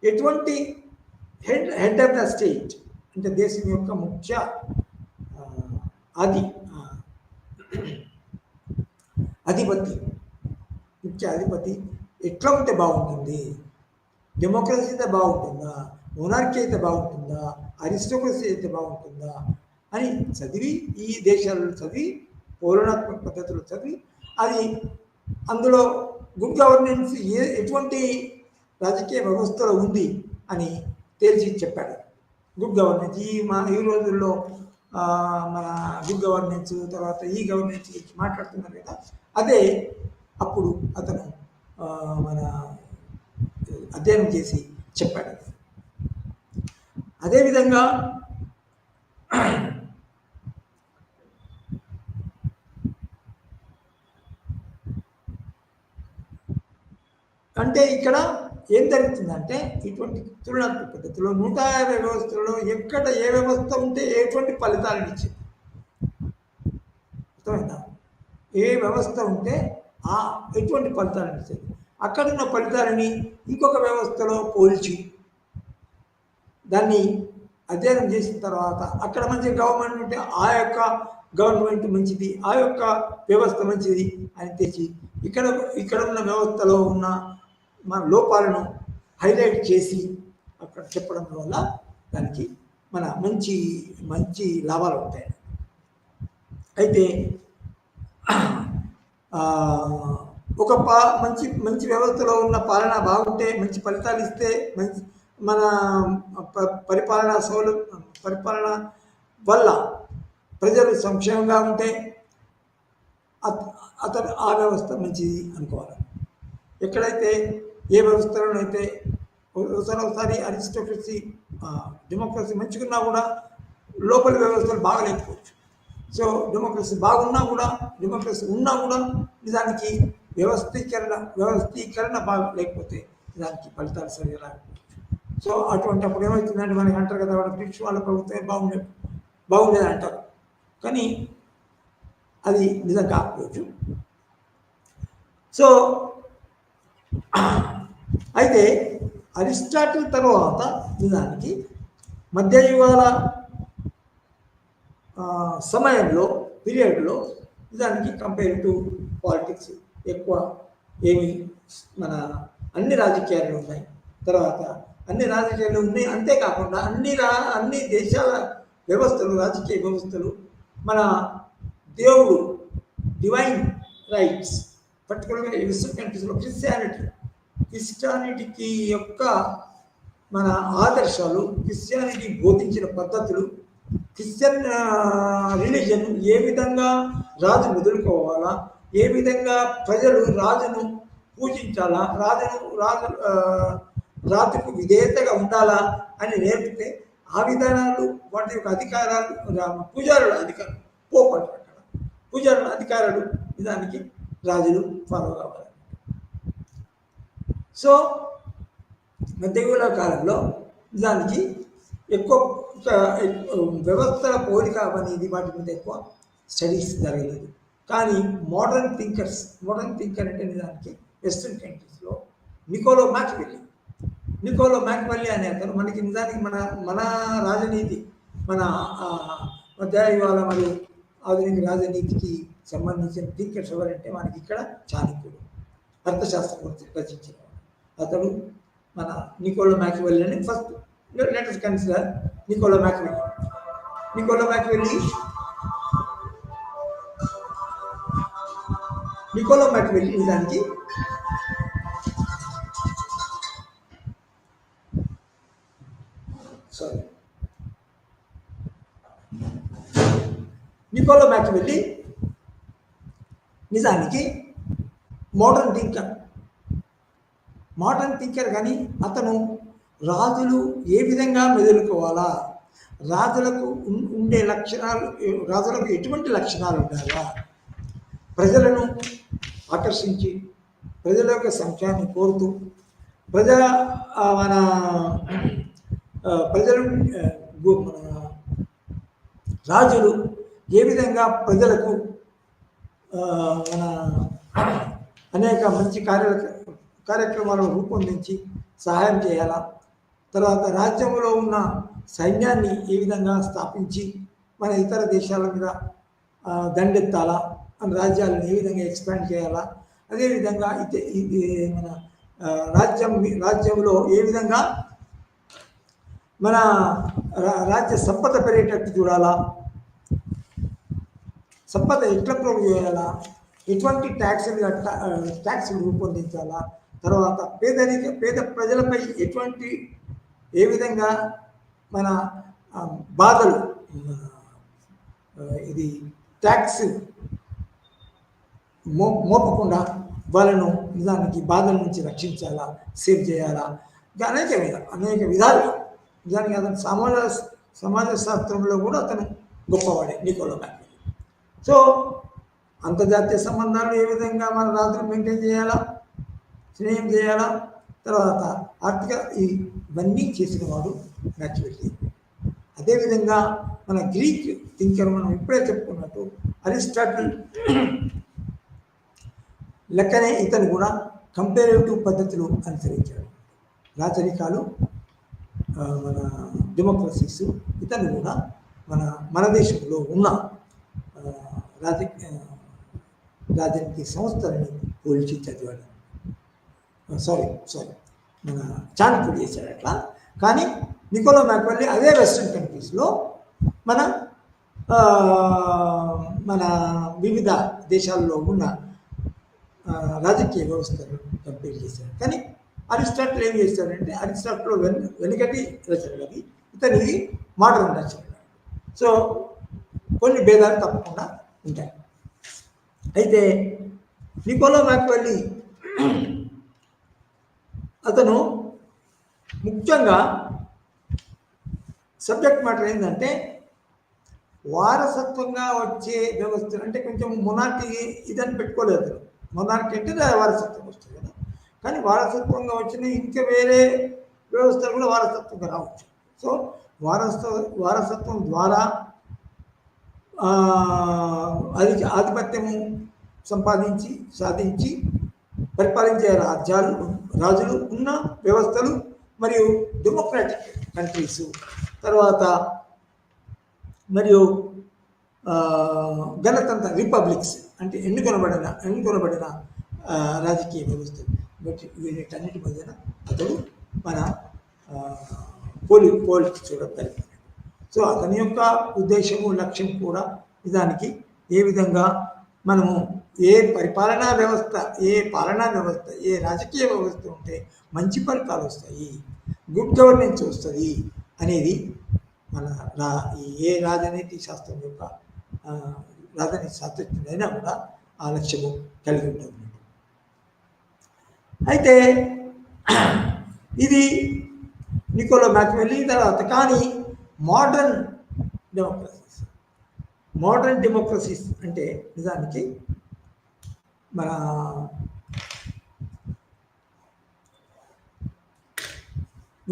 Speaker 2: ఎటువంటి హెడ్ ఆఫ్ ద స్టేట్ అంటే దేశం యొక్క ముఖ్య అధిపతి ఎట్లా ఉంటే బాగుంటుంది, డెమోక్రసీ అయితే బాగుంటుందా, మొనార్కీ అయితే బాగుంటుందా, అరిస్టోక్రసీ అయితే బాగుంటుందా అని చదివి, ఈ దేశాలలో చదివి, పౌరాణాత్మక పద్ధతులు చదివి, అది అందులో గుడ్ గవర్నెన్స్ ఎటువంటి రాజకీయ వ్యవస్థలో ఉంది అని తేల్చి చెప్పాడు. గుడ్ గవర్నెన్స్ ఈ రోజుల్లో మన గుడ్ గవర్నెన్స్ తర్వాత ఈ గవర్నెన్స్ మాట్లాడుతున్నారు కదా, అదే అప్పుడు అతను మన అధ్యయనం చేసి చెప్పాడు. అదేవిధంగా అంటే ఇక్కడ ఏం జరుగుతుందంటే, ఇటువంటి తులనాత్మక పద్ధతిలో 150 వ్యవస్థలలో ఎక్కడ ఏ వ్యవస్థ ఉంటే ఎటువంటి ఫలితాలను ఇచ్చింది, అర్థమైందా? ఏ వ్యవస్థ ఉంటే ఎటువంటి ఫలితాలను ఇచ్చేది, అక్కడున్న ఫలితాలని ఇంకొక వ్యవస్థలో పోల్చి దాన్ని అధ్యయనం చేసిన తర్వాత అక్కడ మంచి గవర్నమెంట్ ఉంటే ఆ యొక్క గవర్నమెంట్ మంచిది, ఆ యొక్క వ్యవస్థ మంచిది అని తెచ్చి ఇక్కడ ఉన్న వ్యవస్థలో ఉన్న మన లోపాలను హైలైట్ చేసి అక్కడ చెప్పడం వల్ల దానికి మన మంచి లాభాలు ఉంటాయి. అయితే ఒక మంచి వ్యవస్థలో ఉన్న పాలన బాగుంటే, మంచి ఫలితాలు ఇస్తే, మన పరిపాలన వల్ల ప్రజలు సంక్షేమంగా ఉంటే ఆ వ్యవస్థ మంచిది అనుకోవాలి. ఎక్కడైతే ఏ వ్యవస్థలోనైతే ఒకసారి అరిస్టోక్రసీ డెమోక్రసీ మంచిగున్నా కూడా లోపలి వ్యవస్థలు బాగలేకపోవచ్చు. సో డెమోక్రసీ ఉన్నా కూడా నిజానికి వ్యవస్థీకరణ బాగా లేకపోతే దానికి ఫలితాలు సరిగా రాకపోవచ్చు. సో అప్పుడు ఏమవుతుందంటే, మనకి అంటారు కదా, బ్రిటిష్ వాళ్ళ ప్రభుత్వమే బాగుండేది అంటారు, కానీ అది నిజం కాకపోవచ్చు. సో అయితే అరిస్టాటిల్ తర్వాత నిజానికి మధ్యయుగాల పీరియడ్లో నిజానికి కంపేర్ టు పాలిటిక్స్ ఎక్కువ ఏమి మన అన్ని రాజకీయాలు ఉన్నాయి. తర్వాత అన్ని రాజకీయాలు ఉన్నాయి, అంతేకాకుండా అన్ని దేశాల రాజకీయ వ్యవస్థలు మన దేవుడు డివైన్ రైట్స్, పర్టికులర్గా వెస్టర్న్ కంట్రీస్లో క్రిస్టియానిటీకి యొక్క మన ఆదర్శాలు, క్రిస్టియానిటీ బోధించిన పద్ధతులు, క్రిస్టియన్ రిలీజన్ ఏ విధంగా రాజు వదులుకోవాలా, ఏ విధంగా ప్రజలు రాజును పూజించాలా, రాజుకు విధేయతగా ఉండాలా అని నేర్పితే, ఆ విధానాలు వాటి యొక్క అధికారాలు పూజారుల అధికారులు పూజారుల అధికారులు నిజానికి రాజులు ఫాలో కావాలి. సో మధ్యయుగ కాలంలో నిజానికి ఎక్కువ వ్యవస్థల పోలిక అనేది వాటి మీద ఎక్కువ స్టడీస్ జరగలేదు. కానీ మోడర్న్ థింకర్ అంటే నిజానికి వెస్ట్రన్ కంట్రీస్లో నికోలో మ్యాకివెల్లీ అనే అతను మనకి నిజానికి మన రాజనీతి, మన మధ్యయుగాల మరియు ఆధునిక రాజనీతికి సంబంధించిన థింకర్స్ ఎవరంటే మనకి ఇక్కడ చాణక్యుడు, అర్థశాస్త్రం రచించిన అతడు మన నికోలో మ్యాకివెల్లీ అని. First let us consider Niccolo Machiavelli నిజానికి నిజానికి మోడర్న్ థింకర్ కానీ అతను రాజులు ఏ విధంగా మెదులుకోవాలా, రాజులకు ఉండే లక్షణాలు, రాజులకు ఎటువంటి లక్షణాలు ఉండాలా, ప్రజలను ఆకర్షించి ప్రజల యొక్క సంక్షేమాన్ని కోరుతూ ప్రజల మన ప్రజలు మన రాజులు ఏ విధంగా ప్రజలకు మన అనేక మంచి కార్యక్రమాలను రూపొందించి సహాయం చేయాలా, తర్వాత రాజ్యంలో ఉన్న సైన్యాన్ని ఏ విధంగా స్థాపించి మన ఇతర దేశాల మీద దండెత్తాలా, మన రాజ్యాలను ఏ విధంగా ఎక్స్పాండ్ చేయాలా, అదేవిధంగా ఇది మన రాజ్యంలో ఏ విధంగా మన రాజ్య సంపద పెరిగేటట్టు చూడాలా, సంపద ఎట్లా ప్రోగు చేయాలా, ఎటువంటి ట్యాక్సులు రూపొందించాలా, తర్వాత పేద ప్రజలపై ఏ విధంగా మన బాధలు ఇది ట్యాక్స్ మోపకుండా వాళ్ళను నిజానికి బాధల నుంచి రక్షించాలా, సేవ్ చేయాలా, అనేక విధాలుగా నిజానికి అతను సమాజ శాస్త్రంలో కూడా అతను గొప్పవాడే నికోలో మ్యాకియావెల్లి. సో అంతర్జాతీయ సంబంధాలు ఏ విధంగా మన రాజులు మెయింటైన్ చేయాలా, స్నేహం చేయాలా, తర్వాత ఆర్థిక ఇవన్నీ చేసిన వాడు మ్యాకియావెల్లి. అదేవిధంగా మన గ్రీక్ థింకర్ మనం ఇప్పుడే చెప్పుకున్నట్టు అరిస్టాటిల్ లెక్కనే ఇతను కూడా కంపేరేటివ్ పద్ధతులు అనుసరించాడు. రాచరికాలు, మన డెమోక్రసీస్ ఇతను కూడా మన దేశంలో ఉన్న రాజనీతి సంస్థలని పోల్చి చదివాడు. సారీ మన చాణక్యుడు చేశాడు అట్లా. కానీ నికోలో మ్యాకియావెల్లి అదే వెస్ట్రన్ కంట్రీస్లో మన వివిధ దేశాల్లో ఉన్న రాజకీయ వ్యవస్థను కంపేర్ చేశాడు. కానీ అరిస్టాటిల్ ఏం చేశాడంటే అరిస్టాటిల్ వెనుకటి రచనలు అవి, ఇతనివి మోడర్న్ రచనలు. సో కొన్ని భేదాలు తప్పకుండా ఉంటాయి. అయితే నికోలో మ్యాకియావెల్లి అతను ముఖ్యంగా సబ్జెక్ట్ మ్యాటర్ ఏంటంటే వారసత్వంగా వచ్చే వ్యవస్థలు, అంటే కొంచెం మొనార్కీ ఇదని పెట్టుకోలేదు. మొనార్కీ అంటే వారసత్వం వస్తుంది కదా, కానీ వారసత్వంగా వచ్చిన ఇంకా వేరే వ్యవస్థలు కూడా వారసత్వంగా రావచ్చు. సో వారసత్వం ద్వారా ఆధిపత్యము సాధించి పరిపాలించే రాజులు ఉన్న వ్యవస్థలు మరియు డెమోక్రాటిక్ కంట్రీసు, తర్వాత మరియు గణతంత్ర రిపబ్లిక్స్ అంటే ఎన్నుకొనబడిన రాజకీయ వ్యవస్థలు. వీటన్నిటి మధ్యన అతడు మన పోలికి చూడగలిగాడు. సో అతని యొక్క ఉద్దేశము, లక్ష్యం కూడా నిజానికి ఏ విధంగా మనము ఏ పాలనా వ్యవస్థ, ఏ రాజకీయ వ్యవస్థ ఉంటే మంచి ఫలితాలు వస్తాయి, గుడ్ గవర్నెన్స్ వస్తుంది అనేది మన ఏ రాజనీతి శాస్త్రం యొక్క రాజనీతి శాస్త్రజ్ఞుడైనా కూడా ఆ లక్ష్యము కలిగి ఉంటుంది. అయితే ఇది నికోలో మ్యాకియావెల్లి తర్వాత. కానీ మోడర్న్ డెమోక్రసీస్ అంటే నిజానికి మన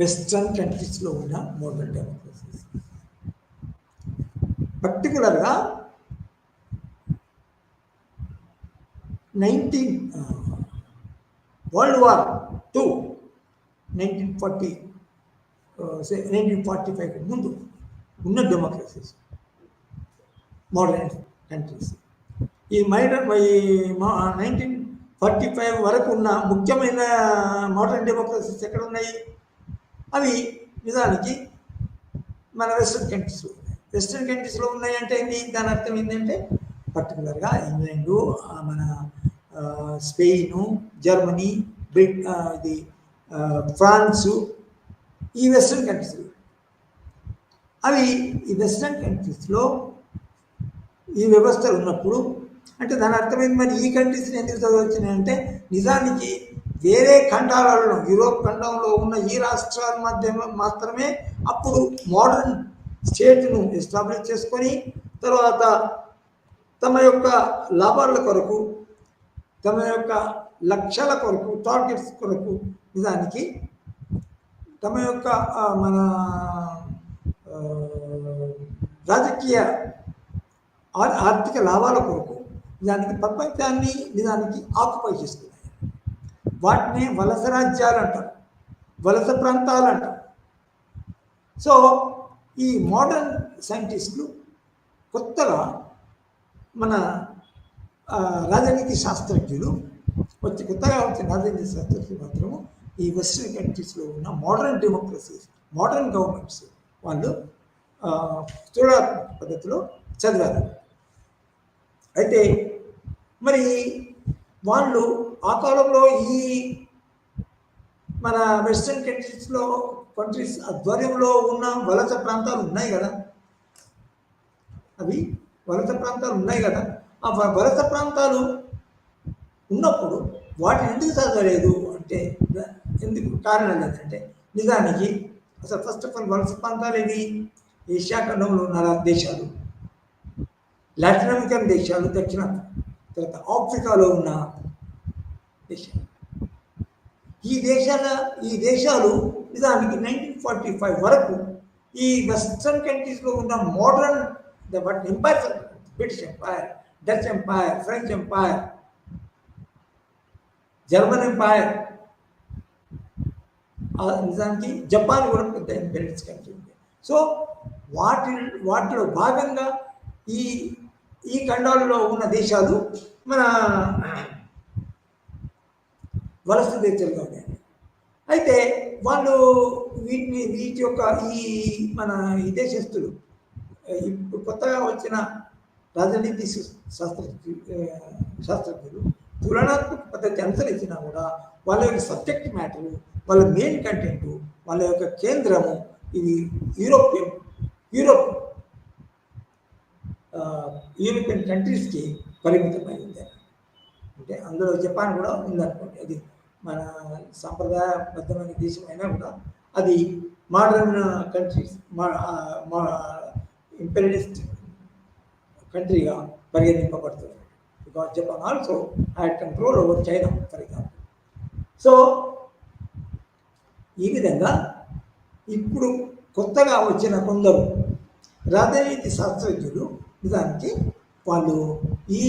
Speaker 2: వెస్ట్రన్ కంట్రీస్లో ఉన్న మోడర్న్ డెమోక్రసీస్, పర్టికులర్గా వరల్డ్ వార్ II 1945 ముందు ఉన్న డెమోక్రసీస్, మోడర్న్ కంట్రీస్. ఈ 1945 వరకు ఉన్న ముఖ్యమైన మోడర్న్ డెమోక్రసీస్ ఎక్కడ ఉన్నాయి? అవి నిజానికి మన వెస్ట్రన్ కంట్రీస్లో ఉన్నాయి. వెస్ట్రన్ కంట్రీస్లో ఉన్నాయంటే ఏంటి? దాని అర్థం ఏంటంటే పర్టికులర్గా ఇంగ్లాండు, మన స్పెయిను, జర్మనీ, ఇది ఫ్రాన్సు, ఈ వెస్ట్రన్ కంట్రీస్. అవి ఈ వెస్ట్రన్ కంట్రీస్లో ఈ వ్యవస్థలు ఉన్నప్పుడు అంటే దాని అర్థమైంది. మరి ఈ కంట్రీస్ని ఎందుకు చదవచ్చినాయంటే నిజానికి వేరే ఖండాలలో, యూరోప్ ఖండంలో ఉన్న ఈ రాష్ట్రాల మధ్య మాత్రమే అప్పుడు మోడర్న్ స్టేట్ను ఎస్టాబ్లిష్ చేసుకొని తర్వాత తమ యొక్క లాభాల కొరకు, తమ యొక్క లక్ష్యాల కొరకు, టార్గెట్స్ కొరకు నిజానికి తమ యొక్క మన రాజకీయ ఆర్థిక లాభాల కొరకు నిజానికి ప్రపంచాన్ని నిజానికి ఆక్యుపై చేసుకున్నాయి. వాటిని వలస రాజ్యాలు అంటారు, వలస ప్రాంతాలు అంటారు. సో ఈ మోడర్న్ సైంటిస్టులు కొత్తగా మన రాజనీతి శాస్త్రజ్ఞులు కొత్తగా వచ్చిన రాజనీతి శాస్త్రజ్ఞులు మాత్రము ఈ వెస్టర్న్ కంట్రీస్లో ఉన్న మోడర్న్ డెమోక్రసీస్, మోడర్న్ గవర్నమెంట్స్ వాళ్ళు తులనాత్మక పద్ధతిలో చదివారు. అయితే మరి వాళ్ళు ఆ కాలంలో ఈ మన వెస్టర్న్ కంట్రీస్ ఆధ్వర్యంలో ఉన్న వలస ప్రాంతాలు ఉన్నాయి కదా, అవి వలస ప్రాంతాలు ఉన్నాయి కదా, ఆ వలస ప్రాంతాలు ఉన్నప్పుడు వాటిని ఎందుకు చదవలేదు అంటే ఎందుకు కారణం ఏంటంటే నిజానికి అసలు ఫస్ట్ ఆఫ్ ఆల్ వలస ప్రాంతాలు ఏవి? ఏషియా ఖండంలో ఉన్న దేశాలు, లాటిన్ అమెరికన్ దేశాలు, దక్షిణ తర్వాత ఆఫ్రికాలో ఉన్న దేశాలు. ఈ దేశాలు నిజానికి 1945 వరకు ఈ వెస్టర్న్ కంట్రీస్లో ఉన్న modern empires, British empire, Dutch empire, French empire, German empire, నిజానికి జపాన్ కూడా పెద్ద ఇంపీరియలిస్ట్ కంట్రీ ఉంది. సో వాటిలో భాగంగా ఈ ఖండాలలో ఉన్న దేశాలు మన వలస దేశాలుగా ఉన్నాయి. అయితే వాళ్ళు వీటి యొక్క ఈ దేశస్తులు ఇప్పుడు కొత్తగా వచ్చిన రాజనీతి శాస్త్రజ్ఞులు తులనాత్మక పద్ధతి అనుసరించినా కూడా వాళ్ళ యొక్క సబ్జెక్ట్ మ్యాటరు, వాళ్ళ మెయిన్ కంటెంట్, వాళ్ళ యొక్క కేంద్రము ఇది యూరోపియన్ కంట్రీస్కి పరిమితమైంది. అంటే అందులో జపాన్ కూడా ఉందనుకోండి, అది మన సాంప్రదాయబద్ధమైన దేశం అయినా కూడా అది మోడర్న్ కంట్రీస్, ఇంపీరియలిస్ట్ కంట్రీగా పరిగణింపబడుతుంది. Because Japan also had control over China for example. So ఈ విధంగా ఇప్పుడు కొత్తగా వచ్చిన కొందరు రాజనీతి శాస్త్రజ్ఞులు నిజానికి వాళ్ళు ఈ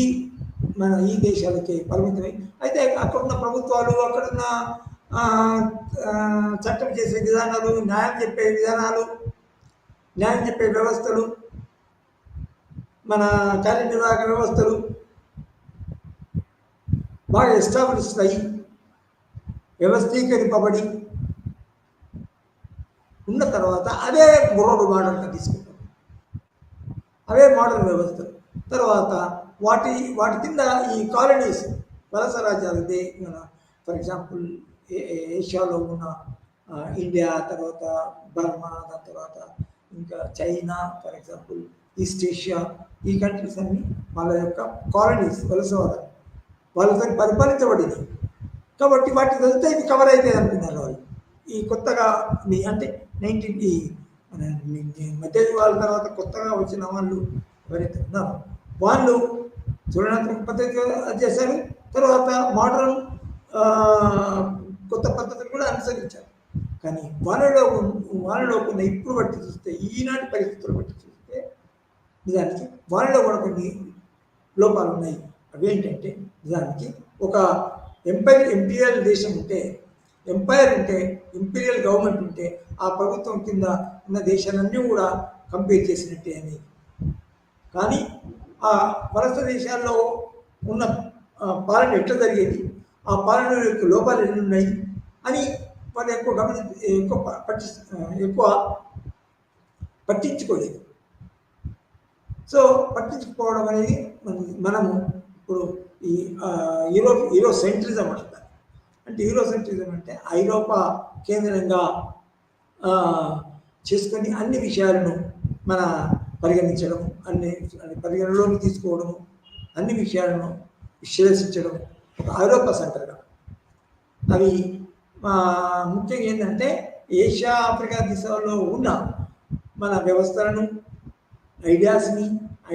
Speaker 2: దేశాలకి పరిమితమై, అయితే అక్కడున్న ప్రభుత్వాలు, అక్కడున్న చట్టం చేసే విధానాలు, న్యాయం చెప్పే వ్యవస్థలు, మన కార్యనిర్వాహక వ్యవస్థలు బాగా ఎస్టాబ్లిష్ అయ్యి వ్యవస్థీకరింపబడి ఉన్న తర్వాత అదే మోడల్గా తీసుకుంటాం, అవే మోడల్ వ్యవస్థలు. తర్వాత వాటి కింద ఈ కాలనీస్, వలస రాజ్యాలు, మన ఫర్ ఎగ్జాంపుల్ ఏషియాలో ఉన్న ఇండియా, తర్వాత బర్మా, దాని తర్వాత ఇంకా China, for example east Asia, ఈ కంట్రీస్ అన్నీ వాళ్ళ యొక్క కాలనీస్, వాళ్ళతో పరిపాలించబడింది. కాబట్టి వాటి చదివితే ఇది కవర్ అవుతుంది అనుకున్నారు వాళ్ళు. ఈ కొత్తగా అంటే మధ్య యుగాల తర్వాత కొత్తగా వచ్చిన వాళ్ళు ఎవరైతే ఉన్నారో వాళ్ళు తులనాత్మక పద్ధతి చేశారు. తర్వాత మోడర్న్ కొత్త పద్ధతులు కూడా అనుసరించారు. కానీ వాళ్ళలో కొన్ని ఇప్పుడు బట్టి చూస్తే, ఈనాటి పరిస్థితులు బట్టి చూస్తే నిజానికి వాళ్ళలో కూడా కొన్ని లోపాలు ఉన్నాయి. అవేంటంటే నిజానికి ఒక ఎంపీరియల్ దేశం ఉంటే, ఇంపీరియల్ గవర్నమెంట్ ఉంటే ఆ ప్రభుత్వం కింద ఉన్న దేశాలన్నీ కూడా కంపేర్ చేసినట్టే అని. కానీ ఆ వలస దేశాల్లో ఉన్న పాలన ఎట్లా జరిగేది, ఆ పాలన యొక్క లోపాలు ఎన్ని ఉన్నాయి అని వాళ్ళు ఎక్కువ పట్టించుకోలేదు. సో పట్టించుకోవడం అనేది మనము ఇప్పుడు ఈ యూరో సెంట్రిజం అంటారు. అంటే యూరో సెంట్రిజం అంటే ఐరోపా కేంద్రంగా చేసుకొని అన్ని విషయాలను మన పరిగణించడం, అన్ని పరిగణలోకి తీసుకోవడము, అన్ని విషయాలను విశ్లేషించడం ఒక ఐరోపా సెంటర్గా. అవి ముఖ్యంగా ఏంటంటే ఏషియా, ఆఫ్రికా దేశాల్లో ఉన్న మన వ్యవస్థలను,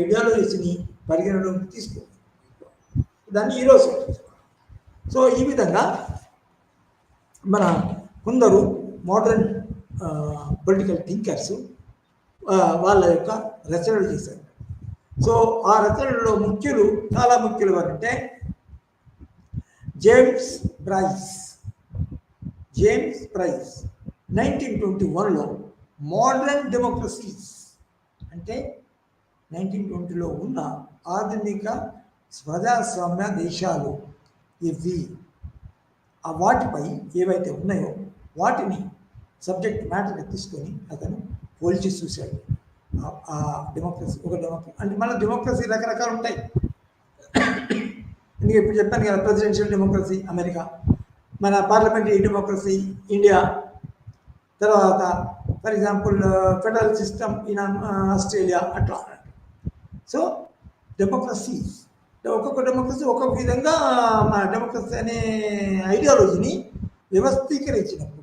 Speaker 2: ఐడియాలజీస్ని పరిగణలోకి తీసుకో, దాన్ని ఈరోజు. సో ఈ విధంగా మన కొందరు మోడర్న్ పొలిటికల్ థింకర్స్ వాళ్ళ యొక్క రచనలు చేశారు. సో ఆ రచనల్లో చాలా ముఖ్యులు ఎవరంటే జేమ్స్ బ్రైస్ 1921లో మోడర్న్ డెమోక్రసీస్ అంటే 1920లో ఉన్న ఆధునిక ప్రజాస్వామ్య దేశాలు ఇవి, వాటిపై ఏవైతే ఉన్నాయో వాటిని సబ్జెక్ట్ మ్యాటర్గా తీసుకొని అతను పోల్చి చూశాడు. ఆ డెమోక్రసీ అంటే మన డెమోక్రసీ రకరకాలు ఉంటాయి. అందుకే ఇప్పుడు చెప్పాను కదా, ప్రెసిడెన్షియల్ డెమోక్రసీ అమెరికా, మన పార్లమెంటరీ డెమోక్రసీ ఇండియా, తర్వాత for example federal system in Australia, అట్లా. సో డెమోక్రసీస్, ఒక్కొక్క డెమోక్రసీ ఒక్కొక్క విధంగా మన డెమోక్రసీ అనే ఐడియాలజీని వ్యవస్థీకరించినప్పుడు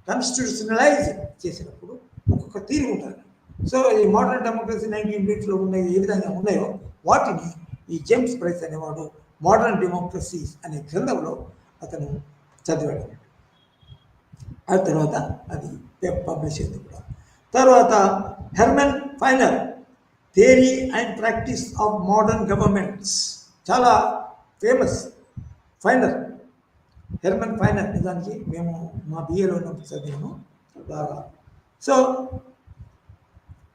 Speaker 2: కాన్స్టిట్యూషనలైజ్ చేసినప్పుడు ఒక్కొక్క తీరు ఉంటుంది. సో ఈ మోడర్న్ డెమోక్రసీ 1920లో ఉన్నాయి ఏ విధంగా ఉన్నాయో వాటిని ఈ జేమ్స్ బ్రైస్ అనేవాడు మోడర్న్ డెమోక్రసీస్ అనే గ్రంథంలో అతను చదివాడు. ఆ తర్వాత అది పబ్లిష్ అయింది కూడా. తర్వాత Hermon finer theory and practice of modern governments, చాలా ఫేమస్. హెర్మన్ ఫైనర్ నిజానికి మేము మా బిఏలో ఉన్నప్పుడు చదివాము బాగా. So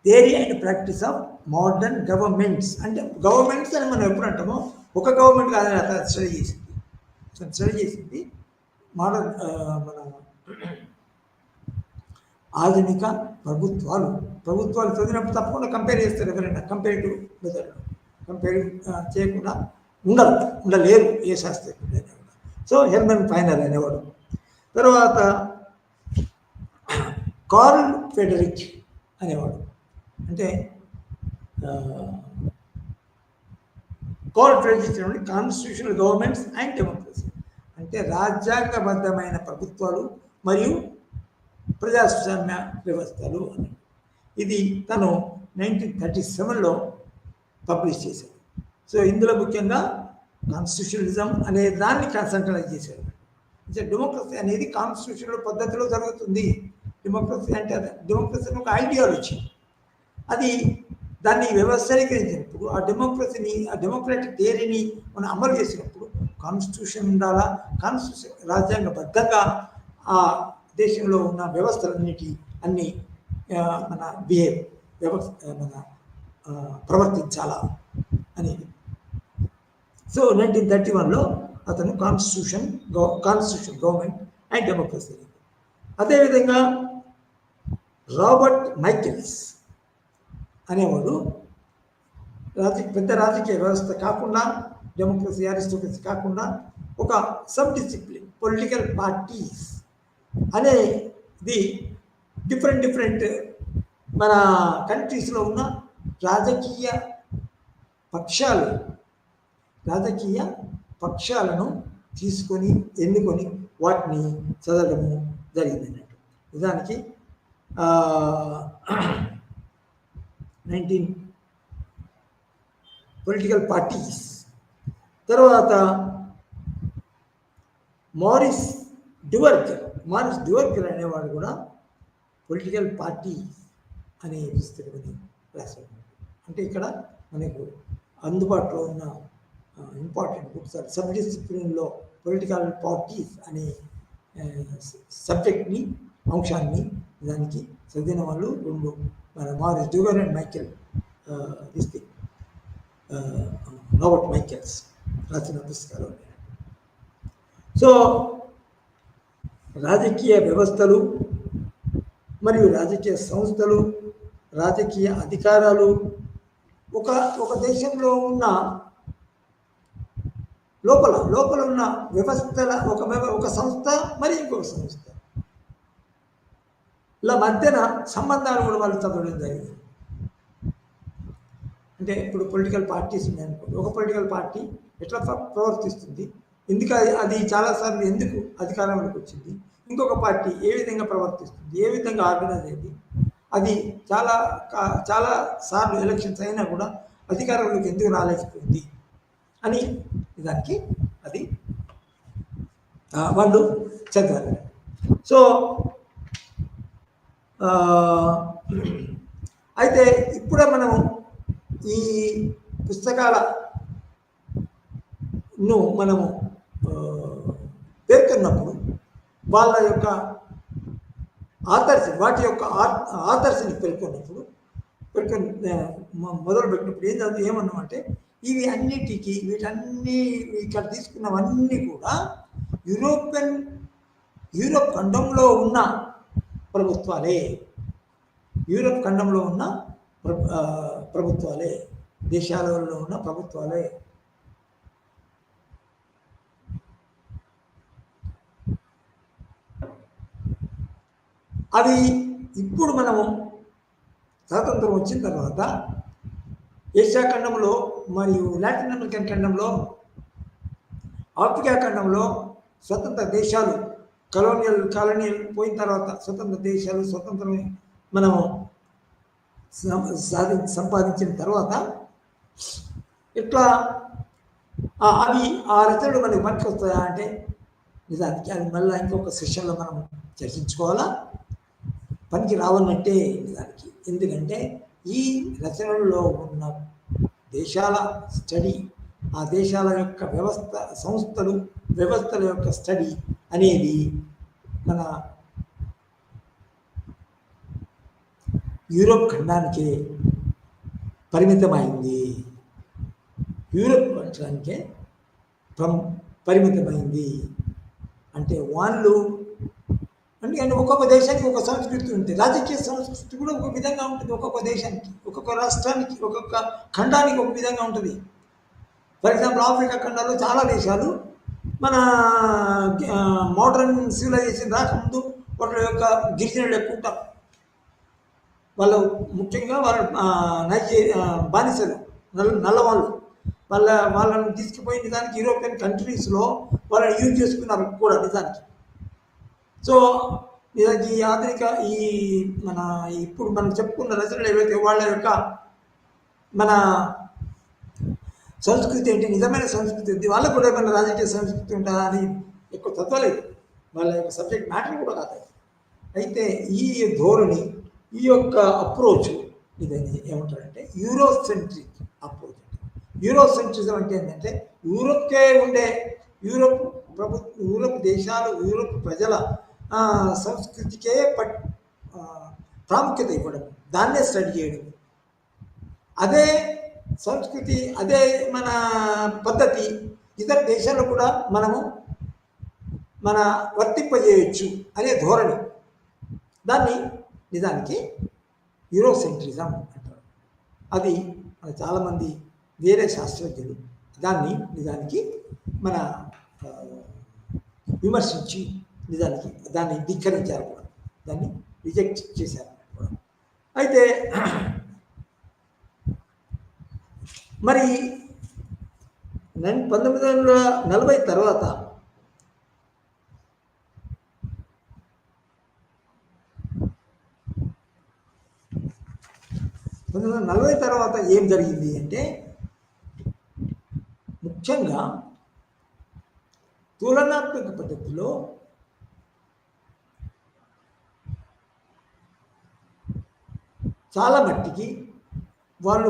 Speaker 2: theory and practice of modern governments అంటే గవర్నమెంట్స్ అని మనం ఎప్పుడు అంటామో ఒక గవర్నమెంట్ కాదని అతను స్టడీ చేసింది మోడర్న్ మన ఆధునిక ప్రభుత్వాలు చదివినప్పుడు తప్పకుండా కంపేర్ చేస్తారు. ఎవరైనా కంపేరిటివ్ మెథడ్ చేయకుండా ఉండలేరు ఏ శాస్త్రజ్ఞుడైనా. సో హెర్మన్ ఫైనర్ అనేవాడు. తర్వాత కార్ల్ ఫెడరిక్ అనేవాడు. అంటే కార్ల్ ఫెడరిక్ నుండి కాన్స్టిట్యూషనల్ గవర్నమెంట్స్ అండ్ డెమోక్రసీ అంటే రాజ్యాంగబద్ధమైన ప్రభుత్వాలు మరియు ప్రజాస్వామ్య వ్యవస్థలు అని. ఇది తను 1937లో పబ్లిష్ చేశాడు. సో ఇందులో ముఖ్యంగా కాన్స్టిట్యూషనలిజం అనే దాన్ని సెంట్రలైజ్ చేశాడు. అంటే డెమోక్రసీ అనేది కాన్స్టిట్యూషనల్ పద్ధతిలో జరుగుతుంది. డెమోక్రసీ అంటే డెమోక్రసీ ఒక ఐడియాలజీ, అది దాన్ని వ్యవస్థీకరించినప్పుడు ఆ డెమోక్రాటిక్ థియరీని మనం అమలు చేసినప్పుడు కాన్స్టిట్యూషన్ ఉండాలా, కాన్స్టిట్యూషన్ రాజ్యాంగబద్ధంగా ఆ దేశంలో ఉన్న వ్యవస్థలన్నిటి అన్ని మన ప్రవర్తించాలా అనేది. సో 1931లో అతను కాన్స్టిట్యూషన్ గవర్నమెంట్ అండ్ డెమోక్రసీ. అదేవిధంగా రాబర్ట్ మైకెల్స్ అనేవాడు పెద్ద రాజకీయ వ్యవస్థ కాకుండా, డెమోక్రసీ అరిస్టోక్రసీ కాకుండా ఒక సబ్ డిసిప్లిన్ పొలిటికల్ పార్టీస్ అనేది డిఫరెంట్ మన కంట్రీస్లో ఉన్న రాజకీయ పక్షాలను తీసుకొని ఎన్నుకొని వాటిని చదవడము జరిగింది అన్నట్టు. నిజానికి 19 పొలిటికల్ పార్టీస్. తర్వాత మారిస్ డ్యువర్గర్ అనేవాడు కూడా పొలిటికల్ పార్టీ అనే పుస్తకం రాశాడు. అంటే ఇక్కడ మనకు అందుబాటులో ఉన్న ఇంపార్టెంట్ బుక్స్ సబ్ డిసిప్లిన్లో పొలిటికల్ పార్టీస్ అనే సబ్జెక్ట్ని, అంశాన్ని దానికి చదివిన వాళ్ళు రెండు, మన Maurice Duverger and Michael Robert Michels రాసిన పుస్తకాలు ఉన్నాయి. సో రాజకీయ వ్యవస్థలు మరియు రాజకీయ సంస్థలు, రాజకీయ అధికారాలు ఒక దేశంలో ఉన్న లోపల ఉన్న వ్యవస్థల ఒక సంస్థ మరి ఇంకొక సంస్థ ఇలా మధ్యన సంబంధాలు కూడా వాళ్ళు చదవడం జరిగింది. అంటే ఇప్పుడు పొలిటికల్ పార్టీస్ ఉన్నాయనుకోండి, ఒక పొలిటికల్ పార్టీ ఎట్లా ప్రవర్తిస్తుంది, ఎందుకు అది చాలాసార్లు ఎందుకు అధికారంలోకి వచ్చింది, ఇంకొక పార్టీ ఏ విధంగా ప్రవర్తిస్తుంది, ఏ విధంగా ఆర్గనైజ్ అయింది, అది చాలా సార్లు ఎలక్షన్స్ అయినా కూడా అధికారంలోకి ఎందుకు రాలేకపోయింది అని దానికి అది వాళ్ళు చదివారు. సో అయితే ఇప్పుడే మనం ఈ పుస్తకాలను మనము పేర్కొన్నప్పుడు వాళ్ళ యొక్క వాటి యొక్క ఆథర్స్ని పేర్కొన్నప్పుడు మొదలు పెట్టినప్పుడు ఏమన్నామంటే వీటన్ని ఇక్కడ తీసుకున్నవన్నీ కూడా యూరోప్ ఖండంలో ఉన్న ప్రభుత్వాలే, దేశాలలో ఉన్న ప్రభుత్వాలే. అవి ఇప్పుడు మనము స్వాతంత్రం వచ్చిన తర్వాత ఏషియా ఖండంలో మరియు లాటిన్ అమెరికన్ ఖండంలో, ఆఫ్రికా ఖండంలో స్వతంత్ర దేశాలు కాలనీలు పోయిన తర్వాత స్వతంత్ర దేశాలు స్వతంత్రం మనము సంపాదించిన తర్వాత ఇట్లా అవి ఆ రచనలు మనకి పనికి వస్తాయా అంటే నిజానికి అది మళ్ళీ ఇంకొక సెషన్లో మనం చర్చించుకోవాలా. పనికి రావన్నట్టే నిజానికి. ఎందుకంటే ఈ రచనల్లో ఉన్న దేశాల స్టడీ, ఆ దేశాల యొక్క వ్యవస్థల యొక్క స్టడీ అనేది మన యూరోప్ ఖండానికే పరిమితమైంది. అంటే వాళ్ళు అంటే ఒక్కొక్క దేశానికి ఒక సంస్కృతి ఉంటుంది. రాజకీయ సంస్కృతి కూడా ఒక విధంగా ఉంటుంది. ఒక్కొక్క దేశానికి, ఒక్కొక్క రాష్ట్రానికి, ఒక్కొక్క ఖండానికి ఒక విధంగా ఉంటుంది. ఫర్ ఎగ్జాంపుల్ ఆఫ్రికా ఖండాల్లో చాలా దేశాలు మన మోడర్న్ సివిలైజేషన్ రాకముందు వాళ్ళ యొక్క గిరిజనులు ఎక్కువ ఉంటారు. వాళ్ళు ముఖ్యంగా బానిసలు, నల్లవాళ్ళు. వాళ్ళని తీసుకుపోయిన నిజానికి యూరోపియన్ కంట్రీస్లో వాళ్ళని యూజ్ చేసుకున్నారు కూడా నిజానికి. సో నిజానికి ఆధునిక ఇప్పుడు మనం చెప్పుకున్న రచనలు ఏవైతే వాళ్ళ యొక్క మన సంస్కృతి ఏంటి, నిజమైన సంస్కృతి ఏంటి, వాళ్ళకు కూడా ఏమైనా రాజకీయ సంస్కృతి ఉంటుందా అని ఎక్కువ తత్వలేదు. వాళ్ళ యొక్క సబ్జెక్ట్ మ్యాటర్ కూడా కాదు. అయితే ఈ ధోరణి, ఈ యొక్క అప్రోచ్ ఇదని ఏమంటారంటే యూరోసెంట్రిక్ అప్రోచ్. యూరోసెంట్రిజం అంటే ఏంటంటే యూరోప్కే ఉండే యూరోప్ దేశాలు, యూరోప్ ప్రజల సంస్కృతికే ప్రాముఖ్యత ఇవ్వడం, దాన్నే స్టడీ చేయడం. అదే సంస్కృతి, అదే మన పద్ధతి ఇతర దేశాల్లో కూడా మనము వర్తింపజేయచ్చు అనే ధోరణి. దాన్ని నిజానికి యూరోసెంట్రిజం అంటారు. అది చాలామంది వేరే శాస్త్రజ్ఞులు దాన్ని నిజానికి విమర్శించి నిజానికి దాన్ని ధిక్కరించారు కూడా, దాన్ని రిజెక్ట్ చేశారు కూడా. అయితే మరి 1940 తర్వాత 1940 తర్వాత ఏం జరిగింది అంటే ముఖ్యంగా తులనాత్మక పద్ధతిలో చాలా మట్టికి వాళ్ళు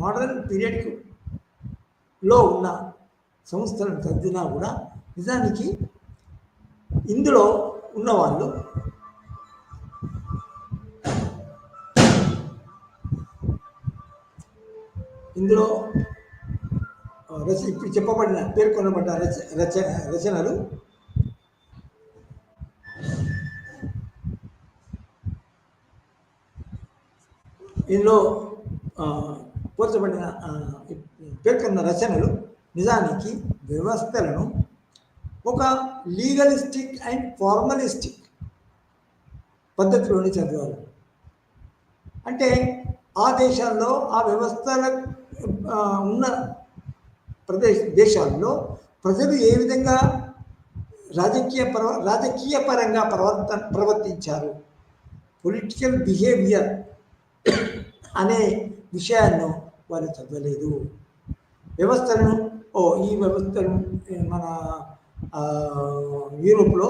Speaker 2: మోడర్న్ పీరియడ్లో ఉన్న సంస్థలను చదివినా కూడా నిజానికి ఇందులో ఉన్నవాళ్ళు ఇప్పుడు చెప్పబడిన పేర్కొనబడ్డ రచనలు ఇందులో పోల్చబడిన పేర్కొన్న రచనలు నిజానికి వ్యవస్థలను ఒక లీగలిస్టిక్ అండ్ ఫార్మలిస్టిక్ పద్ధతిలోనే చదివారు. అంటే ఆ దేశాల్లో ఆ వ్యవస్థల ఉన్న దేశాల్లో ప్రజలు ఏ విధంగా రాజకీయ పరంగా ప్రవర్తించారు. పొలిటికల్ బిహేవియర్ అనే విషయాన్ని వారు చదవలేదు. వ్యవస్థలను ఈ వ్యవస్థను మన యూరోప్లో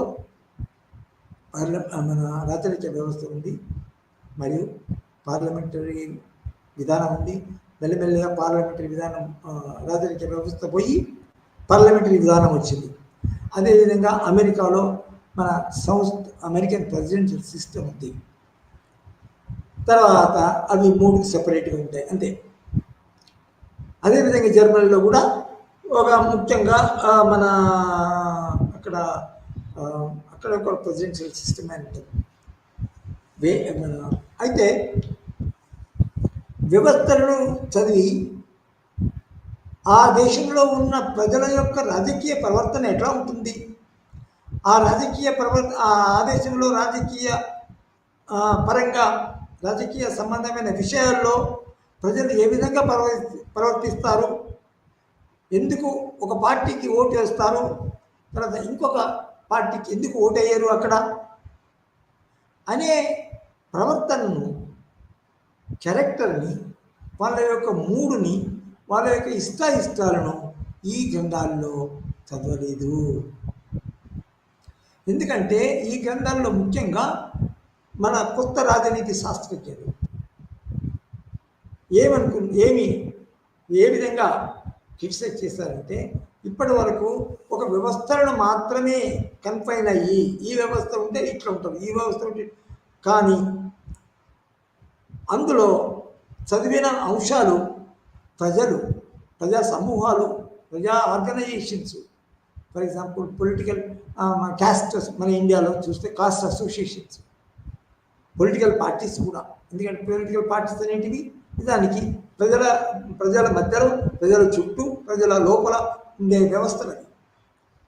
Speaker 2: మన రాజకీయ వ్యవస్థ ఉంది, మరియు పార్లమెంటరీ విధానం ఉంది. మెల్లమెల్లగా పార్లమెంటరీ విధానం రాజకీయ వ్యవస్థ పోయి పార్లమెంటరీ విధానం వచ్చింది. అదేవిధంగా అమెరికాలో మన అమెరికన్ ప్రెసిడెన్షియల్ సిస్టమ్ ఉంది. తర్వాత అవి 3 సెపరేట్గా ఉంటాయి అంతే. అదేవిధంగా జర్మనీలో కూడా ఒక ముఖ్యంగా మన అక్కడ ఒక ప్రెసిడెన్షియల్ సిస్టమ్ అని ఉంటుంది. అయితే వ్యవస్థలను చదివి ఆ దేశంలో ఉన్న ప్రజల యొక్క రాజకీయ ప్రవర్తన ఎట్లా ఉంటుంది, ఆ దేశంలో రాజకీయ పరంగా రాజకీయ సంబంధమైన విషయాల్లో ప్రజలు ఏ విధంగా ప్రవర్తిస్తారు, ఎందుకు ఒక పార్టీకి ఓటు వేస్తారు, తర్వాత ఇంకొక పార్టీకి ఎందుకు ఓటు వేయరు అక్కడ అనే ప్రవర్తనను, క్యారెక్టర్ని, వాళ్ళ యొక్క మూడుని, వాళ్ళ యొక్క ఇష్టాలను ఈ గ్రంథాల్లో చదవలేదు. ఎందుకంటే ఈ గ్రంథాల్లో ముఖ్యంగా మన కొత్త రాజనీతి శాస్త్రజ్ఞులు ఏ విధంగా క్రిటిసైజ్ చేశారంటే, ఇప్పటి వరకు ఒక వ్యవస్థలను మాత్రమే కన్ఫైన్ అయ్యి ఈ వ్యవస్థ ఉంటే ఇట్లా ఉంటుంది, ఈ వ్యవస్థ ఉంటే, కానీ అందులో చదివిన అంశాలు ప్రజా సమూహాలు, ప్రజా organisations, for example political caste, మన ఇండియాలో చూస్తే కాస్ట్ అసోసియేషన్స్, పొలిటికల్ పార్టీస్ కూడా. ఎందుకంటే పొలిటికల్ పార్టీస్ అనేటివి నిజానికి ప్రజల మధ్యలో, ప్రజల చుట్టూ, ప్రజల లోపల ఉండే వ్యవస్థలు.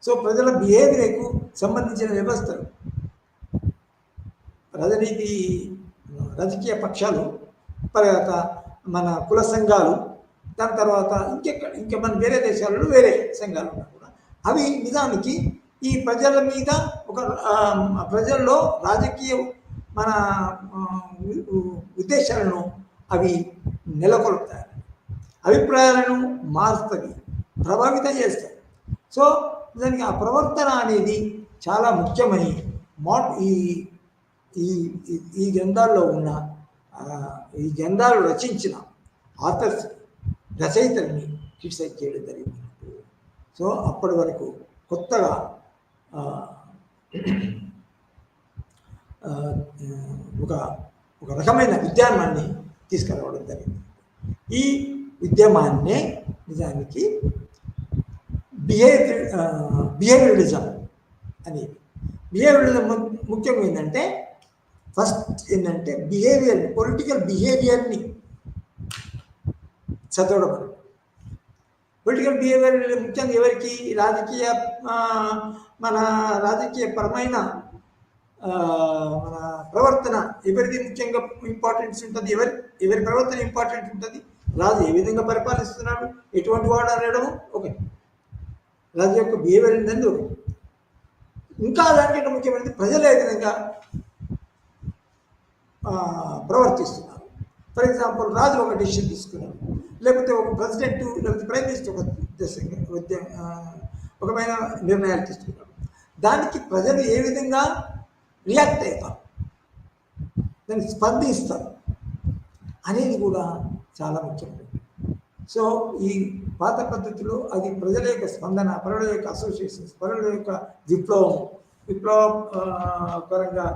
Speaker 2: సో ప్రజల బిహేవియర్కు సంబంధించిన వ్యవస్థలు. రాజకీయ పక్షాలు, తర్వాత మన కుల సంఘాలు, దాని తర్వాత ఇంకా మన వేరే దేశాలలో వేరే సంఘాలు ఉన్నా కూడా అవి నిజానికి ఈ ప్రజల మీద ప్రజల్లో రాజకీయ మన ఉద్దేశాలను అవి నెలకొల్పుతాయి, అభిప్రాయాలను మారుస్తాయి, ప్రభావితం చేస్తాయి. సో దానికి ఆ ప్రవర్తన అనేది చాలా ముఖ్యమని ఈ గ్రంథాల్లో ఉన్న ఈ గ్రంథాలు రచించిన రచయితల్ని క్రిటిసైజ్ చేయడం జరిగింది. సో అప్పటి వరకు కొత్తగా ఒక రకమైన ఉద్యమాన్ని తీసుకురావడం జరిగింది. ఈ ఉద్యమాన్నే నిజానికి బిహేవియరిజం అనేది. బిహేవియరిజం ముఖ్యంగా ఏంటంటే, ఫస్ట్ ఏంటంటే పొలిటికల్ బిహేవియర్ని చదవడం. పొలిటికల్ బిహేవియర్ ముఖ్యంగా ఎవరికి, మన రాజకీయపరమైన మన ప్రవర్తన ఎవరిది ముఖ్యంగా ఇంపార్టెన్స్ ఉంటుంది, ఎవరి ప్రవర్తన ఇంపార్టెంట్ ఉంటుంది, రాజు ఏ విధంగా పరిపాలిస్తున్నాడు, ఎటువంటి వాడు అనడం ఒకటి, రాజు యొక్క బిహేవియర్ ఏంటంటే ఒకటి. ఇంకా దానికంటే ముఖ్యమైనది ప్రజలు ఏ విధంగా ప్రవర్తిస్తున్నారు. ఫర్ ఎగ్జాంపుల్ రాజు ఒక డెసిషన్ తీసుకున్నాడు, లేకపోతే ఒక ప్రెసిడెంట్ లేకపోతే ప్రైమ్ మినిస్టర్ ఒకమైన నిర్ణయాలు తీసుకున్నాడు, దానికి ప్రజలు ఏ విధంగా రియాక్ట్ అవుతారు, దానికి స్పందిస్తారు అనేది కూడా చాలా ముఖ్యమైనది. సో ఈ పాత పద్ధతిలో అది ప్రజల యొక్క స్పందన, పరుల యొక్క అసోసియేషన్స్, పరుల యొక్క విప్లవపరంగా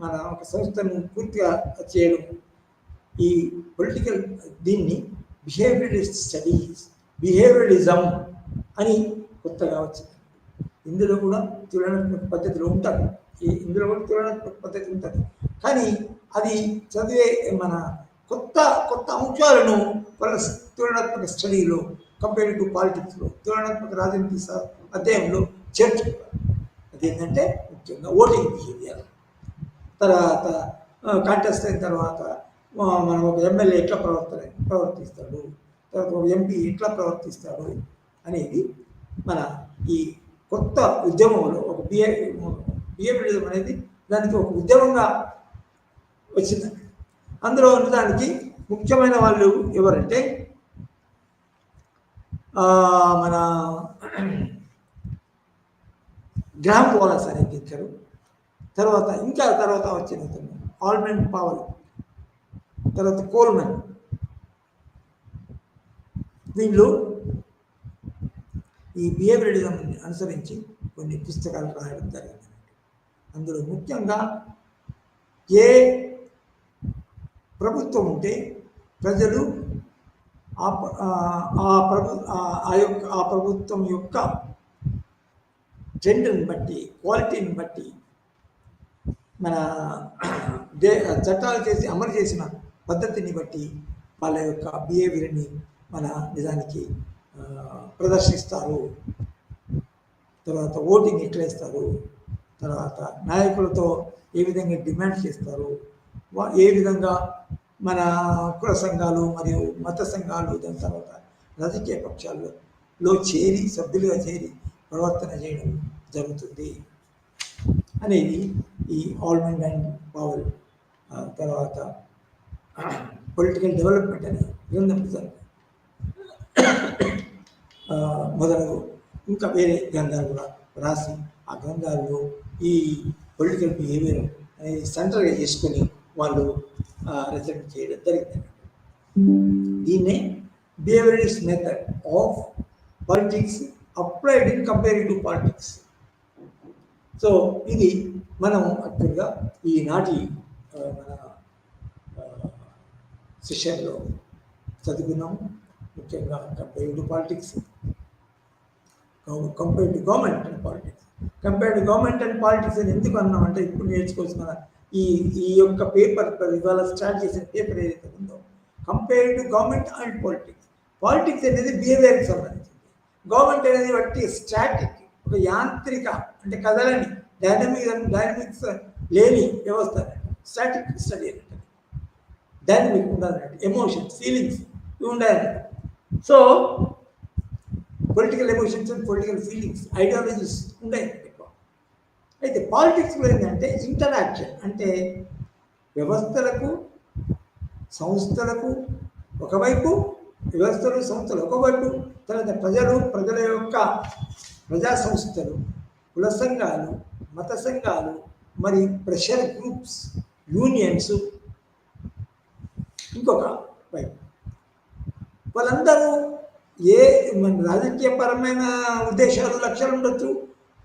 Speaker 2: మన ఒక సంస్థను పూర్తిగా చేయడం. ఈ పొలిటికల్ దీన్ని బిహేవియరిజం అని కొత్తగా వచ్చింది. ఇందులో కూడా తులనాత్మక పద్ధతిలో ఉంటారు, ఇందులో కూడా తులనాత్మక పద్ధతి ఉంటుంది. కానీ అది చదివే మన కొత్త అంశాలను వాళ్ళ తులనాత్మక స్టడీలో, కంపేరిటివ్ పాలిటిక్స్లో, తులనాత్మక రాజనీతి అధ్యాయంలో చేర్చుకుంటారు. అదేంటంటే ముఖ్యంగా ఓటింగ్ బిహేవియర్, తర్వాత కాంటెస్ట్ అయిన తర్వాత మనం ఒక ఎమ్మెల్యే ఎట్లా ప్రవర్తిస్తాడు, తర్వాత ఒక ఎంపీ ఎట్లా ప్రవర్తిస్తాడు అనేది మన ఈ కొత్త ఉద్యమంలో ఒక బిహేవియరిజం అనేది దానికి ఒక ఉద్యమంగా వచ్చింది. అందులో ఉండడానికి ముఖ్యమైన వాళ్ళు ఎవరంటే మన గ్రామ్ వాలస్ అనే థింకరు, తర్వాత వచ్చిన ఆల్మండ్ పవల్, తర్వాత కోల్మన్, వీళ్ళు ఈ బిహేవియరిజంని అనుసరించి కొన్ని పుస్తకాలు రాయడం జరిగింది. అందులో ముఖ్యంగా ఏ ప్రభుత్వం ఉంటే ప్రజలు ఆ ప్రభుత్వం యొక్క ట్రెండ్ని బట్టి, క్వాలిటీని బట్టి మన చట్టాలు చేసి అమలు చేసిన పద్ధతిని బట్టి వాళ్ళ యొక్క బిహేవియర్ని మన నిజానికి ప్రదర్శిస్తారు. తర్వాత ఓటింగ్ ఎట్లా ఇస్తారు, తర్వాత నాయకులతో ఏ విధంగా డిమాండ్ చేస్తారు, ఏ విధంగా మన కుల సంఘాలు మరియు మత సంఘాలు, దాని తర్వాత రాజకీయ పక్షాల్లో సభ్యులుగా చేరి ప్రవర్తన చేయడం జరుగుతుంది అనేది ఈ ఆల్మండ్ అండ్ పవల్ తర్వాత పొలిటికల్ డెవలప్మెంట్ అనే గ్రంథం మొదలగు ఇంకా వేరే గ్రంథాలు కూడా రాసి ఆ గ్రంథాల్లో ఈ పొలిటికల్ బిహేవియర్ అనేది సెంటర్గా చేసుకొని వాళ్ళు రిజల్ట్ చేయడం జరిగింది. దీన్నే behaviourist method of politics applied in comparing to politics. So ఇది మనం యాక్చువల్గా ఈనాటి మన సెషన్లో చదువుకున్నాము. ముఖ్యంగా compared to politics, compared to government and politics. Compared to government and politics అని ఎందుకు అన్నామంటే ఇప్పుడు నేర్చుకోవాల్సిన ఈ యొక్క పేపర్ ఇవాళ స్టార్ట్ చేసిన పేపర్ ఏదైతే ఉందో compared to government and politics. Politics అనేది బిహేవియర్కి సంబంధించింది, గవర్నమెంట్ అనేది బట్టి స్టాటిక్, ఒక యాంత్రిక అంటే కదలని డైనమిక్స్ లేని వ్యవస్థ. స్టాటిక్ స్టడీ అంటే డైనమిక్ ఉండాలన్నట్టు, ఎమోషన్స్, ఫీలింగ్స్ ఇవి ఉండాలన్నట్టు. So political emotions and political feelings, ideologies ఉన్నాయి ఎక్కువ. అయితే పాలిటిక్స్లో ఏంటంటే ఇంటరాక్షన్, అంటే వ్యవస్థలకు సంస్థలకు ఒకవైపు, వ్యవస్థలు సంస్థలు ఒకవైపు, తర్వాత ప్రజల యొక్క ప్రజా సంస్థలు, కుల సంఘాలు, మత సంఘాలు, మరి ప్రెషర్ గ్రూప్స్, యూనియన్స్ ఇంకొక వైపు. వాళ్ళందరూ రాజకీయపరమైన ఉద్దేశాలు, లక్ష్యాలు ఉండొచ్చు,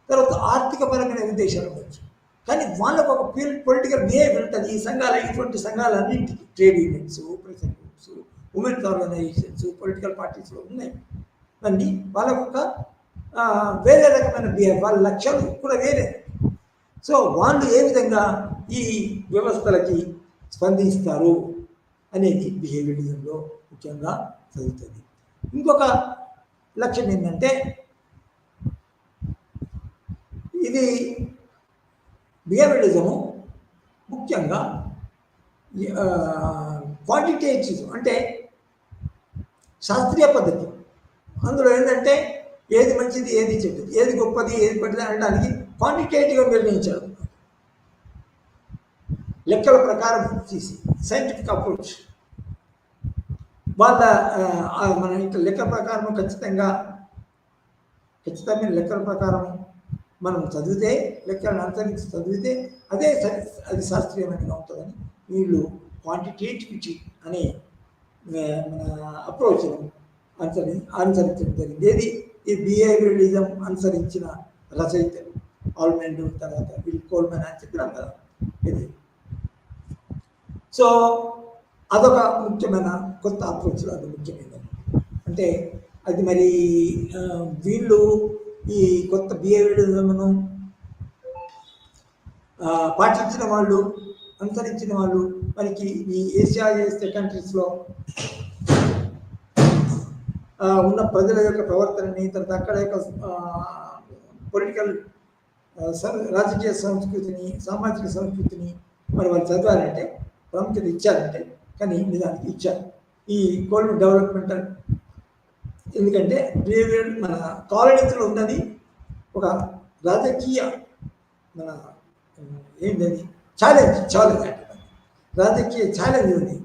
Speaker 2: తర్వాత ఆర్థికపరమైన ఉద్దేశాలు ఉండొచ్చు, కానీ వాళ్ళకు ఒక పొలిటికల్ బిహేవియర్ ఉంటుంది. ఈ సంఘాలు, ఇటువంటి సంఘాలన్నింటికి trade unions, pressure groups, women's organisations, political పార్టీస్లో ఉన్నాయి. అన్నీ వాళ్ళకు ఒక వేరే రకమైన బిహేవియర్, వాళ్ళ లక్ష్యాలు కూడా వేరే. సో వాళ్ళు ఏ విధంగా ఈ వ్యవస్థలకి స్పందిస్తారు అనేది బిహేవియరిజంలో ముఖ్యంగా చదువుతుంది. ఇంకొక లక్ష్యం ఏంటంటే ఇది బిహేవియరిజము ముఖ్యంగా క్వాంటిటేటివ్ అంటే శాస్త్రీయ పద్ధతి. అందులో ఏంటంటే ఏది మంచిది, ఏది చెడ్డది, ఏది గొప్పది, ఏది పడ్డది అనడానికి క్వాంటిటేటివ్గా నిర్ణయించడం, లెక్కల ప్రకారం తీసి సైంటిఫిక్ అప్రోచ్. వాళ్ళ మన ఇట్లా లెక్కల ప్రకారం ఖచ్చితమైన లెక్కల ప్రకారం మనం చదివితే, లెక్కలను అనుసరించి చదివితే అది శాస్త్రీయమైనగా ఉంటుందని వీళ్ళు క్వాంటిటేటివిటీ అనే అప్రోచ్ను అనుసరించడం జరిగింది. ఏది ఈ బిహేవియరిజం అనుసరించిన రచయితలు ఆల్మండ్, తర్వాత కోల్మన్ అని చెప్పినాం కదా ఇది. సో అదొక ముఖ్యమైన కొత్త అప్రోచ్లో అది ముఖ్యమైనది. అంటే అది మరి వీళ్ళు ఈ కొత్త బిహేవియరిజంను పాటించిన వాళ్ళు, అనుసరించిన వాళ్ళు మనకి ఈ ఏషియా కంట్రీస్లో ఉన్న ప్రజల యొక్క ప్రవర్తనని, తర్వాత అక్కడ యొక్క పొలిటికల్ రాజకీయ సంస్కృతిని, సామాజిక సంస్కృతిని మరి వాళ్ళు చదవాలంటే ప్రాముఖ్యత ఇచ్చారంటే, కానీ నిజానికి ఇచ్చారు ఈ కోల్డ్ డెవలప్మెంట్. ఎందుకంటే బిహేవియర్ మన కాలనీలో ఉన్నది ఒక రాజకీయ మన ఏంటది ఛాలెంజ్ అంటే రాజకీయ ఛాలెంజ్ ఉంది.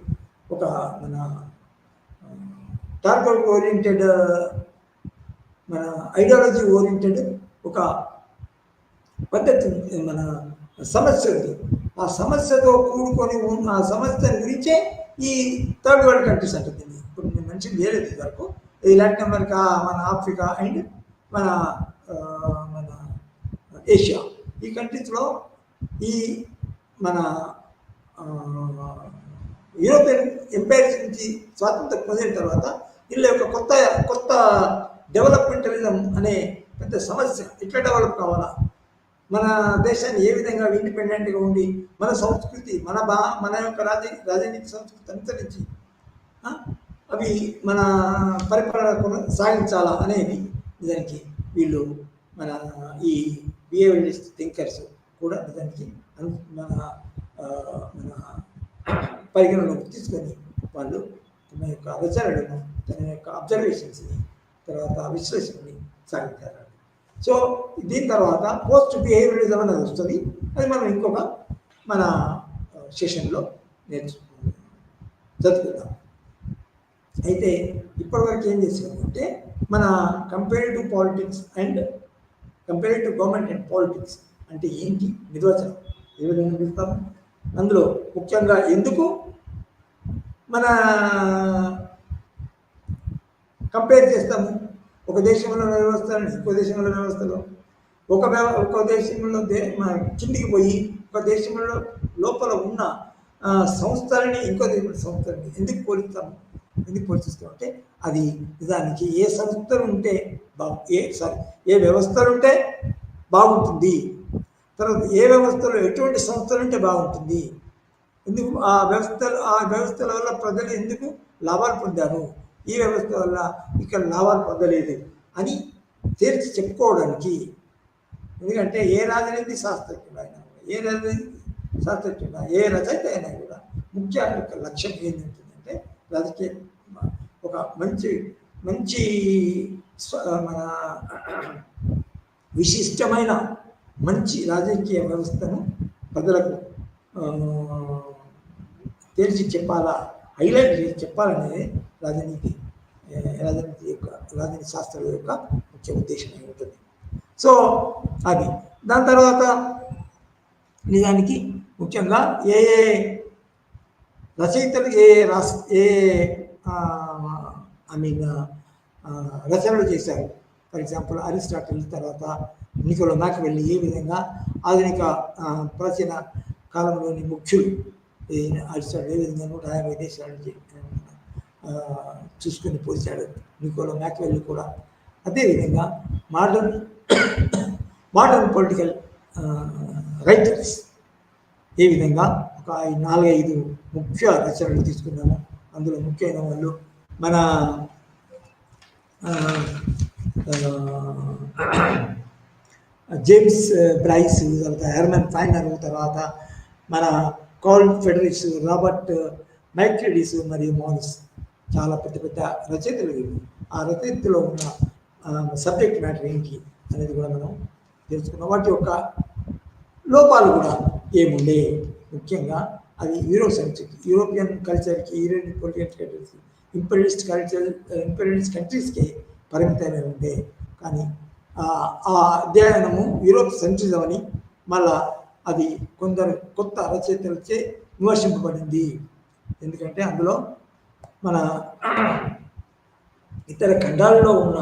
Speaker 2: ఒక మన టార్గెట్ ఓరియంటెడ్, మన ఐడియాలజీ ఓరియంటెడ్ ఒక పద్ధతి, మన సమస్య ఉంది. ఆ సమస్యతో కూడుకొని ఉన్న ఆ సమస్య గురించే ఈ థర్డ్ వరల్డ్ కంట్రీస్ అంటుంది. ఇప్పుడు నేను మెన్షన్ చేయలేదు వరకు ఈ లాటిన్ అమెరికా, మన ఆఫ్రికా అండ్ మన మన ఏషియా, ఈ కంట్రీస్లో ఈ మన యూరోపియన్ ఎంపైర్స్ నుంచి స్వాతంత్రం పొందిన తర్వాత వీళ్ళ యొక్క కొత్త డెవలప్మెంటలిజం అనే పెద్ద సమస్య ఎట్లా డెవలప్ కావాలా, మన దేశాన్ని ఏ విధంగా ఇండిపెండెంట్గా ఉండి మన సంస్కృతి మన యొక్క రాజనీతి సంస్కృతి అనుసరించి అవి మన పరిపాలన సాగించాలా అనేది నిజానికి వీళ్ళు మన ఈ బిహేవియరిస్ట్ థింకర్స్ కూడా నిజానికి మన మన పరిగణలోకి తీసుకొని వాళ్ళు తన యొక్క రచనలను, తన యొక్క అబ్జర్వేషన్స్ని, తర్వాత విశ్లేషణని సాగించారు. సో దీని తర్వాత పోస్ట్ బిహేవియరిజం అనేది వస్తుంది. అది మనం ఇంకొక మన సెషన్లో చదువుకుందాం. అయితే ఇప్పటివరకు ఏం చేసామంటే మన comparative politics and comparative government and politics అంటే ఏంటి, నిర్వచనం ఏ విధంగా చూస్తాము, అందులో ముఖ్యంగా ఎందుకు మన కంపేర్ చేస్తాము ఒక దేశంలో వ్యవస్థలను ఇంకో దేశంలో వ్యవస్థలో, ఒక దేశంలో కిందికి పోయి ఒక దేశంలో లోపల ఉన్న సంస్థలని ఇంకో సంస్థలని ఎందుకు పోల్చిస్తాం అంటే అది నిజానికి ఏ సంస్థలు ఉంటే ఏ వ్యవస్థలు ఉంటే బాగుంటుంది, తర్వాత ఏ వ్యవస్థలో ఎటువంటి సంస్థలు ఉంటే బాగుంటుంది, ఎందుకు ఆ వ్యవస్థల వల్ల ప్రజలు ఎందుకు లాభాలు పొందారు, ఈ వ్యవస్థ వల్ల ఇక్కడ లాభాలు పొందలేదు అని తేల్చి చెప్పుకోవడానికి. ఎందుకంటే ఏ రాజనీతి శాస్త్రజ్ఞుడు అయినా, ఏ రచయిత అయినా కూడా ముఖ్య లక్ష్యం ఏంటంటే రాజకీయ ఒక మంచి మన విశిష్టమైన మంచి రాజకీయ వ్యవస్థను ప్రజలకు తేల్చి చెప్పాలా, హైలైట్ చేసి చెప్పాలనేది రాజనీతి శాస్త్రాల యొక్క ముఖ్య ఉద్దేశమై ఉంటుంది. సో అది దాని తర్వాత నిజానికి ముఖ్యంగా ఏ రచయితలు రచనలు చేశారు. ఫర్ ఎగ్జాంపుల్ అరిస్టాటిల్, తర్వాత నికోలో మాకివెల్లీ ఏ విధంగా ఆధునిక ప్రాచీన కాలంలోని ముఖ్యులు అరిస్టాటిల్ ఏ విధంగా 150 దేశాలను చూసుకొని పోల్చాడు, నికోలో మాకివెల్లీ కూడా అదేవిధంగా మోడర్న్ పొలిటికల్ రైటర్స్ ఏ విధంగా ఒక 4-5 ముఖ్య రచనలు తీసుకున్నాము. అందులో ముఖ్యమైన వాళ్ళు మన జేమ్స్ బ్రైస్, తర్వాత హెర్మన్ ఫైనర్, తర్వాత మన కార్ల్ ఫెడరిక్స్, రాబర్ట్ మైక్రెడిస్ మరియు మోరిస్, చాలా పెద్ద పెద్ద రచయితలు. ఆ రచయితలో ఉన్న సబ్జెక్ట్ మ్యాటర్ ఏంటి అనేది కూడా మనం తెలుసుకున్నాం. వాటి యొక్క లోపాలు కూడా ఏముండే, ముఖ్యంగా అది యూరోపియన్ కల్చర్కి, యూరోపియన్ పొలిటికల్ ఇంపీరియలిస్ట్ కంట్రీస్కి పరిమితమై ఉండే. కానీ ఆ అధ్యయనము యూరోప్ సెంట్రిజం అని మళ్ళా అది కొందరు కొత్త రచయితలచే విమర్శింపబడింది. ఎందుకంటే అందులో మన ఇతర ఖండాల్లో ఉన్న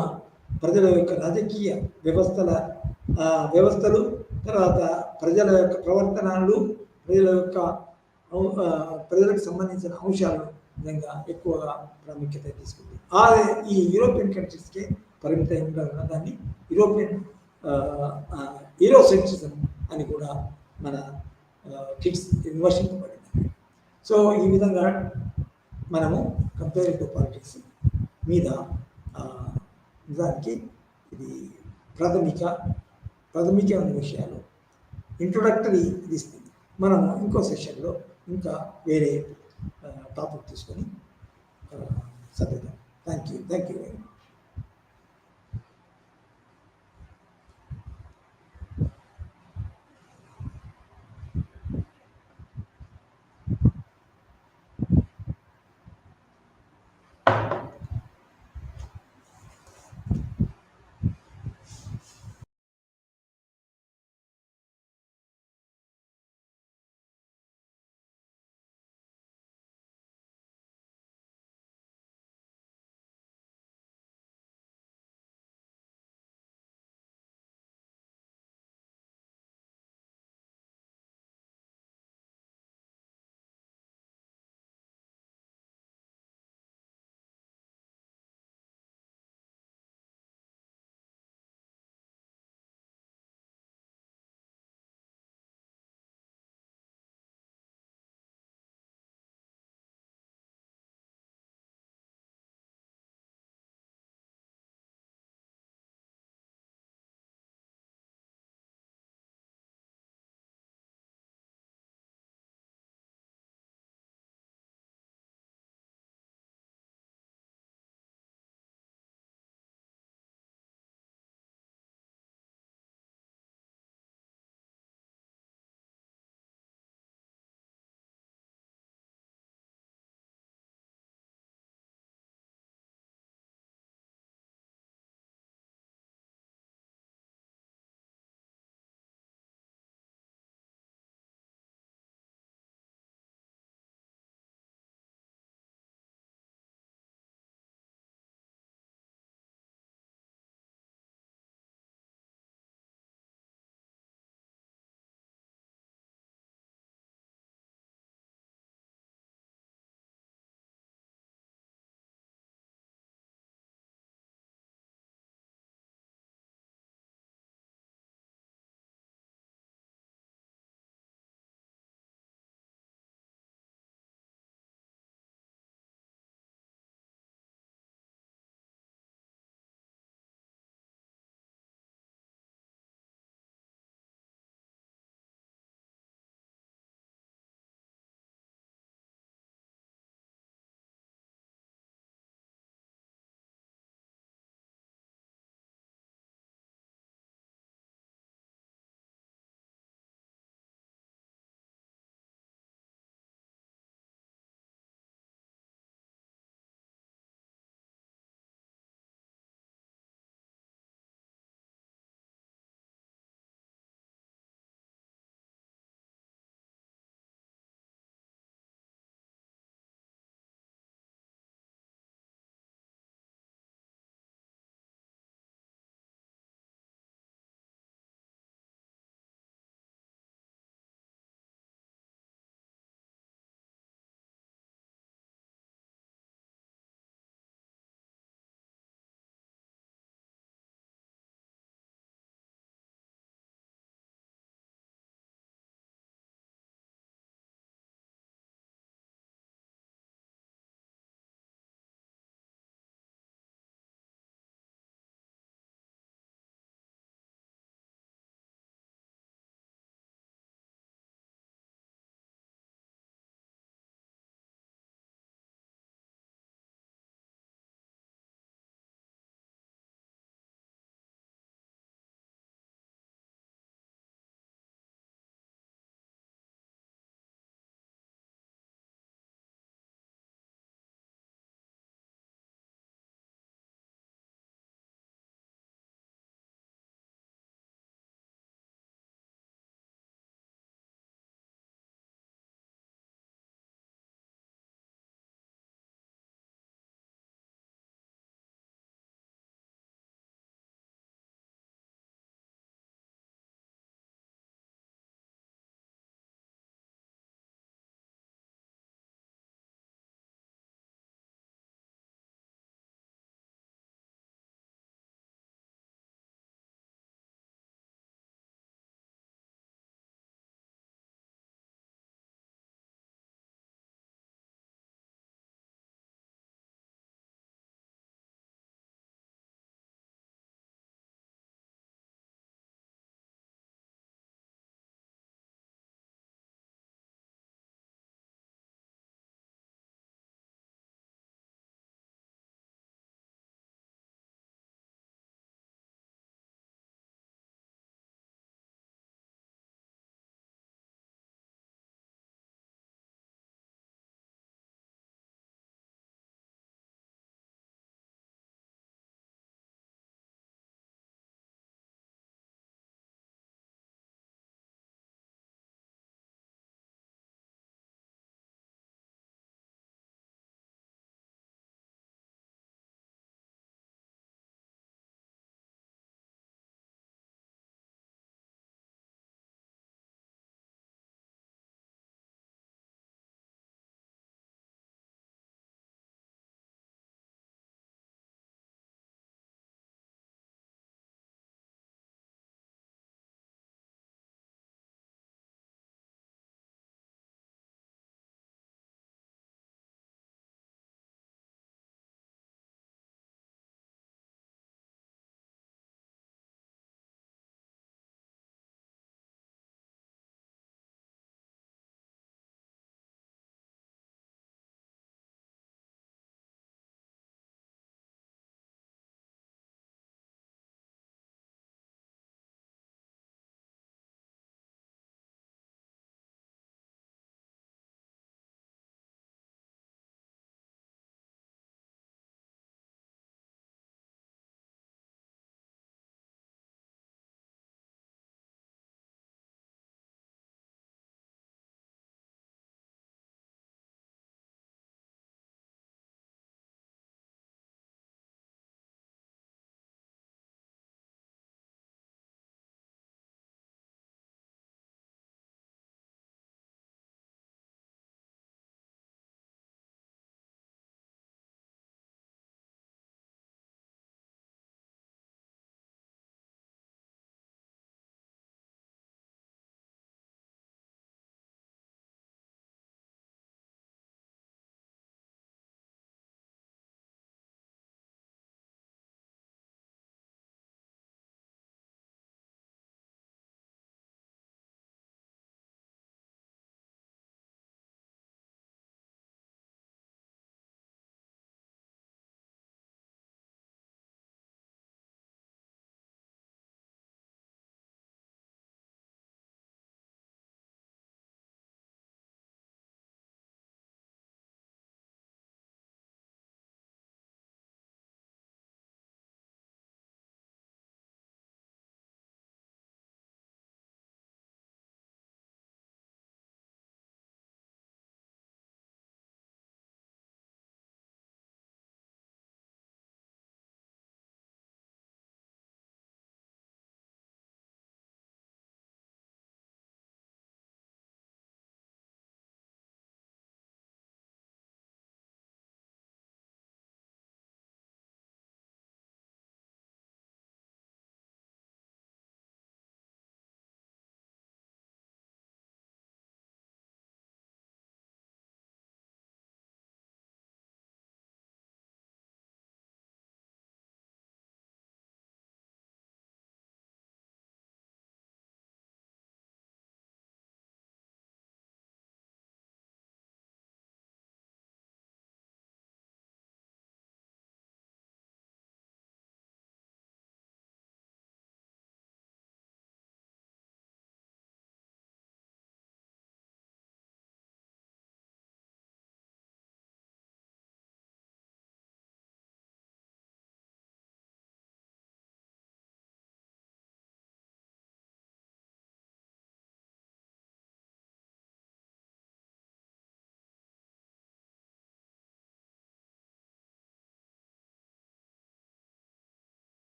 Speaker 2: ప్రజల యొక్క రాజకీయ వ్యవస్థలు, తర్వాత ప్రజల యొక్క ప్రవర్తనలు, ప్రజలకు సంబంధించిన అంశాలు నిజంగా ఎక్కువగా ప్రాముఖ్యత తీసుకుంది. ఈ యూరోపియన్ కంట్రీస్కే పరిమితం ఉండడం దాన్ని యూరోసెంట్రిజం అని కూడా మన కిడ్స్ విమర్శింపబడింది. సో ఈ విధంగా మనము కంపేరిటివ్ పాలిటిక్స్ మీద నిజానికి ఇది ప్రాథమికమైన విషయాలు ఇంట్రొడక్టరీ ఇస్తుంది. మనము ఇంకో సెషన్లో ఇంకా వేరే టాపిక్ తీసుకొని చదువుతాం. Thank you very much.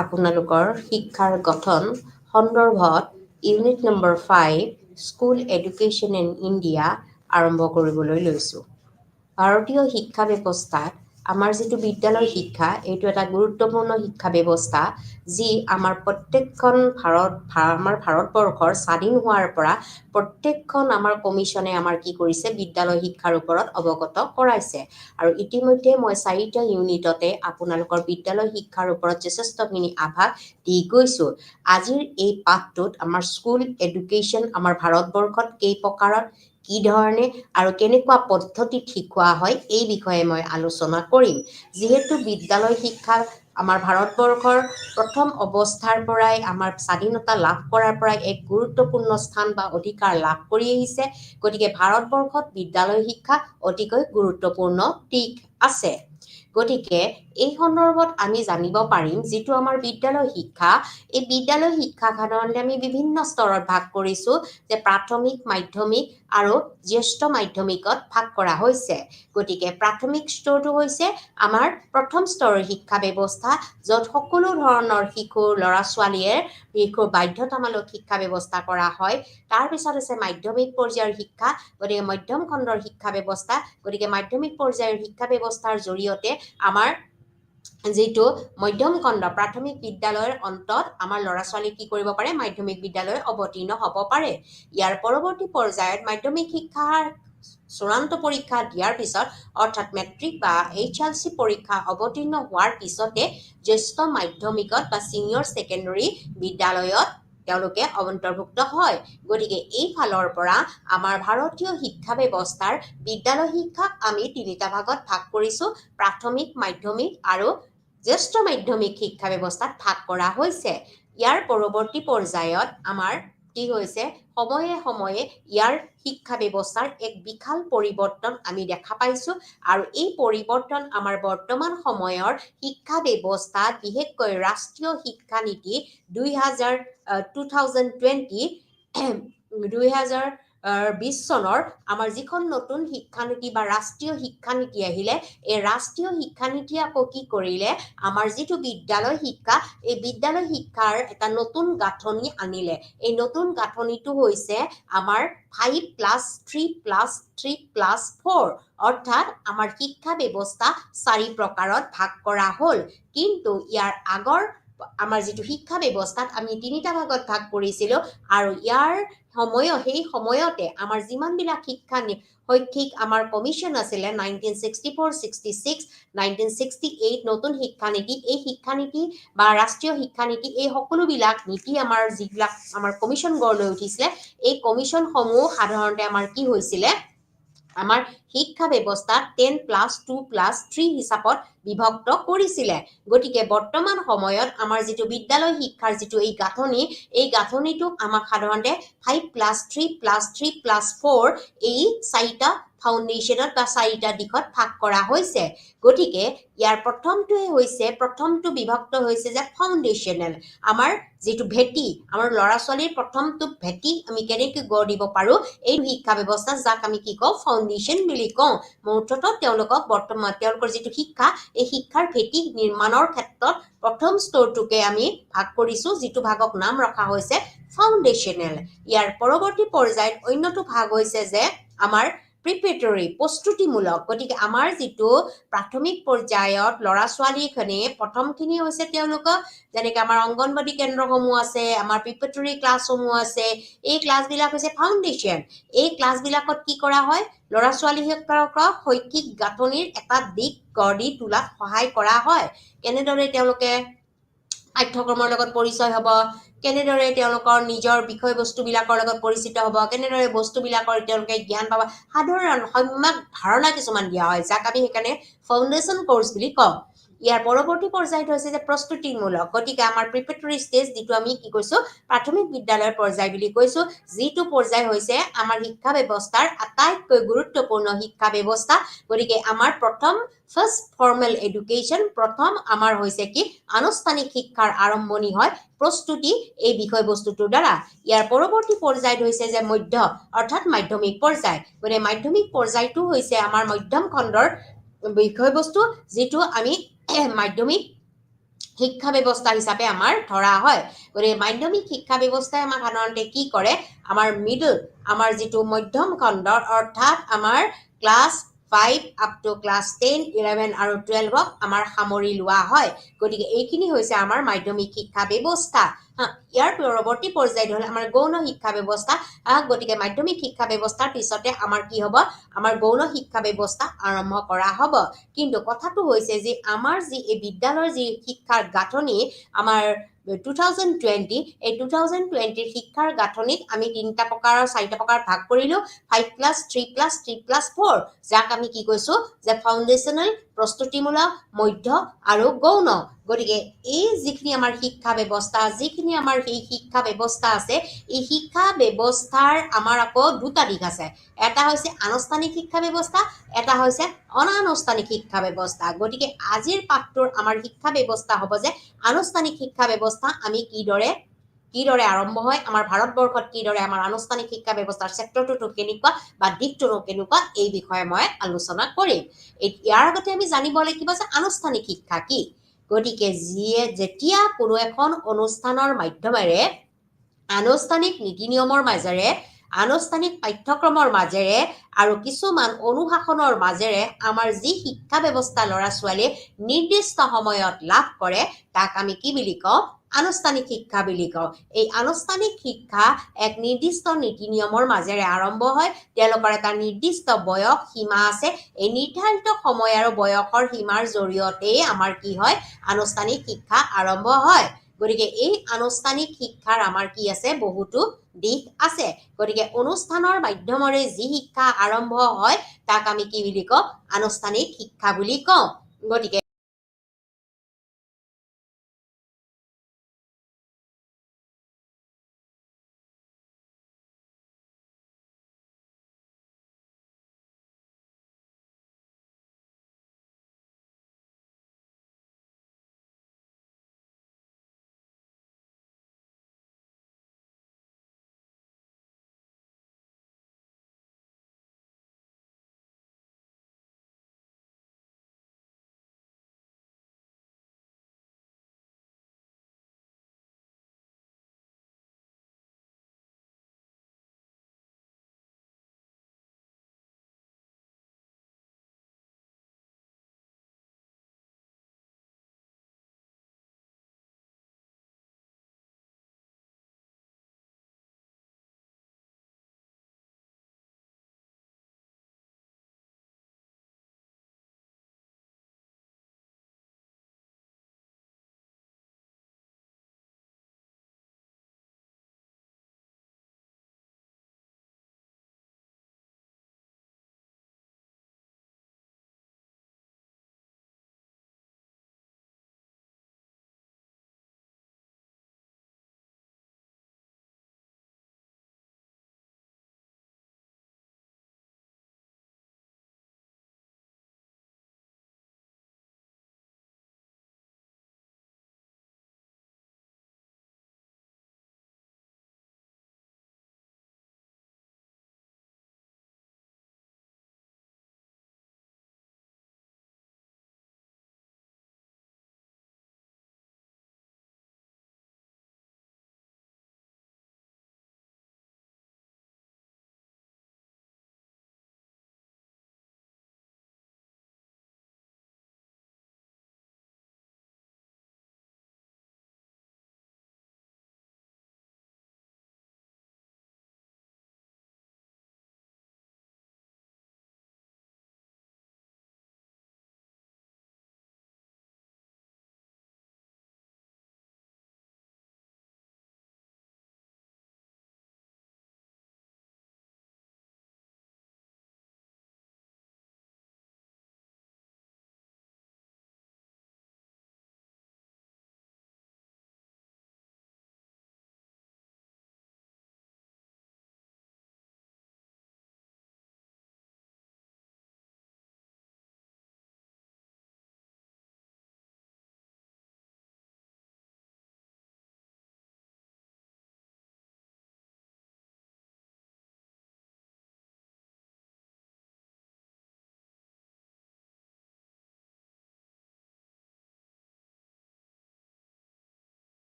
Speaker 3: আপোনালোকৰ শিক্ষাৰ গঠন সন্দৰ্ভত unit number 5 school education in India আৰম্ভ কৰিবলৈ লৈছোঁ। ভাৰতীয় শিক্ষা ব্যৱস্থাত আমাৰ যিটো বিদ্যালয় শিক্ষা এইটো এটা গুৰুত্বপূৰ্ণ শিক্ষা ব্যৱস্থা যি আমাৰ প্ৰত্যেকখন আমাৰ ভাৰতবৰ্ষৰ স্বাধীন হোৱাৰ পৰা প্ৰত্যেকখন আমাৰ কমিশ্যনে আমাৰ কি কৰিছে বিদ্যালয় শিক্ষাৰ ওপৰত অৱগত কৰাইছে আৰু ইতিমধ্যে মই 4টা ইউনিটতে আপোনালোকৰ বিদ্যালয় শিক্ষাৰ ওপৰত যথেষ্টখিনি আভাস দি গৈছোঁ। আজিৰ এই পাঠটোত আমাৰ স্কুল এডুকেশ্যন আমাৰ ভাৰতবৰ্ষত কেই প্ৰকাৰত কি ধৰণে আৰু কেনেকুৱা পদ্ধতিত শিকোৱা হয় এই বিষয়ে মই আলোচনা কৰিম। যিহেতু বিদ্যালয় শিক্ষা আমাৰ ভাৰতবৰ্ষৰ প্ৰথম অৱস্থাৰ পৰাই আমাৰ স্বাধীনতা লাভ কৰাৰ পৰাই এক গুৰুত্বপূৰ্ণ স্থান বা অধিকাৰ লাভ কৰি আহিছে, গতিকে ভাৰতবৰ্ষত বিদ্যালয় শিক্ষা অতিকৈ গুৰুত্বপূৰ্ণ দিশ আছে। গতিকে এই সন্দৰ্ভত আমি জানিব পাৰিম যিটো আমাৰ বিদ্যালয় শিক্ষা, এই বিদ্যালয় শিক্ষা সাধাৰণতে আমি বিভিন্ন স্তৰত ভাগ কৰিছোঁ, যে প্ৰাথমিক, মাধ্যমিক আৰু জ্যেষ্ঠ মাধ্যমিকত ভাগ কৰা হৈছে। গতিকে প্ৰাথমিক স্তৰটো হৈছে আমাৰ প্ৰথম স্তৰৰ শিক্ষা ব্যৱস্থা, য'ত সকলো ধৰণৰ শিশুৰ ল'ৰা ছোৱালীয়ে বাধ্যতামূলক শিক্ষা ব্যৱস্থা কৰা হয়। তাৰপিছত আছে মাধ্যমিক পৰ্যায়ৰ শিক্ষা, গতিকে মধ্যম খণ্ডৰ শিক্ষা ব্যৱস্থা। গতিকে মাধ্যমিক পৰ্যায়ৰ শিক্ষা ব্যৱস্থাৰ জৰিয়তে আমাৰ যিটো মধ্যম খণ্ড প্ৰাথমিক বিদ্যালয়ৰ অন্তত আমাৰ ল'ৰা ছোৱালী কি কৰিব পাৰে মাধ্যমিক বিদ্যালয়ত অৱতীৰ্ণ হ'ব পাৰে। ইয়াৰ পৰৱৰ্তী পৰ্যায়ত মাধ্যমিক শিক্ষাৰ চূড়ান্ত পৰীক্ষা দিয়াৰ পিছত অৰ্থাৎ মেট্ৰিক বা HLC পৰীক্ষা অৱতীৰ্ণ হোৱাৰ পিছতে জ্যেষ্ঠ মাধ্যমিকত বা ছিনিয়ৰ ছেকেণ্ডেৰী বিদ্যালয়ত তেওঁলোকে অন্তৰ্ভুক্ত হয়। গতিকে এই ফালৰ পৰা আমাৰ ভাৰতীয় শিক্ষা ব্যৱস্থাৰ বিদ্যালয় শিক্ষাক আমি 3টা ভাগত ভাগ কৰিছোঁ, প্ৰাথমিক, মাধ্যমিক আৰু জ্যেষ্ঠ মাধ্যমিক শিক্ষা ব্যৱস্থাত ভাগ কৰা হৈছে। ইয়াৰ পৰৱৰ্তী পৰ্যায়ত আমাৰ কি হৈছে সময়ে সময়ে ইয়াৰ শিক্ষা ব্যৱস্থাৰ এক বিশাল পৰিৱৰ্তন আমি দেখা পাইছোঁ আৰু এই পৰিৱৰ্তন আমাৰ বৰ্তমান সময়ৰ শিক্ষা ব্যৱস্থাত বিশেষকৈ ৰাষ্ট্ৰীয় শিক্ষানীতি 2020 চনৰ আমাৰ যিখন নতুন শিক্ষানীতি বা ৰাষ্ট্ৰীয় শিক্ষানীতি আহিলে, এই ৰাষ্ট্ৰীয় শিক্ষানীতি আকৌ কি কৰিলে আমাৰ যিটো বিদ্যালয় শিক্ষা এই বিদ্যালয় শিক্ষাৰ এটা নতুন গাঁথনি আনিলে। এই নতুন গাঁথনিটো হৈছে আমাৰ 5+3+3+4 অৰ্থাৎ আমাৰ শিক্ষা ব্যৱস্থা 4 প্ৰকাৰত ভাগ কৰা হ'ল। কিন্তু ইয়াৰ আগৰ আমাৰ যিটো শিক্ষা ব্যৱস্থাত আমি 3টা ভাগত ভাগ কৰিছিলোঁ আৰু সেই সময়তে আমাৰ যিমানবিলাক শৈক্ষিক আমাৰ কমিশ্যন আছিলে 1964, 66, 1968 নতুন শিক্ষানীতি, এই শিক্ষানীতি বা ৰাষ্ট্ৰীয় শিক্ষানীতি এই সকলোবিলাক নীতি আমাৰ যিবিলাক আমাৰ কমিশ্যন গঢ় লৈ উঠিছিলে, এই কমিশ্যনসমূহ সাধাৰণতে আমাৰ কি হৈছিলে আমাৰ শিক্ষা ব্যৱস্থাত 10+2+3 হিচাপত বিভক্ত কৰিছিলে। গতিকে বৰ্তমান সময়ত আমাৰ যিটো বিদ্যালয় শিক্ষাৰ যিটো এই গাঁথনি, এই গাঁথনিটোক আমাক সাধাৰণতে 5+3+3+4 এই 4টা ফাউণ্ডেশ্যনত বা 4টা দিশত ভাগ কৰা হৈছে। গতিকে ইয়াৰ প্ৰথমটো বিভক্ত হৈছে যে ফাউণ্ডেশ্যনেল, আমাৰ যিটো ভেটি, আমাৰ ল'ৰা ছোৱালীৰ প্ৰথমটো ভেটি আমি কেনেকৈ গঢ় দিব পাৰোঁ এই শিক্ষা ব্যৱস্থা যাক আমি কি কওঁ ফাউণ্ডেশ্যন বুলি কওঁ। মুঠতঃ তেওঁলোকৰ যিটো শিক্ষা এই শিক্ষাৰ ভেটি নিৰ্মাণৰ ক্ষেত্ৰত প্ৰথম স্তৰটোকে আমি ভাগ কৰিছোঁ, যিটো ভাগক নাম ৰখা হৈছে ফাউণ্ডেশ্যনেল। ইয়াৰ পৰৱৰ্তী পৰ্যায়ত অন্যটো ভাগ হৈছে যে আমাৰ প্ৰিপেৰেটৰী প্ৰস্তুতিমূলক। গতিকে আমাৰ যিটো প্ৰাথমিক পৰ্যায়ত ল'ৰা ছোৱালীখিনি প্ৰথমখিনি হৈছে তেওঁলোকক যেনেকৈ আমাৰ অংগনবাদী কেন্দ্ৰসমূহ আছে, আমাৰ প্ৰিপেৰেটৰী ক্লাছসমূহ আছে, এই ক্লাছবিলাক হৈছে ফাউণ্ডেশ্যন। এই ক্লাছবিলাকত কি কৰা হয় ল'ৰা ছোৱালীসকলক শৈক্ষিক গাঁথনিৰ এটা দিশ গঢ় দি তোলাত সহায় কৰা হয়। কেনেদৰে তেওঁলোকে পাঠ্যক্ৰমৰ লগত পৰিচয় হ'ব, কেনেদৰে তেওঁলোকৰ নিজৰ বিষয়বস্তুবিলাকৰ লগত পৰিচিত হ'ব, কেনেদৰে বস্তুবিলাকৰ তেওঁলোকে জ্ঞান পাব, সাধাৰণ সম্যক ধাৰণা কিছুমান দিয়া হয় যাক আমি সেইকাৰণে ফাউণ্ডেশ্যন কোৰ্চ বুলি কওঁ। ইয়াৰ পৰৱৰ্তী পৰ্যায়টো হৈছে যে প্ৰস্তুতিমূলক। গতিকে আমাৰ প্ৰিপেৰেটৰী ষ্টেজ যিটো আমি কি কৈছোঁ প্ৰাথমিক বিদ্যালয়ৰ পৰ্যায় বুলি কৈছোঁ, যিটো পৰ্যায় হৈছে আমাৰ শিক্ষা ব্যৱস্থাৰ আটাইতকৈ গুৰুত্বপূৰ্ণ শিক্ষা ব্যৱস্থা। গতিকে আমাৰ ফাৰ্ষ্ট ফৰ্মেল এডুকেশ্যন, প্ৰথম আমাৰ হৈছে কি আনুষ্ঠানিক শিক্ষাৰ আৰম্ভণি হয় প্ৰস্তুতি এই বিষয়বস্তুটোৰ দ্বাৰা। ইয়াৰ পৰৱৰ্তী পৰ্যায়টো হৈছে যে অৰ্থাৎ মাধ্যমিক পৰ্যায়। গতিকে মাধ্যমিক পৰ্যায়টো হৈছে আমাৰ মধ্যম খণ্ডৰ বিষয়বস্তু, যিটো আমি মাধ্যমিক শিক্ষা ব্যৱস্থা হিচাপে আমাৰ ধৰা হয় গতিকে মাধ্যমিক শিক্ষা ব্যৱস্থাই আমাক সাধাৰণতে কি কৰে আমাৰ আমাৰ যিটো মধ্যম খণ্ডৰ অৰ্থাৎ আমাৰ ক্লাছ 5 আপ টু ক্লাছ 10 11 আৰু 12ক আমাৰ সামৰি লোৱা হয় গতিকে এইখিনি হৈছে আমাৰ মাধ্যমিক শিক্ষা ব্যৱস্থা ইয়াৰ পৰৱৰ্তী পৰ্যায়ত হ'ল আমাৰ গৌণ শিক্ষা ব্যৱস্থা গতিকে মাধ্যমিক শিক্ষা ব্যৱস্থাৰ পিছতে আমাৰ কি হ'ব আমাৰ গৌণ শিক্ষা ব্যৱস্থা আৰম্ভ কৰা হ'ব কিন্তু কথাটো হৈছে যে আমাৰ যি এই বিদ্যালয়ৰ যি শিক্ষাৰ গাঁথনি আমাৰ 2020 এই 2020 শিক্ষাৰ গাঁথনিক আমি 3টা প্ৰকাৰৰ 4টা প্ৰকাৰ ভাগ কৰিলো 5 প্লাছ 3 প্লাছ 3 প্লাছ 4 যাক আমি কি কৈছো যে ফাউণ্ডেশ্যনেল প্ৰস্তুতিমূলক মধ্য আৰু গৌণ গতিকে এই যিখিনি আমাৰ শিক্ষা ব্যৱস্থা যিখিনি আমাৰ এই শিক্ষা ব্যৱস্থা আছে এই শিক্ষা ব্যৱস্থাৰ আমাৰ আকৌ দুটা দিশ আছে এটা হৈছে আনুষ্ঠানিক শিক্ষা ব্যৱস্থা এটা হৈছে অনানুষ্ঠানিক শিক্ষা ব্যৱস্থা গতিকে আজিৰ পাঠটোৰ আমাৰ শিক্ষা ব্যৱস্থা হ'ব যে আনুষ্ঠানিক শিক্ষা ব্যৱস্থা আমি কিদৰে আৰম্ভ হয় আমাৰ ভাৰতবৰ্ষত কিদৰে আমাৰ আনুষ্ঠানিক শিক্ষা ব্যৱস্থাৰ চেক্টৰটো কেনেকুৱা বা দিশটো কেনেকুৱা এই বিষয়ে মই আলোচনা কৰিম ইয়াৰ আগতে আমি জানিব লাগিব যে আনুষ্ঠানিক শিক্ষা কি গতিকে যেতিয়া কোনো এখন অনুষ্ঠানৰ মাধ্যমেৰে আনুষ্ঠানিক নীতি নিয়মৰ মাজেৰে আনুষ্ঠানিক পাঠ্যক্ৰমৰ মাজেৰে আৰু কিছুমান অনুশাসনৰ মাজেৰে আমাৰ যি শিক্ষা ব্যৱস্থা ল'ৰা ছোৱালীয়ে নিৰ্দিষ্ট সময়ত লাভ কৰে তাক আমি কি বুলি কওঁ আনুষ্ঠানিক শিক্ষা বুলি কওঁ এই আনুষ্ঠানিক শিক্ষা এক নিৰ্দিষ্ট নীতি নিয়মৰ মাজেৰে আৰম্ভ হয় তেওঁলোকৰ এটা নিৰ্দিষ্ট বয়স সীমা আছে এই নিৰ্ধাৰিত সময় আৰু বয়সৰ সীমাৰ জৰিয়তে আমাৰ কি হয় আনুষ্ঠানিক শিক্ষা আৰম্ভ হয় গতিকে এই আনুষ্ঠানিক শিক্ষাৰ আমাৰ কি আছে বহুতো দিশ আছে গতিকে অনুষ্ঠানৰ মাধ্যমেৰে যি শিক্ষা আৰম্ভ হয় তাক আমি কি বুলি কওঁ আনুষ্ঠানিক শিক্ষা বুলি কওঁ গতিকে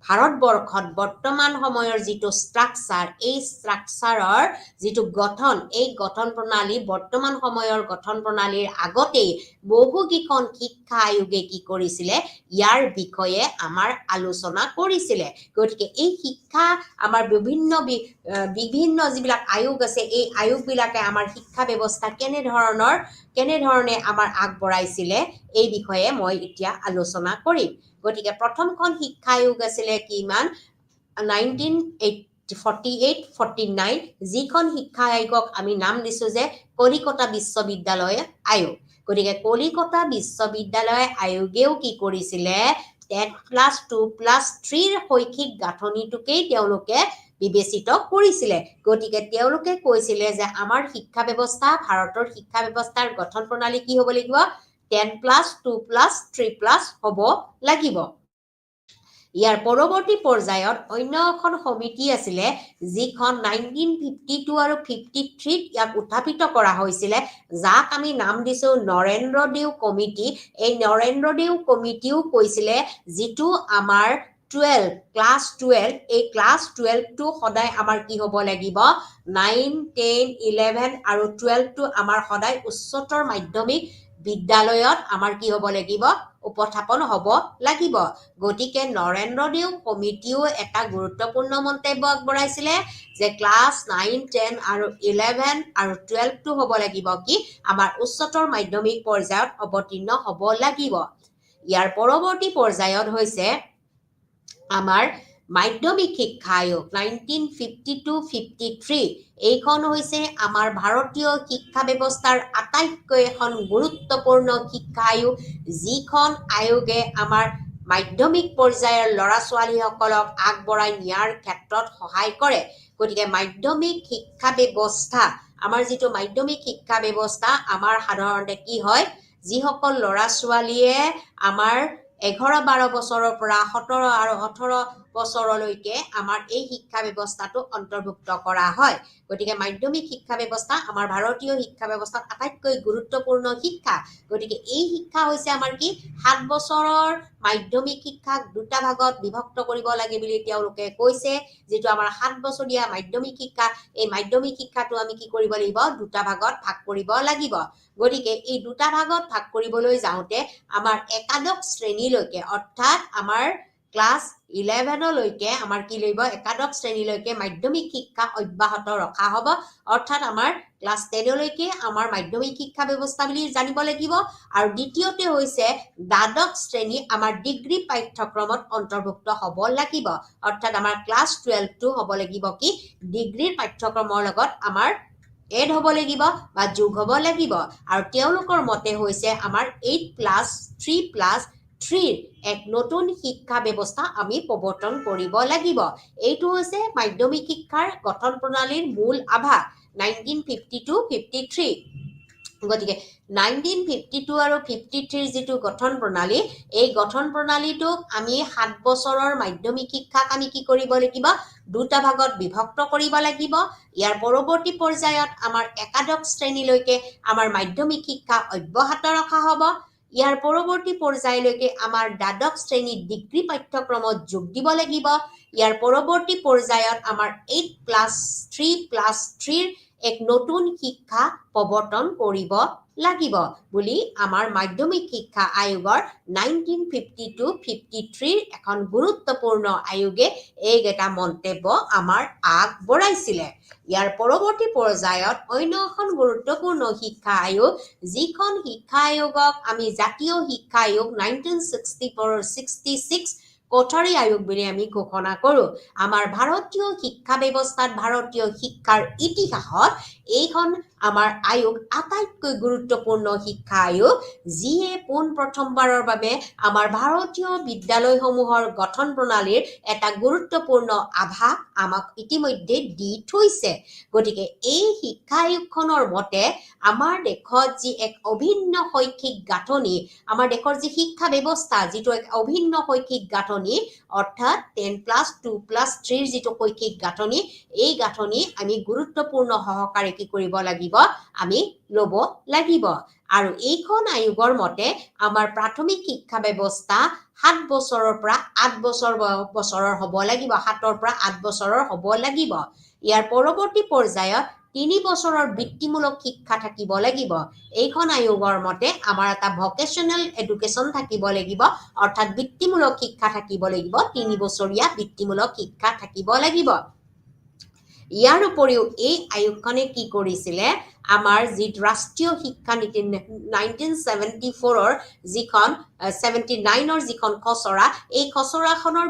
Speaker 3: ভাৰতবৰ্ষত বৰ্তমান সময়ৰ যিটো ষ্ট্ৰাকচাৰ এই ষ্ট্ৰাকচাৰৰ যিটো গঠন এই গঠন প্ৰণালী বৰ্তমান সময়ৰ গঠন প্ৰণালীৰ আগতেই বহুকেইখন শিক্ষা আয়োগে কি কৰিছিলে ইয়াৰ বিষয়ে আমাৰ আলোচনা কৰিছিলে গতিকে এই শিক্ষা আমাৰ বিভিন্ন যিবিলাক আয়োগ আছে এই আয়োগবিলাকে আমাৰ শিক্ষা ব্যৱস্থা কেনেধৰণে আমাৰ আগবঢ়াইছিলে এই বিষয়ে মই এতিয়া আলোচনা কৰিম গতিকে প্ৰথমখন শিক্ষা আয়োগ আছিলে কিমান 1948-49 যিখন শিক্ষা আয়োগক আমি নাম দিছো যে কলিকতা বিশ্ববিদ্যালয় আয়োগ গতিকে কলিকতা বিশ্ববিদ্যালয় আয়োগেও কি কৰিছিলে 10+2+3 শৈক্ষিক গাঁথনিটোকেই তেওঁলোকে বিবেচিত কৰিছিলে গতিকে তেওঁলোকে কৈছিলে যে আমাৰ শিক্ষা ব্যৱস্থা ভাৰতৰ শিক্ষা ব্যৱস্থাৰ গঠন প্ৰণালী কি হ'ব লাগিব 10+2+3+ হ'ব লাগিব ইয়াৰ পৰৱৰ্তী পৰ্যায়ত অন্য এখন সমিতি আছিলে যিখন 1952 আৰু 53 ইয়াক উত্থাপিত কৰা হৈছিলে যাক আমি নাম দিছো নৰেন্দ্ৰ দেও কমিটি এই নৰেন্দ্ৰ দেও কমিটিও কৈছিলে যিটো আমাৰ ক্লাছ 12 এই ক্লাছ 12 টো সদায় আমাৰ কি হ'ব লাগিব 9, 10, 11 আৰু 12 টো আমাৰ সদায় উচ্চতৰ মাধ্যমিক বিদ্যালয়ত আমাৰ কি হ'ব লাগিব উপস্থাপন হ'ব লাগিব গতিকে নৰেন্দ্ৰ দেও কমিটিও এটা গুৰুত্বপূৰ্ণ মন্তব্য আগবঢ়াইছিলে যে ক্লাছ 9, 10 আৰু 11 আৰু 12 টো হ'ব লাগিব কি আমাৰ উচ্চতৰ মাধ্যমিক পৰ্যায়ত অৱতীৰ্ণ হ'ব লাগিব ইয়াৰ পৰৱৰ্তী পৰ্যায়ত হৈছে আমাৰ মাধ্যমিক শিক্ষা আয়োগ 1952-53 এইখন হৈছে আমাৰ ভাৰতীয় শিক্ষা ব্যৱস্থাৰ আটাইতকৈ এখন গুৰুত্বপূৰ্ণ শিক্ষা আয়োগ যিখন আয়োগে আমাৰ মাধ্যমিক পৰ্যায়ৰ ল'ৰা ছোৱালীসকলক আগবঢ়াই নিয়াৰ ক্ষেত্ৰত সহায় কৰে গতিকে মাধ্যমিক শিক্ষা ব্যৱস্থা আমাৰ যিটো মাধ্যমিক শিক্ষা ব্যৱস্থা আমাৰ সাধাৰণতে কি হয় যিসকল ল'ৰা ছোৱালীয়ে আমাৰ 11-12 বছৰৰ পৰা 17 আৰু 18 বছৰলৈকে আমাৰ এই শিক্ষা ব্যৱস্থাটো অন্তৰ্ভুক্ত কৰা হয় গতিকে মাধ্যমিক শিক্ষা ব্যৱস্থা আমাৰ ভাৰতীয় শিক্ষা ব্যৱস্থাত আটাইতকৈ গুৰুত্বপূৰ্ণ শিক্ষা গতিকে এই শিক্ষা হৈছে আমাৰ কি 7 বছৰৰ মাধ্যমিক শিক্ষাক দুটা ভাগত বিভক্ত কৰিব লাগে বুলি তেওঁলোকে কৈছে যেটো আমাৰ 7 বছৰীয়া মাধ্যমিক শিক্ষা এই মাধ্যমিক শিক্ষাটো আমি কি কৰিব লাগিব দুটা ভাগত ভাগ কৰিব লাগিব গতিকে এই দুটা ভাগত ভাগ কৰিবলৈ যাওঁতে আমাৰ একাদশ শ্ৰেণীলৈকে অৰ্থাৎ আমাৰ ক্লাছ 11 লৈকে আমাৰ কি লাগিব একাদশ শ্ৰেণীলৈকে মাধ্যমিক শিক্ষা অব্যাহত ৰখা হ'ব অৰ্থাৎ আমাৰ ক্লাছ 10 লৈকে আমাৰ মাধ্যমিক শিক্ষা ব্যৱস্থা বুলি জানিব লাগিব আৰু দ্বিতীয়তে হৈছে দ্বাদশ শ্ৰেণী আমাৰ ডিগ্ৰী পাঠ্যক্ৰমত অন্তৰ্ভুক্ত হ'ব লাগিব অৰ্থাৎ আমাৰ ক্লাছ 12 টো হ'ব লাগিব কি ডিগ্ৰীৰ পাঠ্যক্ৰমৰ লগত আমাৰ এড হ'ব লাগিব বা যোগ হ'ব লাগিব আৰু তেওঁলোকৰ মতে হৈছে আমাৰ 8+3+3 এক নতুন শিক্ষা ব্যৱস্থা আমি প্ৰৱৰ্তন কৰিব লাগিব এইটো হৈছে মাধ্যমিক শিক্ষাৰ গঠন প্ৰণালীৰ মূল আভাস 1952-53 গতিকে 1952 আৰু 53 যিটো গঠন প্ৰণালী এই গঠন প্ৰণালীটোক আমি 7 বছৰৰ মাধ্যমিক শিক্ষাক আমি কি কৰিব লাগিব দুটা ভাগত বিভক্ত কৰিব লাগিব ইয়াৰ পৰৱৰ্তী পৰ্যায়ত আমাৰ একাদশ শ্ৰেণীলৈকে আমাৰ মাধ্যমিক শিক্ষা অব্যাহত ৰখা হ'ব ইয়াৰ পৰৱৰ্তী পৰ্যায়লৈকে আমাৰ দ্বাদশ শ্ৰেণীত ডিগ্ৰী পাঠ্যক্ৰমত যোগ দিব লাগিব ইয়াৰ পৰৱৰ্তী পৰ্যায়ত আমাৰ 8+3+3 এক নতুন শিক্ষা প্ৰৱৰ্তন কৰিব লাগিব বুলি আমাৰ মাধ্যমিক শিক্ষা আয়োগৰ 1952-53 এখন গুৰুত্বপূৰ্ণ আয়োগে এইকেইটা মন্তব্য আমাৰ আগবঢ়াইছিলে ইয়াৰ পৰৱৰ্তী পৰ্যায়ত অন্য এখন গুৰুত্বপূৰ্ণ শিক্ষা আয়োগ যিখন শিক্ষা আয়োগক আমি জাতীয় শিক্ষা আয়োগ 1966 কোঠাৰী আয়োগ বুলি আমি ঘোষণা কৰো আমাৰ ভাৰতীয় শিক্ষা ব্যৱস্থাত ভাৰতীয় শিক্ষাৰ ইতিহাসত এইখন আমাৰ আয়োগ আটাইতকৈ গুৰুত্বপূৰ্ণ শিক্ষা আয়োগ যিয়ে পোন প্ৰথমবাৰৰ বাবে আমাৰ ভাৰতীয় বিদ্যালয়সমূহৰ গঠন প্ৰণালীৰ এটা গুৰুত্বপূৰ্ণ আভাস আমাক ইতিমধ্যে দি থৈছে গতিকে এই শিক্ষা আয়োগখনৰ মতে আমাৰ দেশত যি এক অভিন্ন শৈক্ষিক গাঁথনি আমাৰ দেশৰ যি শিক্ষা ব্যৱস্থা যিটো এক অভিন্ন শৈক্ষিক গাঁথনি অৰ্থাৎ 10+2+3 যিটো শৈক্ষিক গাঁথনি এই গাঁথনি আমি গুৰুত্বপূৰ্ণ সহকাৰে কি কৰিব লাগিব আমি ল'ব লাগিব আৰু এইখন আয়োগৰ মতে আমাৰ প্ৰাথমিক শিক্ষা ব্যৱস্থা 7 বছৰৰ পৰা 8 বছৰৰ হ'ব লাগিব 7ৰ পৰা 8 বছৰৰ হ'ব লাগিব ইয়াৰ পৰৱৰ্তী পৰ্যায়ত 3 বছৰৰ বৃত্তিমূলক শিক্ষা থাকিব লাগিব এইখন আয়োগৰ মতে আমাৰ এটা ভকেশনাল এডুকেশ্যন থাকিব লাগিব অৰ্থাৎ বৃত্তিমূলক শিক্ষা থাকিব লাগিব 3 বছৰীয়া বৃত্তিমূলক শিক্ষা থাকিব লাগিব ইয়াৰ উপৰিও এই আয়োগখনে কি কৰিছিলে আমাৰ যি ৰাষ্ট্ৰীয় শিক্ষা নীতি 1974ৰ যিখন 79ৰ যিখন খচৰা এই খচৰাখনৰ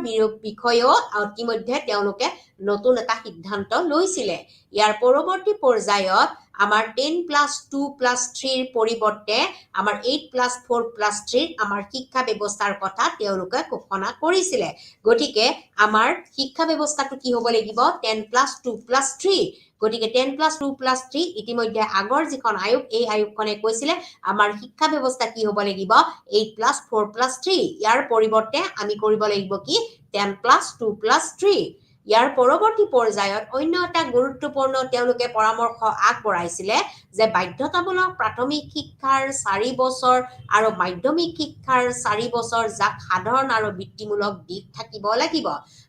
Speaker 3: বিষয়েও ইতিমধ্যে তেওঁলোকে নতুন এটা সিদ্ধান্ত লৈছিলে ইয়াৰ পৰৱৰ্তী পৰ্যায়ত আমাৰ 10+2+3 ৰ পৰিৱৰ্তে আমাৰ 8+4+3 আমাৰ শিক্ষা ব্যৱস্থাৰ কথা তেওঁলোকে ঘোষণা কৰিছিলে গতিকে আমাৰ শিক্ষা ব্যৱস্থাটো কি হ'ব লাগিব 10+2+3 গতিকে 10+2+3 ইতিমধ্যে আগৰ যিখন আয়োগ এই আয়োগখনে কৈছিলে আমাৰ শিক্ষা ব্যৱস্থা কি হ'ব লাগিব 8+4+3 ইয়াৰ পৰিৱৰ্তে আমি কৰিব লাগিব কি 10+2+3 ইয়াৰ পৰৱৰ্তী পৰ্যায়ত অন্য এটা গুৰুত্বপূৰ্ণ তেওঁলোকে পৰামৰ্শ আগবঢ়াইছিলে যে বাধ্যতামূলক প্ৰাথমিক শিক্ষাৰ 4 বছৰ আৰু মাধ্যমিক শিক্ষাৰ 4 বছৰ যাক সাধাৰণ আৰু বৃত্তিমূলক দিশ থাকিব লাগিব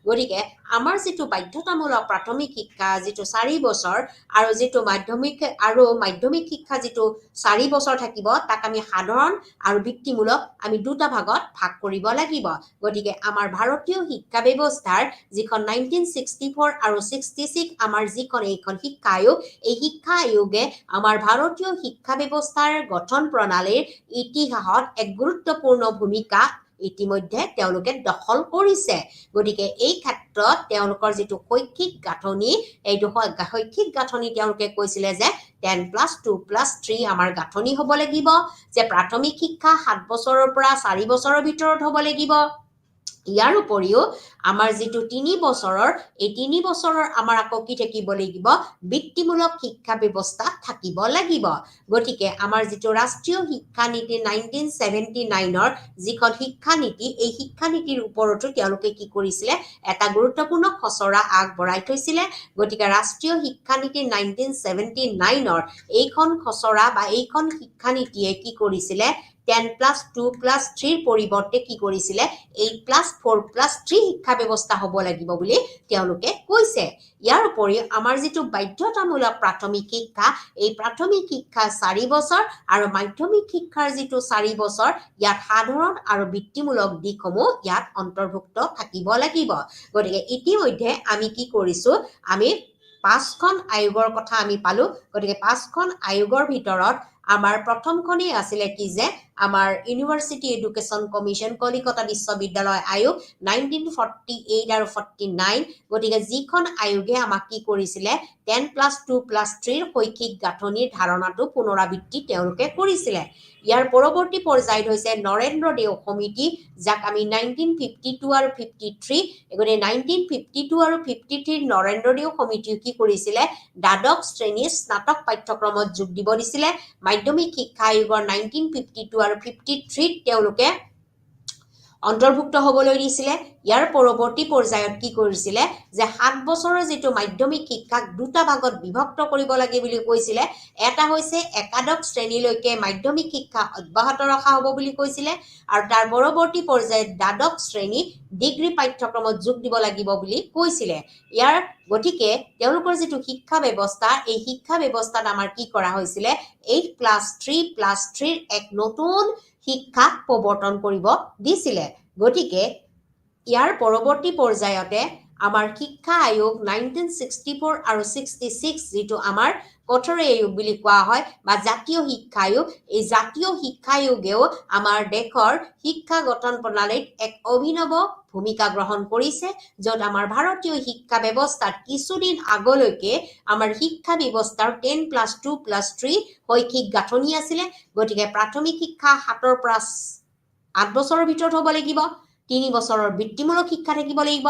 Speaker 3: গতিকে আমাৰ যিটো বাধ্যতামূলক প্ৰাথমিক শিক্ষা যিটো 4 বছৰ আৰু যিটো মাধ্যমিক শিক্ষা যিটো 4 বছৰ থাকিব তাক আমি সাধাৰণ আৰু বৃত্তিমূলক আমি দুটা ভাগত ভাগ কৰিব লাগিব গতিকে আমাৰ ভাৰতীয় শিক্ষা ব্যৱস্থাৰ যিখন 1964 আৰু 66 আমাৰ যিখন এইখন শিক্ষা আয়োগ এই শিক্ষা আয়োগে আমাৰ ভাৰতীয় শিক্ষা ব্যৱস্থাৰ গঠন প্ৰণালীৰ ইতিহাসত এক গুৰুত্বপূৰ্ণ ভূমিকা ইতিমধ্যে তেওঁলোকে দখল কৰিছে গতিকে এই ক্ষেত্ৰত তেওঁলোকৰ যিটো শৈক্ষিক গাঁথনি এইটো শৈক্ষিক গাঁথনি তেওঁলোকে কৈছিলে যে 10+2+3 আমাৰ গাঁথনি হ'ব লাগিব যে প্ৰাথমিক শিক্ষা 7 বছৰৰ পৰা 4 বছৰৰ ভিতৰত হ'ব লাগিব ইয়াৰ উপৰিও আমাৰ যিটো 3 বছৰৰ এই 3 বছৰৰ আমাৰ আকৌ কি থাকিব লাগিব বৃত্তিমূলক শিক্ষা ব্যৱস্থা থাকিব লাগিব গতিকে আমাৰ যিটো ৰাষ্ট্ৰীয় শিক্ষা নীতি 1979ৰ যিখন শিক্ষা নীতি এই শিক্ষা নীতিৰ ওপৰতো তেওঁলোকে কি কৰিছিলে এটা গুৰুত্বপূৰ্ণ খচৰা আগবঢ়াই থৈছিলে গতিকে ৰাষ্ট্ৰীয় শিক্ষা নীতি 1979ৰ এইখন খচৰা বা এইখন শিক্ষা নীতিয়ে কি কৰিছিলে 10+2+3 ৰ পৰিৱৰ্তে কি কৰিছিলে 8+4+3 শিক্ষা ব্যৱস্থা হ'ব লাগিব বুলি তেওঁলোকে কৈছে ইয়াৰ উপৰিও আমাৰ যিটো বাধ্যতামূলক প্ৰাথমিক শিক্ষা এই প্ৰাথমিক শিক্ষা 4 বছৰ আৰু মাধ্যমিক শিক্ষাৰ যিটো 4 বছৰ ইয়াত সাধাৰণ আৰু বৃত্তিমূলক দিশসমূহ ইয়াত অন্তৰ্ভুক্ত থাকিব লাগিব গতিকে ইতিমধ্যে আমি কি কৰিছো আমি 5খন আয়োগৰ কথা আমি পালো গতিকে 5খন আয়োগৰ ভিতৰত আমাৰ প্ৰথমখনেই আছিলে কি যে আমাৰ ইউনিভাৰ্চিটি এডুকেশ্যন কমিশ্যন কলিকতা বিশ্ববিদ্যালয় আয়োগ 1948 আৰু 49 গতিকে যিখন আয়োগে আমাক কি কৰিছিলে 10+2+3 ৰ শৈক্ষিক গাঁথনিৰ ধাৰণাটো পুনৰাবৃত্তি তেওঁলোকে কৰিছিলে ইয়াৰ পৰৱৰ্তী পৰ্যায়ত হৈছে নৰেন্দ্ৰ দেও সমিতি যাক আমি 1952 আৰু 53 গতিকে 1952 আৰু 53 নৰেন্দ্ৰ দেও সমিতিয়ে কি কৰিছিলে দ্বাদশ শ্ৰেণীৰ স্নাতক পাঠ্যক্ৰমত যোগ দিব দিছিলে মাধ্যমিক শিক্ষা আয়োগৰ 1952 আৰু 53 তেওঁলোকে অন্তৰ্ভুক্ত হ'বলৈ দিছিলে ইয়াৰ পৰৱৰ্তী পৰ্যায়ত কি কৰিছিলে যে 7 বছৰৰ যিটো মাধ্যমিক শিক্ষাক দুটা ভাগত বিভক্ত কৰিব লাগে বুলি কৈছিলে এটা হৈছে একাদশ শ্ৰেণীলৈকে মাধ্যমিক শিক্ষা অব্যাহত ৰখা হ'ব বুলি কৈছিলে আৰু তাৰ পৰৱৰ্তী পৰ্যায়ত দ্বাদশ শ্ৰেণী ডিগ্ৰী পাঠ্যক্ৰমত যোগ দিব লাগিব বুলি কৈছিলে ইয়াৰ গতিকে তেওঁলোকৰ যিটো শিক্ষা ব্যৱস্থা এই শিক্ষা ব্যৱস্থাত আমাৰ কি কৰা হৈছিলে 8+3+3 এক নতুন শিক্ষা প্ৰৱৰ্তন কৰিব দিছিলে গতিকে ইয়াৰ পৰৱৰ্তী পৰ্যায়তে আমাৰ শিক্ষা আয়োগ 1964 আৰু 66 যিটো আমাৰ কঠোৰ আয়োগ বুলি কোৱা হয় বা জাতীয় শিক্ষা আয়োগ এই জাতীয় শিক্ষা আয়োগেও আমাৰ দেশৰ শিক্ষা গঠন প্ৰণালীত এক অভিনৱ ভূমিকা গ্ৰহণ কৰিছে য'ত আমাৰ ভাৰতীয় শিক্ষা ব্যৱস্থাত কিছুদিন আগলৈকে আমাৰ শিক্ষা ব্যৱস্থাৰ 10+2+3 শৈক্ষিক গাঁথনি আছিলে গতিকে প্ৰাথমিক শিক্ষা 7ৰ পৰা 8 বছৰৰ ভিতৰত হ'ব লাগিব 3 বছৰৰ বৃত্তিমূলক শিক্ষা থাকিব লাগিব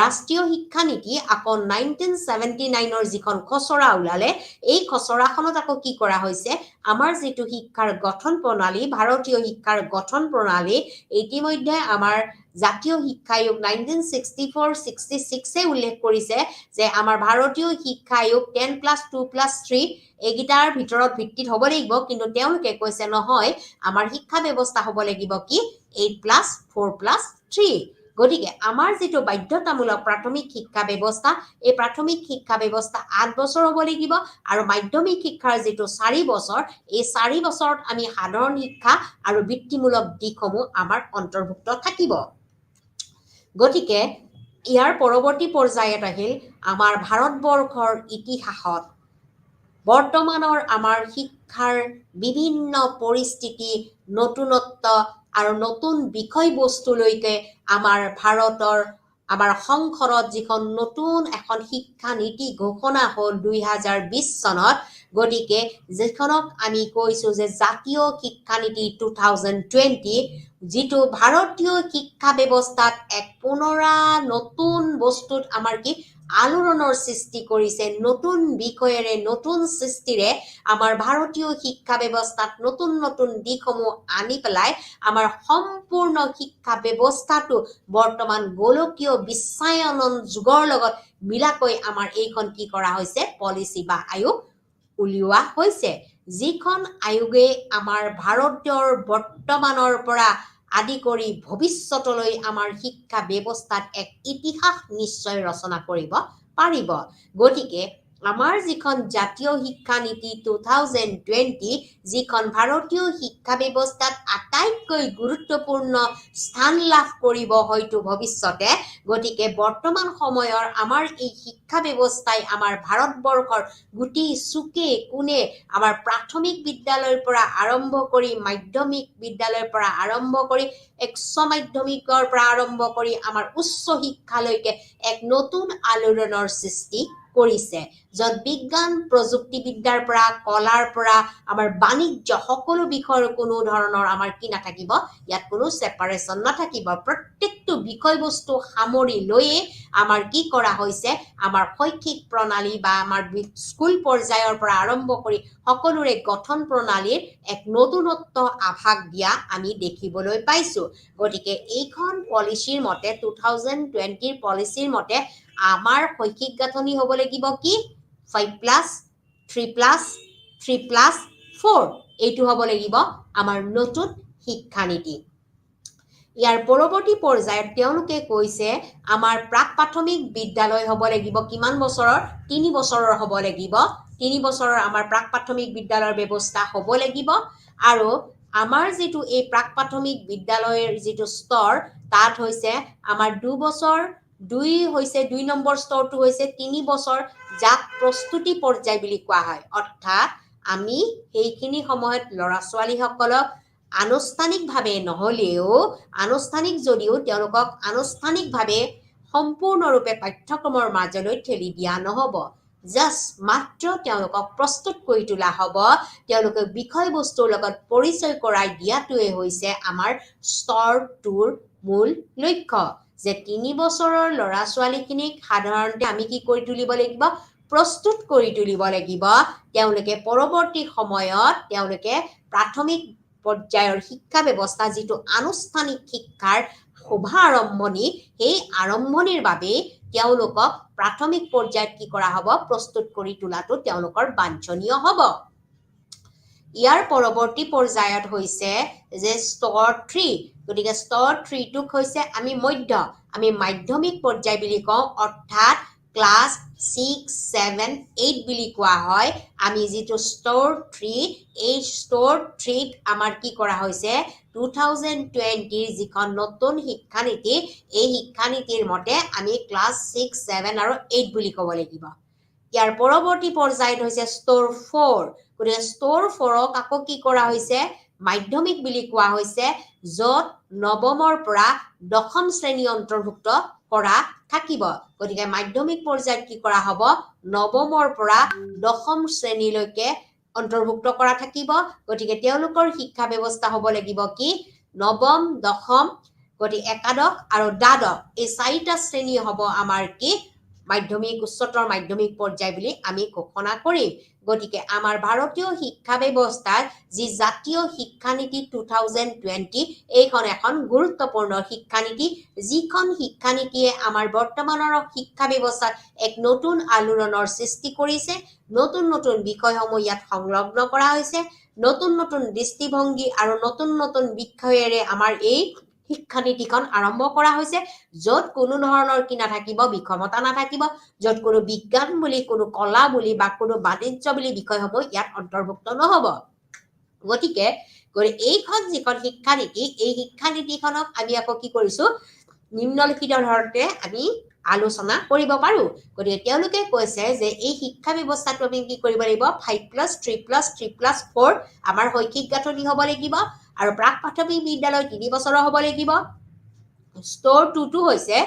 Speaker 3: ৰাষ্ট্ৰীয় শিক্ষা নীতি আকৌ 1979ৰ যিখন খচৰা ওলালে এই খচৰাখনত আকৌ কি কৰা হৈছে আমাৰ যিটো শিক্ষাৰ গঠন প্ৰণালী ভাৰতীয় শিক্ষাৰ গঠন প্ৰণালী ইতিমধ্যে আমাৰ জাতীয় শিক্ষা আয়োগ 1964-66 উল্লেখ কৰিছে যে আমাৰ ভাৰতীয় শিক্ষা আয়োগ 10+2+3 এইকেইটাৰ ভিতৰত ভিত্তিত হ'ব লাগিব কিন্তু তেওঁলোকে কৈছে নহয় আমাৰ শিক্ষা ব্যৱস্থা হ'ব লাগিব কি 8+4+3 গতিকে আমাৰ যেটো বাধ্যতামূলক প্ৰাথমিক শিক্ষা ব্যৱস্থা এই প্ৰাথমিক শিক্ষা ব্যৱস্থা 8 বছৰ হ'ব লাগিব আৰু মাধ্যমিক শিক্ষাৰ যেটো 4 বছৰ এই 4 বছৰত আমি সাধাৰণ শিক্ষা আৰু বৃত্তিমূলক দিশসমূহ আমাৰ অন্তৰ্ভুক্ত থাকিব গতিকে ইয়াৰ পৰৱৰ্তী পৰ্যায়ত আহিল আমাৰ ভাৰতবৰ্ষৰ ইতিহাসত বৰ্তমানৰ আমাৰ শিক্ষাৰ বিভিন্ন পৰিস্থিতি নতুনত্ব আৰু নতুন বিষয়বস্তুলৈকে আমাৰ ভাৰতৰ আমাৰ সংসদত যিখন নতুন এখন শিক্ষা নীতি ঘোষণা হ'ল 2020 চনত গতিকে যেখনক আমি কৈছো যে জাতীয় শিক্ষা নীতি 2020 যিটো ভাৰতীয় শিক্ষা ব্যৱস্থাত এক পুনৰা নতুন বস্তুত আমাৰ কি আলোড়নৰ সৃষ্টি কৰিছে নতুন বিষয়েৰে নতুন সৃষ্টিৰে আমাৰ ভাৰতীয় শিক্ষা ব্যৱস্থাত নতুন নতুন দিশসমূহ আনি পেলাই আমাৰ সম্পূৰ্ণ শিক্ষা ব্যৱস্থাটো বৰ্তমান গোলকীয় বিশ্বায়ন যুগৰ লগত মিলাকৈ আমাৰ এইখন কি কৰা হৈছে পলিচি বা আয়োগ উলিওৱা হৈছে যিখন আয়োগে আমাৰ ভাৰতৰ বৰ্তমানৰ পৰা আদি কৰি ভৱিষ্যতলৈ আমাৰ শিক্ষা ব্যৱস্থাত এক ইতিহাস নিশ্চয় ৰচনা কৰিব পাৰিব গতিকে আমাৰ যিখন জাতীয় শিক্ষা নীতি 2020 যিখন ভাৰতীয় শিক্ষা ব্যৱস্থাত আটাইতকৈ গুৰুত্বপূৰ্ণ স্থান লাভ কৰিব হয়তো ভৱিষ্যতে গতিকে বৰ্তমান সময়ৰ আমাৰ এই শিক্ষা ব্যৱস্থাই আমাৰ ভাৰতবৰ্ষৰ গুটি চুকে কোনে আমাৰ প্ৰাথমিক বিদ্যালয়ৰ পৰা আৰম্ভ কৰি মাধ্যমিক বিদ্যালয়ৰ পৰা আৰম্ভ কৰি উচ্চ মাধ্যমিকৰ পৰা আৰম্ভ কৰি আমাৰ উচ্চ শিক্ষালৈকে এক নতুন আলোড়নৰ সৃষ্টি কৰিছে যত বিজ্ঞান প্ৰযুক্তিবিদ্যাৰ পৰা কলাৰ পৰা আমাৰ বাণিজ্য সকলো বিষয়ৰ কোনো ধৰণৰ আমাৰ কি নাথাকিব ইয়াত কোনো সেপাৰেশন নাথাকিব প্ৰত্যেকটো বিষয়বস্তু সামৰি লৈয়ে আমাৰ কি কৰা হৈছে আমাৰ শৈক্ষিক প্ৰণালী বা আমাৰ স্কুল পৰ্যায়ৰ পৰা আৰম্ভ কৰি সকলোৰে গঠন প্ৰণালীৰ এক নতুনত্ব আভাস দিয়া আমি দেখিবলৈ পাইছো গতিকে এইখন পলিচিৰ মতে 2020 ৰ পলিচিৰ মতে আমাৰ শৈক্ষিক গাঁথনি হ'ব লাগিব কি 5+3+3+4 এইটো হ'ব লাগিব আমাৰ নতুন শিক্ষা নীতি ইয়াৰ পৰৱৰ্তী পৰ্যায়ত তেওঁলোকে কৈছে আমাৰ প্ৰাক প্ৰাথমিক বিদ্যালয় হ'ব লাগিব কিমান বছৰৰ 3 বছৰৰ হ'ব লাগিব 3 বছৰৰ আমাৰ প্ৰাক প্ৰাথমিক বিদ্যালয়ৰ ব্যৱস্থা হ'ব লাগিব আৰু আমাৰ যেটো এই প্ৰাক প্ৰাথমিক বিদ্যালয়ৰ যেটো স্তৰ তাত হৈছে আমাৰ 2 বছৰ 2 নম্বৰ স্তৰটো হৈছে 3 বছৰ যাক প্ৰস্তুতি পৰ্যায় বুলি কোৱা হয় অৰ্থাৎ আমি এইখিনি সময়ত ল'ৰা ছোৱালী সকলক আনুষ্ঠানিকভাৱে নহলেও আনুষ্ঠানিক যদিও তেওঁলোকক আনুষ্ঠানিকভাৱে সম্পূৰ্ণৰূপে পাঠ্যক্ৰমৰ মাজলৈ ঠেলি দিয়া নহব জাস্ট মাত্ৰ তেওঁলোকক প্ৰস্তুত কৰি তোলা হ'ব তেওঁলোকক বিষয়বস্তুৰ লগত পৰিচয় কৰাই দিয়াটোৱে হৈছে আমাৰ স্তৰটোৰ মূল লক্ষ্য যে 3 বছৰৰ ল'ৰা ছোৱালীখিনিক সাধাৰণতে আমি কি কৰি তুলিব লাগিব প্ৰস্তুত কৰি তুলিব লাগিব তেওঁলোকে পৰৱৰ্তী সময়ত তেওঁলোকে প্ৰাথমিক পৰ্যায়ৰ শিক্ষা ব্যৱস্থা যিটো আনুষ্ঠানিক শিক্ষাৰ শুভাৰম্ভণি এই আৰম্ভণিৰ বাবে তেওঁলোকক প্ৰাথমিক পৰ্যায়ত কি কৰা হ'ব প্ৰস্তুত কৰি তোলাটো তেওঁলোকৰ বাঞ্ছনীয় হ'ব ইয়াৰ পৰৱৰ্তী পৰ্যায়ত হৈছে যে স্তৰ 3 গতিকে স্তৰ 3 টোক হৈছে আমি মাধ্যমিক পৰ্যায় বুলি কওঁ অৰ্থাৎ ক্লাছ 6 7 8 বুলি কোৱা হয় আমি যেটো স্তৰ 3 এই স্তৰ 3 আমাৰ কি কৰা হৈছে 2020 যিখন নতুন শিক্ষানীতি এই শিক্ষানীতিৰ মতে আমি ক্লাছ 6 7 আৰু 8 বুলি ক'ব লাগিব ইয়াৰ পৰৱৰ্তী পৰ্যায়ত হৈছে স্তৰ 4 গতিকে স্তৰ 4ক আকৌ কি কৰা হৈছে মাধ্যমিক বুলি কোৱা হৈছে যত নৱমৰ পৰা দশম শ্ৰেণী অন্তৰ্ভুক্ত কৰা থাকিব গতিকে মাধ্যমিক পৰ্যায়ত কি কৰা হ'ব নৱমৰ পৰা দশম শ্ৰেণীলৈকে অন্তৰ্ভুক্ত কৰা থাকিব গতিকে তেওঁলোকৰ শিক্ষা ব্যৱস্থা হ'ব লাগিব কি নৱম দশম গতিকে একাদশ আৰু দ্বাদশ এই 4টা শ্ৰেণী হ'ব আমাৰ কি মাধ্যমিক উচ্চতৰ মাধ্যমিক পৰ্যায় বুলি আমি ঘোষণা কৰিম গতিকে আমাৰ ভাৰতীয় শিক্ষা ব্যৱস্থাত যি জাতীয় শিক্ষানীতি 2020 এইখন এখন গুৰুত্বপূৰ্ণ শিক্ষানীতি যিখন শিক্ষানীতিয়ে আমাৰ বৰ্তমানৰ শিক্ষা ব্যৱস্থাত এক নতুন আলোড়নৰ সৃষ্টি কৰিছে নতুন নতুন বিষয়সমূহ ইয়াত সংলগ্ন কৰা হৈছে নতুন নতুন দৃষ্টিভংগী আৰু নতুন নতুন বিষয়েৰে আমাৰ এই শিক্ষানীতিখন আৰম্ভ কৰা হৈছে য'ত কোনো ধৰণৰ কি নাথাকিব বিক্ষমতা নাথাকিব য'ত কোনো বিজ্ঞান বুলি কোনো কলা বুলি বা কোনো বাণিজ্য বুলি বিষয়সমূহ ইয়াত অন্তৰ্ভুক্ত নহব গতিকে এইখন যিখন শিক্ষানীতি এই শিক্ষানীতিখনক আমি আকৌ কি কৰিছো নিম্নলিখিত ধৰণে আমি আলোচনা কৰিব পাৰো গতিকে তেওঁলোকে কৈছে যে এই শিক্ষা ব্যৱস্থাটো আমি কি কৰিব লাগিব 5+3+3+4 আমাৰ শৈক্ষিক গাঁথনি হ'ব লাগিব আৰু প্ৰাক প্ৰাথমিক বিদ্যালয় 3 বছৰৰ হ'ব লাগিব ষ্টৰ 2টো হৈছে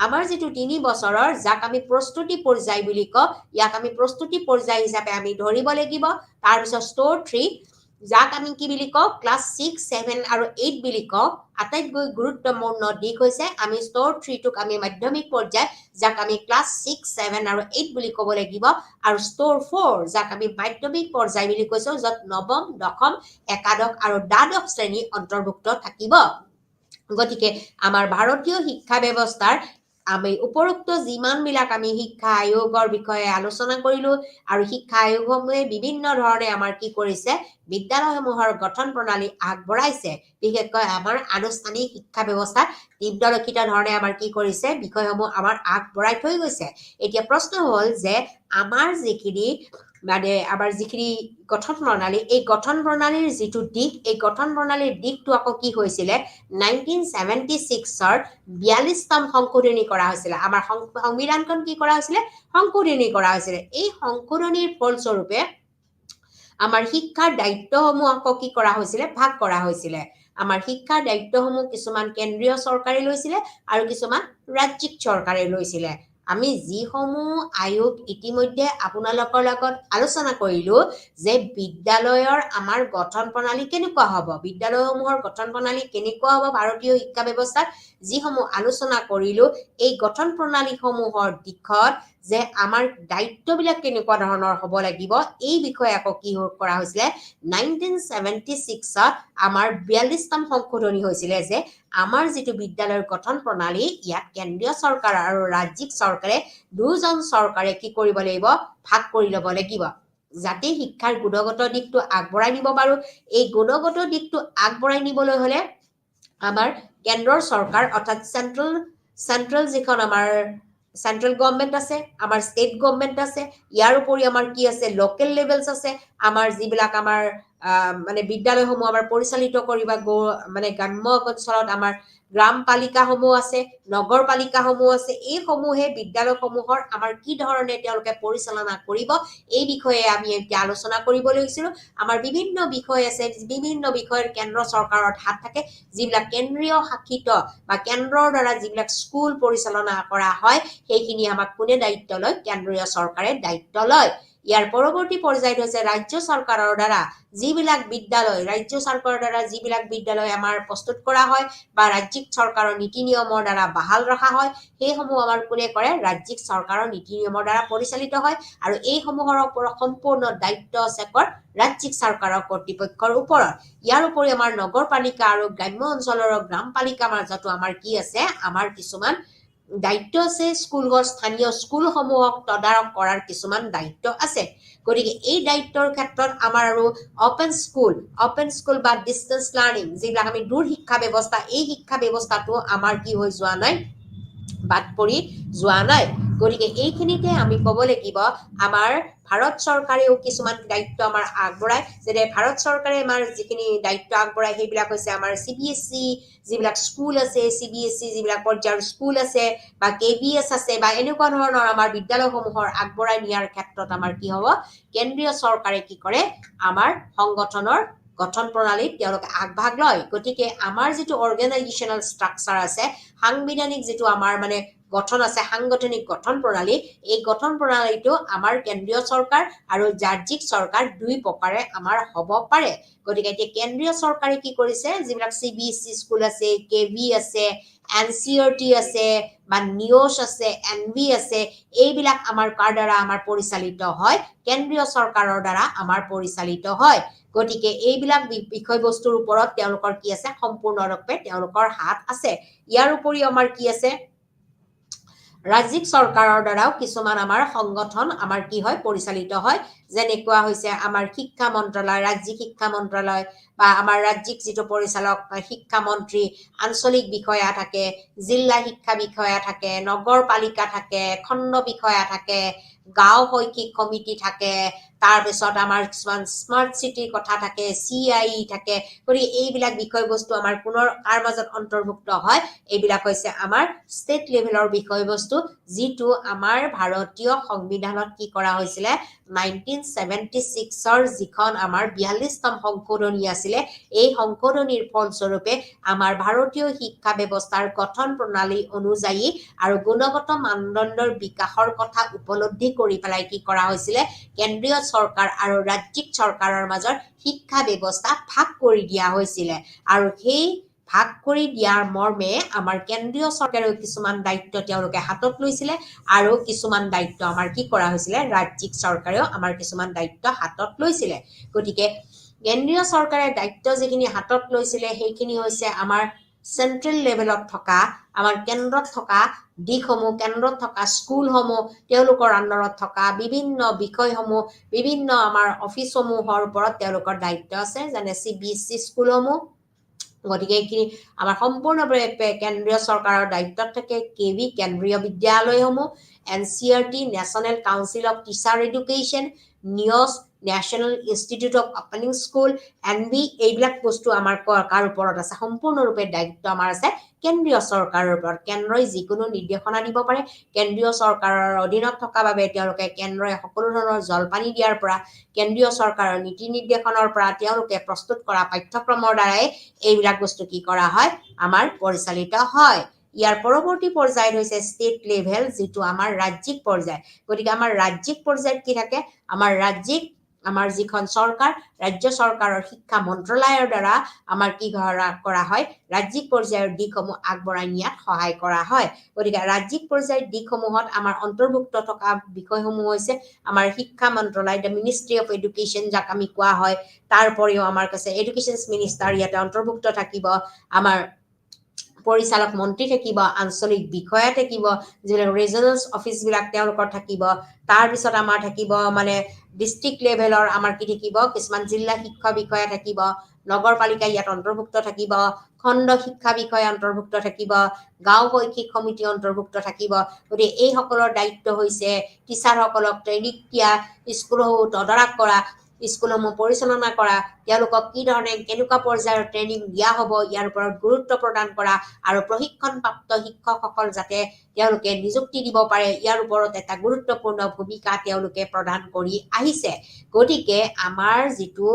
Speaker 3: আমাৰ যেটো 3 বছৰৰ যাক আমি প্ৰস্তুতি পৰ্যায় বুলি কওঁ ইয়াক আমি প্ৰস্তুতি পৰ্যায় হিচাপে আমি ধৰিব লাগিব তাৰ পিছত ষ্টৰ 3 যাক আমি কি বুলি কওঁ ক্লাছ 6 7 আৰু 8 বুলি কওঁ আটাইতকৈ গুৰুত্বপূৰ্ণ দিশ হৈছে আমি ষ্টৰ 3 টোক আমি মাধ্যমিক পৰ্যায় যাক আমি ক্লাছ 6 7 আৰু 8 বুলি ক'ব লাগিব আৰু ষ্টৰ 4 যাক আমি মাধ্যমিক পৰ্যায় বুলি কৈছো য'ত নৱম দশম একাদশ আৰু দ্বাদশ শ্ৰেণী অন্তৰ্ভুক্ত থাকিব গতিকে আমাৰ ভাৰতীয় শিক্ষা ব্যৱস্থাৰ আমি উপৰোক্ত যিমানবিলাক আমি শিক্ষা আয়োগৰ বিষয়ে আলোচনা কৰিলো আৰু শিক্ষা আয়োগসমূহে বিভিন্ন ধৰণে আমাৰ কি কৰিছে বিদ্যালয়সমূহৰ গঠন প্ৰণালী আগবঢ়াইছে বিশেষকৈ আমাৰ আনুষ্ঠানিক শিক্ষা ব্যৱস্থাত নিম্নলিখিত ধৰণে আমাৰ কি কৰিছে বিষয়সমূহ আমাৰ আগবঢ়াই থৈ গৈছে এতিয়া প্ৰশ্ন হ'ল যে আমাৰ যিখিনি মানে আমাৰ যিখিনি গঠন প্ৰণালী এই গঠন প্ৰণালীৰ যিটো দিশ এই গঠন প্ৰণালীৰ দিশটো আকৌ কি হৈছিলে 1976 42তম সংশোধনী কৰা হৈছিল আমাৰ সংবিধানখন কি কৰা হৈছিল সংশোধনী কৰা হৈছিল এই সংশোধনীৰ ফলস্বৰূপে আমাৰ শিক্ষাৰ দায়িত্বসমূহ আকৌ কি কৰা হৈছিল ভাগ কৰা হৈছিল আমাৰ শিক্ষাৰ দায়িত্বসমূহ কিছুমান কেন্দ্ৰীয় চৰকাৰে লৈছিল আৰু কিছুমান ৰাজ্যিক চৰকাৰে লৈছিল আমি যিসমূহ আয়োগ ইতিমধ্যে আপোনালোকৰ লগত আলোচনা কৰিলো যে বিদ্যালয়ৰ আমাৰ গঠন প্ৰণালী কেনেকুৱা হ'ব বিদ্যালয়সমূহৰ গঠন প্ৰণালী কেনেকুৱা হ'ব ভাৰতীয় শিক্ষা ব্যৱস্থাত যিসমূহ আলোচনা কৰিলো এই গঠন প্ৰণালীসমূহৰ দিশত যে আমাৰ দায়িত্ববিলাক কেনেকুৱা ধৰণৰ হ'ব লাগিব এই বিষয়ে আকৌ কি কৰা হৈছিল 1976 আমাৰ 42তম সংশোধনী হৈছিল যে আমাৰ যেটো বিদ্যালয়ৰ গঠন প্ৰণালী ইয়াত কেন্দ্ৰীয় চৰকাৰ আৰু ৰাজ্যিক চৰকাৰে দুজন চৰকাৰে কি কৰিব লাগিব ভাগ কৰি ল'ব লাগিব যাতে শিক্ষাৰ গুণগত দিশটো আগবঢ়াই নিব পাৰো এই গুণগত দিশটো আগবঢ়াই নিবলৈ হলে আমাৰ কেন্দ্ৰৰ চৰকাৰ অৰ্থাৎ চেন্ট্ৰেল যিখন আমাৰ চেন্ট্ৰেল গভৰ্নমেন্ট আছে আমাৰ ষ্টেট গভৰ্নমেন্ট আছে ইয়াৰ উপৰি আমাৰ কি আছে লোকেল লেভেলছ আছে আমাৰ যিবিলাক আমাৰ মানে বিদ্যালয়সমূহ আমাৰ পৰিচালিত কৰিবা মানে গ্ৰাম্য অঞ্চলত আমাৰ গ্ৰাম পালিকাসমূহ আছে নগৰ পালিকাসমূহ আছে এই সমূহে বিদ্যালয়সমূহৰ আমাৰ কি ধৰণে তেওঁলোকে পৰিচালনা কৰিব এই বিষয়ে আমি এতিয়া আলোচনা কৰিব লৈছিলো আমাৰ বিভিন্ন বিষয় আছে বিভিন্ন বিষয়ৰ কেন্দ্ৰ চৰকাৰৰ হাত থাকে যিবিলাক কেন্দ্ৰীয় শাসিত বা কেন্দ্ৰৰ দ্বাৰা যিবিলাক স্কুল পৰিচালনা কৰা হয় সেইখিনি আমাক কোনে দায়িত্ব লয় কেন্দ্ৰীয় চৰকাৰে দায়িত্ব লয় ইয়াৰ পৰৱৰ্তী পৰ্যায়ত হৈছে ৰাজ্য চৰকাৰৰ দ্বাৰা যিবিলাক বিদ্যালয় ৰাজ্য চৰকাৰৰ দ্বাৰা যিবিলাক বিদ্যালয় আমাৰ প্ৰস্তুত কৰা হয় বা ৰাজ্যিক চৰকাৰৰ নীতি নিয়মৰ দ্বাৰা বাহাল ৰখা হয় সেইসমূহ আমাৰ কোনে কৰে ৰাজ্যিক চৰকাৰৰ নীতি নিয়মৰ দ্বাৰা পৰিচালিত হয় আৰু এই সমূহৰ ওপৰত সম্পূৰ্ণ দায়িত্ব আছে ৰাজ্যিক চৰকাৰৰ কৰ্তৃপক্ষৰ ওপৰত ইয়াৰ উপৰি আমাৰ নগৰপালিকা আৰু গ্ৰাম্য অঞ্চলৰ গ্ৰাম পালিকা মাজতো আমাৰ কি আছে আমাৰ কিছুমান দায়িত্ব আছে স্কুলৰ স্থানীয় স্কুলসমূহক তদাৰক কৰাৰ কিছুমান দায়িত্ব আছে গতিকে এই দায়িত্বৰ ক্ষেত্ৰত আমাৰ আৰু অপেন স্কুল বা ডিষ্টেন্স লাৰ্নিং যিবিলাক আমি দূৰ শিক্ষা ব্যৱস্থা এই শিক্ষা ব্যৱস্থাটো আমাৰ কি হৈ যোৱা নাই বাদ পৰি যোৱা নাই গতিকে এইখিনিতে আমি ক'ব লাগিব আমাৰ ভাৰত চৰকাৰেও কিছুমান দায়িত্ব আমাৰ আগবঢ়ায় যেনে ভাৰত চৰকাৰে আমাৰ যিখিনি দায়িত্ব আগবঢ়ায় সেইবিলাক হৈছে আমাৰ CBSE যিবিলাক স্কুল আছে CBSE যিবিলাক পৰ্যায়ৰ স্কুল আছে বা KVS আছে বা এনেকুৱা ধৰণৰ আমাৰ বিদ্যালয়সমূহৰ আগবঢ়াই নিয়াৰ ক্ষেত্ৰত আমাৰ কি হ'ব কেন্দ্ৰীয় চৰকাৰে কি কৰে আমাৰ সংগঠনৰ গঠন প্ৰণালীত তেওঁলোকে আগভাগ লয় গতিকে আমাৰ যেটো অৰ্গানাইজেশ্যনেল ষ্ট্ৰাকচাৰ আছে সাংবিধানিক যেটো আমাৰ মানে গঠন আছে সাংগঠনিক গঠন প্ৰণালী এই গঠন প্ৰণালীটো আমাৰ কেন্দ্ৰীয় চৰকাৰ আৰু ৰাজ্যিক চৰকাৰ দুই প্ৰকাৰে আমাৰ হ'ব পাৰে গতিকে এতিয়া কেন্দ্ৰীয় চৰকাৰে কি কৰিছে যিবিলাক CBSE স্কুল আছে KV আছে NCERT আছে বা নিয়স আছে এনভি আছে এইবিলাক আমাৰ কাৰ দ্বাৰা আমাৰ পৰিচালিত হয় কেন্দ্ৰীয় চৰকাৰৰ দ্বাৰা আমাৰ পৰিচালিত হয় গতিকে এইবিলাক বিষয়বস্তুৰ ওপৰত তেওঁলোকৰ কি আছে সম্পূৰ্ণৰূপে তেওঁলোকৰ হাত আছে ইয়াৰ উপৰিও আমাৰ কি আছে ৰাজ্যিক চৰকাৰৰ দ্বাৰাও কিছুমান আমাৰ সংগঠন আমাৰ কি হয় পৰিচালিত হয় যেনেকুৱা হৈছে আমাৰ শিক্ষা মন্ত্ৰালয় ৰাজ্যিক শিক্ষা মন্ত্ৰালয় বা আমাৰ ৰাজ্যিক যিটো পৰিচালক শিক্ষা মন্ত্ৰী আঞ্চলিক বিষয়া থাকে জিলা শিক্ষা বিষয়া থাকে নগৰপালিকা থাকে খণ্ড বিষয়া থাকে গাঁও শৈক্ষিক কমিটি থাকে তাৰপিছত আমাৰ কিছুমান স্মাৰ্ট চিটিৰ কথা থাকে CIE থাকে গতিকে এইবিলাক বিষয়বস্তু আমাৰ পুনৰ কাৰ মাজত অন্তৰ্ভুক্ত হয় এইবিলাক হৈছে আমাৰ ষ্টেট লেভেলৰ বিষয়বস্তু যিটো আমাৰ ভাৰতীয় সংবিধানত কি কৰা হৈছিলে 1976 যিখন আমাৰ 42তম সংশোধনী আছিলে এই সংশোধনীৰ ফলস্বৰূপে আমাৰ ভাৰতীয় শিক্ষা ব্যৱস্থাৰ গঠন প্ৰণালী অনুযায়ী আৰু গুণগত মানদণ্ডৰ বিকাশৰ কথা উপলব্ধি কৰি পেলাই কি কৰা হৈছিলে কেন্দ্ৰীয় চৰকাৰ আৰু ৰাজ্যিক চৰকাৰৰ মাজত শিক্ষা ব্যৱস্থা ভাগ কৰি দিয়া হৈছিলে আৰু সেই ভাগ কৰি দিয়াৰ মৰ্মে আমাৰ কেন্দ্ৰীয় চৰকাৰেও কিছুমান দায়িত্ব তেওঁলোকে হাতত লৈছিলে আৰু কিছুমান দায়িত্ব আমাৰ কি কৰা হৈছিলে ৰাজ্যিক চৰকাৰেও আমাৰ কিছুমান দায়িত্ব হাতত লৈছিলে গতিকে কেন্দ্ৰীয় চৰকাৰে দায়িত্ব যিখিনি হাতত লৈছিলে সেইখিনি হৈছে আমাৰ চেন্ট্ৰেল লেভেলত থকা আমাৰ কেন্দ্ৰত থকা দিশসমূহ কেন্দ্ৰত থকা স্কুলসমূহ তেওঁলোকৰ আণ্ডাৰত থকা বিভিন্ন বিষয়সমূহ বিভিন্ন আমাৰ অফিচসমূহৰ ওপৰত তেওঁলোকৰ দায়িত্ব আছে যেনে CBSE স্কুলসমূহ গতিকে এইখিনি আমাৰ সম্পূৰ্ণৰূপে কেন্দ্ৰীয় চৰকাৰৰ দায়িত্বত থাকে KV কেন্দ্ৰীয় বিদ্যালয়সমূহ NCERT national council of teacher education নিয়স national institute of opening school NV এইবিলাক বস্তু আমাৰ কাৰ ওপৰত আছে সম্পূৰ্ণৰূপে দায়িত্ব আমাৰ আছে কেন্দ্ৰীয় চৰকাৰৰ ওপৰত কেন্দ্ৰই যিকোনো নিৰ্দেশনা দিব পাৰে কেন্দ্ৰীয় চৰকাৰৰ অধীনত থকা বাবে তেওঁলোকে কেন্দ্ৰই সকলো ধৰণৰ জলপানী দিয়াৰ পৰা কেন্দ্ৰীয় চৰকাৰৰ নীতি নিৰ্দেশনৰ পৰা তেওঁলোকে প্ৰস্তুত কৰা পাঠ্যক্ৰমৰ দ্বাৰাই এইবিলাক বস্তু কি কৰা হয় আমাৰ পৰিচালিত হয় ইয়াৰ পৰৱৰ্তী পৰ্যায়ত হৈছে ষ্টেট লেভেল যিটো আমাৰ ৰাজ্যিক পৰ্যায় গতিকে আমাৰ ৰাজ্যিক পৰ্যায়ত কি থাকে আমাৰ ৰাজ্যিক আমাৰ যিখন চৰকাৰ ৰাজ্য চৰকাৰৰ শিক্ষা মন্ত্ৰালয়ৰ দ্বাৰা আমাৰ কি কৰা হয় ৰাজ্যিক পৰ্যায়ৰ দিশসমূহ আগবঢ়াই নিয়াত সহায় কৰা হয় গতিকে ৰাজ্যিক পৰ্যায়ৰ দিশসমূহত আমাৰ অন্তৰ্ভুক্ত থকা বিষয়সমূহ হৈছে আমাৰ শিক্ষা মন্ত্ৰালয় দ্য মিনিষ্ট্ৰী অফ এডুকেশ্যন যাক আমি কোৱা হয় তাৰ উপৰিও আমাৰ কাছে এডুকেশ্যন মিনিষ্টাৰ ইয়াতে অন্তৰ্ভুক্ত থাকিব আমাৰ পৰিচালক মন্ত্ৰী থাকিব আঞ্চলিক বিষয়া থাকিব যিবিলাক ৰিজনেল অফিচবিলাক তেওঁলোকৰ থাকিব তাৰপিছত আমাৰ থাকিব মানে ডিষ্ট্ৰিক্ট লেভেলৰ আমাৰ কি থাকিব কিছুমান জিলা শিক্ষা বিষয়া থাকিব নগৰপালিকা ইয়াত অন্তৰ্ভুক্ত থাকিব খণ্ড শিক্ষা বিষয়া অন্তৰ্ভুক্ত থাকিব গাঁও শৈক্ষিক সমিতি অন্তৰ্ভুক্ত থাকিব গতিকে এইসকলৰ দায়িত্ব হৈছে টিচাৰসকলক ট্ৰেইনিং দিয়া স্কুলসমূহ তদাৰক কৰা স্কুলসমূহ পৰিচালনা কৰা তেওঁলোকক কি ধৰণে কেনেকুৱা পৰ্যায়ৰ ট্ৰেইনিং দিয়া হ'ব ইয়াৰ ওপৰত গুৰুত্ব প্ৰদান কৰা আৰু প্ৰশিক্ষণপ্ৰাপ্ত শিক্ষকসকল যাতে তেওঁলোকে নিযুক্তি দিব পাৰে ইয়াৰ ওপৰত এটা গুৰুত্বপূৰ্ণ ভূমিকা তেওঁলোকে প্ৰদান কৰি আহিছে গতিকে আমাৰ যিটো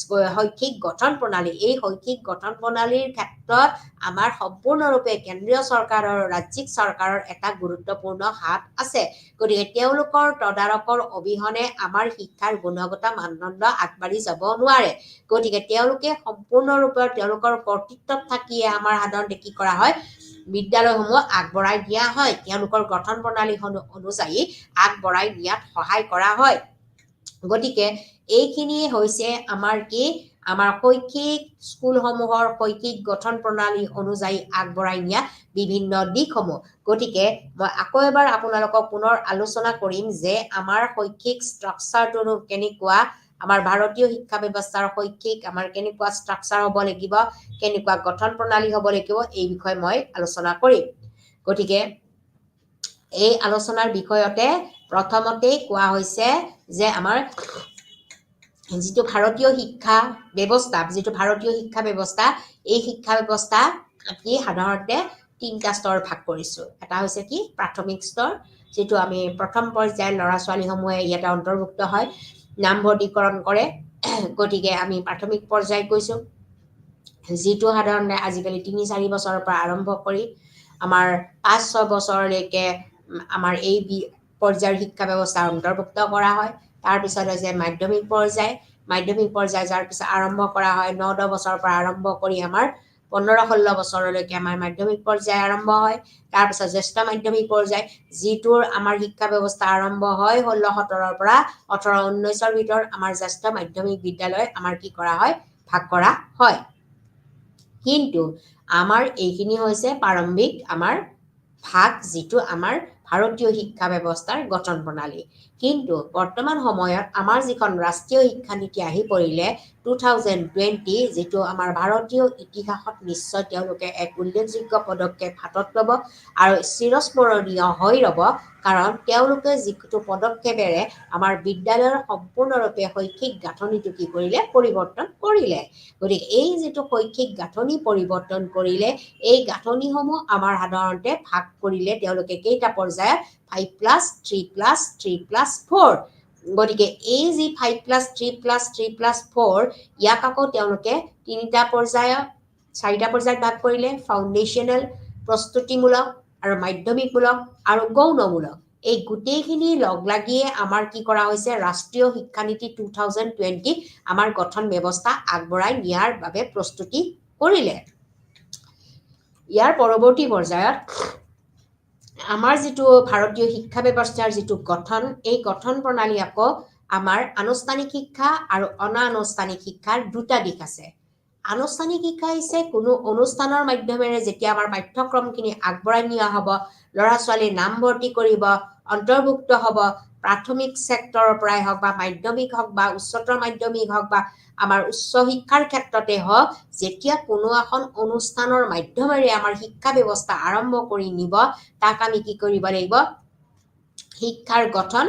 Speaker 3: শৈক্ষিক গঠন প্ৰণালী এই শৈক্ষিক গঠন প্ৰণালীৰ ক্ষেত্ৰত আমাৰ সম্পূৰ্ণৰূপে কেন্দ্ৰীয় চৰকাৰ আৰু ৰাজ্যিক চৰকাৰৰ এটা গুৰুত্বপূৰ্ণ হাত আছে গতিকে তেওঁলোকৰ তদাৰকৰ অবিহনে আমাৰ শিক্ষাৰ গুণগত মানদণ্ড আগবাঢ়ি যাব নোৱাৰে গতিকে তেওঁলোকে সম্পূৰ্ণৰূপে তেওঁলোকৰ কৰ্তৃত্বত থাকিয়ে আমাৰ সাধাৰণতে কি কৰা হয় বিদ্যালয়সমূহ আগবঢ়াই দিয়া হয় তেওঁলোকৰ গঠন প্ৰণালী অনুযায়ী আগবঢ়াই নিয়াত সহায় কৰা হয় গতিকে এইখিনি হৈছে আমাৰ কি আমাৰ শৈক্ষিক স্কুলসমূহৰ শৈক্ষিক গঠন প্ৰণালী অনুযায়ী আগবঢ়াই নিয়া বিভিন্ন দিশসমূহ গতিকে মই আকৌ এবাৰ আপোনালোকক পুনৰ আলোচনা কৰিম যে আমাৰ শৈক্ষিক ষ্ট্ৰাকচাৰটো কেনেকুৱা আমাৰ ভাৰতীয় শিক্ষা ব্যৱস্থাৰ শৈক্ষিক আমাৰ কেনেকুৱা ষ্ট্ৰাকচাৰ হ'ব লাগিব কেনেকুৱা গঠন প্ৰণালী হ'ব লাগিব এই বিষয়ে মই আলোচনা কৰিম গতিকে এই আলোচনাৰ বিষয়তে প্ৰথমতেই কোৱা হৈছে যে আমাৰ যিটো ভাৰতীয় শিক্ষা ব্যৱস্থা এই শিক্ষা ব্যৱস্থা আমি সাধাৰণতে তিনিটা স্তৰ ভাগ কৰিছোঁ এটা হৈছে কি প্ৰাথমিক স্তৰ যিটো আমি প্ৰথম পৰ্যায়ৰ ল'ৰা ছোৱালীসমূহে ইয়াতে অন্তৰ্ভুক্ত হয় নামভৰ্তিকৰণ কৰে গতিকে আমি প্ৰাথমিক পৰ্যায় কৈছোঁ যিটো সাধাৰণতে আজিকালি ৩-৪ বছৰৰ পৰা আৰম্ভ কৰি আমাৰ ৫-৬ বছৰলৈকে আমাৰ এই পৰ্যায়ৰ শিক্ষা ব্যৱস্থা অন্তৰ্ভুক্ত কৰা হয় তাৰপিছত হৈছে মাধ্যমিক পৰ্যায় যাৰ পিছত আৰম্ভ কৰা হয় ৯-১০ বছৰৰ পৰা আৰম্ভ কৰি আমাৰ 15-16 বছৰলৈকে আমাৰ মাধ্যমিক পৰ্যায় আৰম্ভ হয় তাৰপিছত জ্যেষ্ঠ মাধ্যমিক পৰ্যায় যিটোৰ আমাৰ শিক্ষা ব্যৱস্থা আৰম্ভ হয় 16-17 পৰা 18-19 ভিতৰত আমাৰ জ্যেষ্ঠ মাধ্যমিক বিদ্যালয় আমাৰ কি কৰা হয় ভাগ কৰা হয় কিন্তু আমাৰ এইখিনি হৈছে প্ৰাৰম্ভিক আমাৰ ভাগ যিটো আমাৰ ভাৰতীয় শিক্ষা ব্যৱস্থাৰ গঠন প্ৰণালী কিন্তু বৰ্তমান সময়ত আমাৰ যিখন ৰাষ্ট্ৰীয় শিক্ষানীতি আহি পৰিলে 2020 যিটো আমাৰ ভাৰতীয় ইতিহাসত নিশ্চয় তেওঁলোকে এক উল্লেখযোগ্য পদক্ষেপ হাতত ল'ব আৰু চিৰস্মৰণীয় হৈ ৰ'ব কাৰণ তেওঁলোকে যিটো পদক্ষেপেৰে আমাৰ বিদ্যালয়ৰ সম্পূৰ্ণৰূপে শৈক্ষিক গাঁথনিটো কি কৰিলে পৰিৱৰ্তন কৰিলে গতিকে এই যিটো শৈক্ষিক গাঁথনি পৰিৱৰ্তন কৰিলে এই গাঁথনিসমূহ আমাৰ সাধাৰণতে ভাগ কৰিলে তেওঁলোকে কেইটা পৰ্যায়ত 5+3+3+4 গতিকে এই যি 5+3+3+4 ইয়াক আকৌ তেওঁলোকে 3টা পৰ্যায়ত 4টা পৰ্যায়ত ভাগ কৰিলে ফাউণ্ডেশ্যনেল প্ৰস্তুতিমূলক আৰু মাধ্যমিকমূলক আৰু গৌণমূলক এই গোটেইখিনি লগ লাগিয়ে আমাৰ কি কৰা হৈছে ৰাষ্ট্ৰীয় শিক্ষানীতি 2020 আমাৰ গঠন ব্যৱস্থা আগবঢ়াই নিয়াৰ বাবে প্ৰস্তুতি কৰিলে ইয়াৰ পৰৱৰ্তী পৰ্যায়ত আমাৰ যিটো ভাৰতীয় শিক্ষা ব্যৱস্থাৰ যিটো গঠন এই গঠন প্ৰণালী আকৌ আমাৰ আনুষ্ঠানিক শিক্ষা আৰু অনানুষ্ঠানিক শিক্ষাৰ দুটা দিশ আছে আনুষ্ঠানিক শিক্ষা হৈছে কোনো অনুষ্ঠানৰ মাধ্যমেৰে যেতিয়া আমাৰ পাঠ্যক্ৰমখিনি আগবঢ়াই নিয়া হ'ব ল'ৰা ছোৱালী নামভৰ্তি কৰিব অন্তৰ্ভুক্ত হ'ব প্ৰাথমিক ছেক্টৰৰ পৰাই হওক বা মাধ্যমিক হওক বা উচ্চতৰ মাধ্যমিক হওক বা আমাৰ উচ্চ শিক্ষাৰ ক্ষেত্ৰতে হওক যেতিয়া কোনো এখন অনুষ্ঠানৰ মাধ্যমেৰে আমাৰ শিক্ষা ব্যৱস্থা আৰম্ভ কৰি নিব তাক আমি কি কৰিব লাগিব শিক্ষাৰ গঠন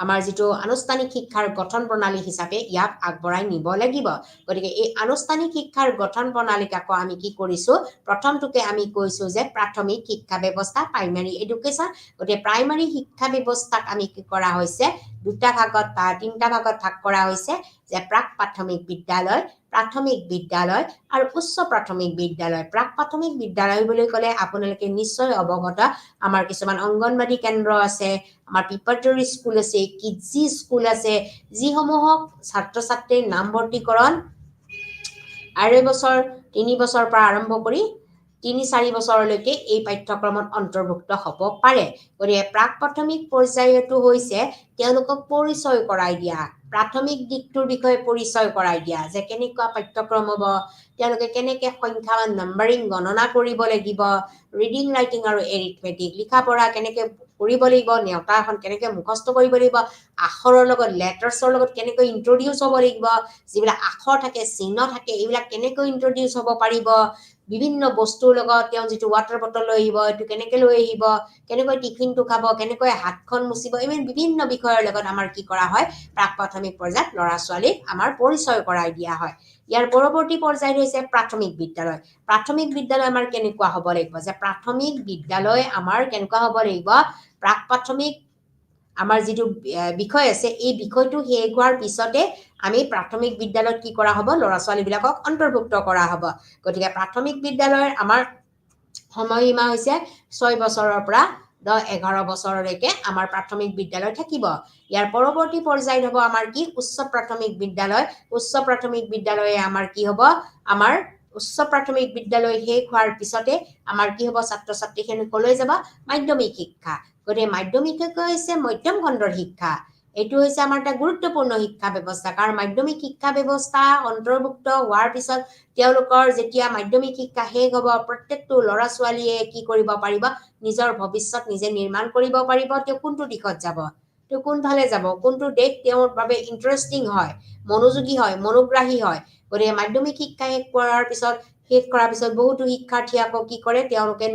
Speaker 3: আমাৰ যিটো আনুষ্ঠানিক শিক্ষাৰ গঠন প্ৰণালী হিচাপে ইয়াক আগবঢ়াই নিব লাগিব গতিকে এই আনুষ্ঠানিক শিক্ষাৰ গঠন প্ৰণালীক আকৌ আমি কি কৰিছো প্ৰথমটোকে আমি কৈছো যে প্ৰাথমিক শিক্ষা ব্যৱস্থা প্ৰাইমাৰী এডুকেশ্যন গতিকে প্ৰাইমাৰী শিক্ষা ব্যৱস্থাক আমি কি কৰা হৈছে দুটা ভাগত বা তিনটা ভাগত ভাগ কৰা হৈছে যে প্ৰাক প্ৰাথমিক বিদ্যালয় প্ৰাথমিক বিদ্যালয় আৰু উচ্চ প্ৰাথমিক বিদ্যালয় প্ৰাক প্ৰাথমিক বিদ্যালয় বুলি ক'লে আপোনালোকে নিশ্চয় অৱগত আমাৰ কিছুমান অংগনবাদী কেন্দ্ৰ আছে আমাৰ প্ৰিপাৰেটৰী স্কুল আছে কিডজি স্কুল আছে যিসমূহক ছাত্ৰ ছাত্ৰীৰ নামভৰ্তিকৰণ 2.5 বছৰ 3 বছৰ পৰা আৰম্ভ কৰি 3-4 বছৰলৈকে এই পাঠ্যক্ৰমত অন্তৰ্ভুক্ত হ'ব পাৰে গতিকে প্ৰাক প্ৰাথমিক পৰ্যায়টো হৈছে তেওঁলোকক পৰিচয় কৰাই দিয়া প্ৰাথমিক দিশটোৰ বিষয়ে পৰিচয় কৰাই দিয়া যে কেনেকুৱা পাঠ্যক্ৰম হ'ব তেওঁলোকে কেনেকৈ সংখ্যা বা নাম্বাৰিং গণনা কৰিব লাগিব ৰিডিং ৰাইটিং আৰু এৰিথমেটিক লিখা পঢ়া কেনেকৈ কৰিব লাগিব নেওতা এখন কেনেকৈ মুখস্থ কৰিব লাগিব আখৰৰ লগত লেটাৰ্ছৰ লগত কেনেকৈ ইন্ট্ৰডিউচ হ'ব লাগিব যিবিলাক আখৰ থাকে চিহ্ন থাকে এইবিলাক কেনেকৈ ইন্ট্ৰডিউচ হ'ব পাৰিব বিভিন্ন বস্তুৰ লগত তেওঁ যিটো ৱাটাৰ বটল লৈ আহিব এইটো কেনেকৈ লৈ আহিব কেনেকৈ টিফিনটো খাব কেনেকৈ হাতখন মুচিব এই বিভিন্ন বিষয়ৰ লগত আমাৰ কি কৰা হয় প্ৰাক প্ৰাথমিক পৰ্যায়ত ল'ৰা ছোৱালীক আমাৰ পৰিচয় কৰাই দিয়া হয় ইয়াৰ পৰৱৰ্তী পৰ্যায় হৈছে প্ৰাথমিক বিদ্যালয় আমাৰ কেনেকুৱা হ'ব লাগিব যে প্ৰাথমিক বিদ্যালয় আমাৰ কেনেকুৱা হ'ব লাগিব প্ৰাক প্ৰাথমিক আমাৰ যিটো বিষয় আছে এই বিষয়টো শেষ হোৱাৰ পিছতে আমি প্ৰাথমিক বিদ্যালয়ত কি কৰা হ'ব ল'ৰা ছোৱালীবিলাকক অন্তৰ্ভুক্ত কৰা হ'ব গতিকে প্ৰাথমিক বিদ্যালয়ৰ আমাৰ সময়সীমা হৈছে 6 বছৰৰ পৰা 10-11 বছৰলৈকে আমাৰ প্ৰাথমিক বিদ্যালয় থাকিব ইয়াৰ পৰৱৰ্তী পৰ্যায়ত হ'ব আমাৰ কি উচ্চ প্ৰাথমিক বিদ্যালয়ে আমাৰ কি হ'ব আমাৰ উচ্চ প্ৰাথমিক বিদ্যালয় শেষ হোৱাৰ পিছতে আমাৰ কি হ'ব ছাত্ৰ ছাত্ৰীখিনি কলৈ যাব মাধ্যমিক শিক্ষা গতিকে মাধ্যমিক শিক্ষা হৈছে মধ্যম খণ্ডৰ শিক্ষা এইটো হৈছে আমাৰ এটা গুৰুত্বপূৰ্ণ শিক্ষা ব্যৱস্থা কাৰণ মাধ্যমিক শিক্ষা ব্যৱস্থা অন্তৰ্ভুক্ত হোৱাৰ পিছত তেওঁলোকৰ যেতিয়া মাধ্যমিক শিক্ষা শেষ হ'ব প্ৰত্যেকটো ল'ৰা ছোৱালীয়ে কি কৰিব পাৰিব নিজৰ ভৱিষ্যত নিজে নিৰ্মাণ কৰিব পাৰিব তেওঁ কোনটো দিশত যাব তেওঁ কোনফালে যাব কোনটো দিশ তেওঁৰ বাবে ইন্টাৰেষ্টিং হয় মনোযোগী হয় মনোগ্ৰাহী হয় গতিকে মাধ্যমিক শিক্ষা শেষ কৰাৰ পিছত বহুতো শিক্ষাৰ্থী আকৌ কি কৰে তেওঁলোকে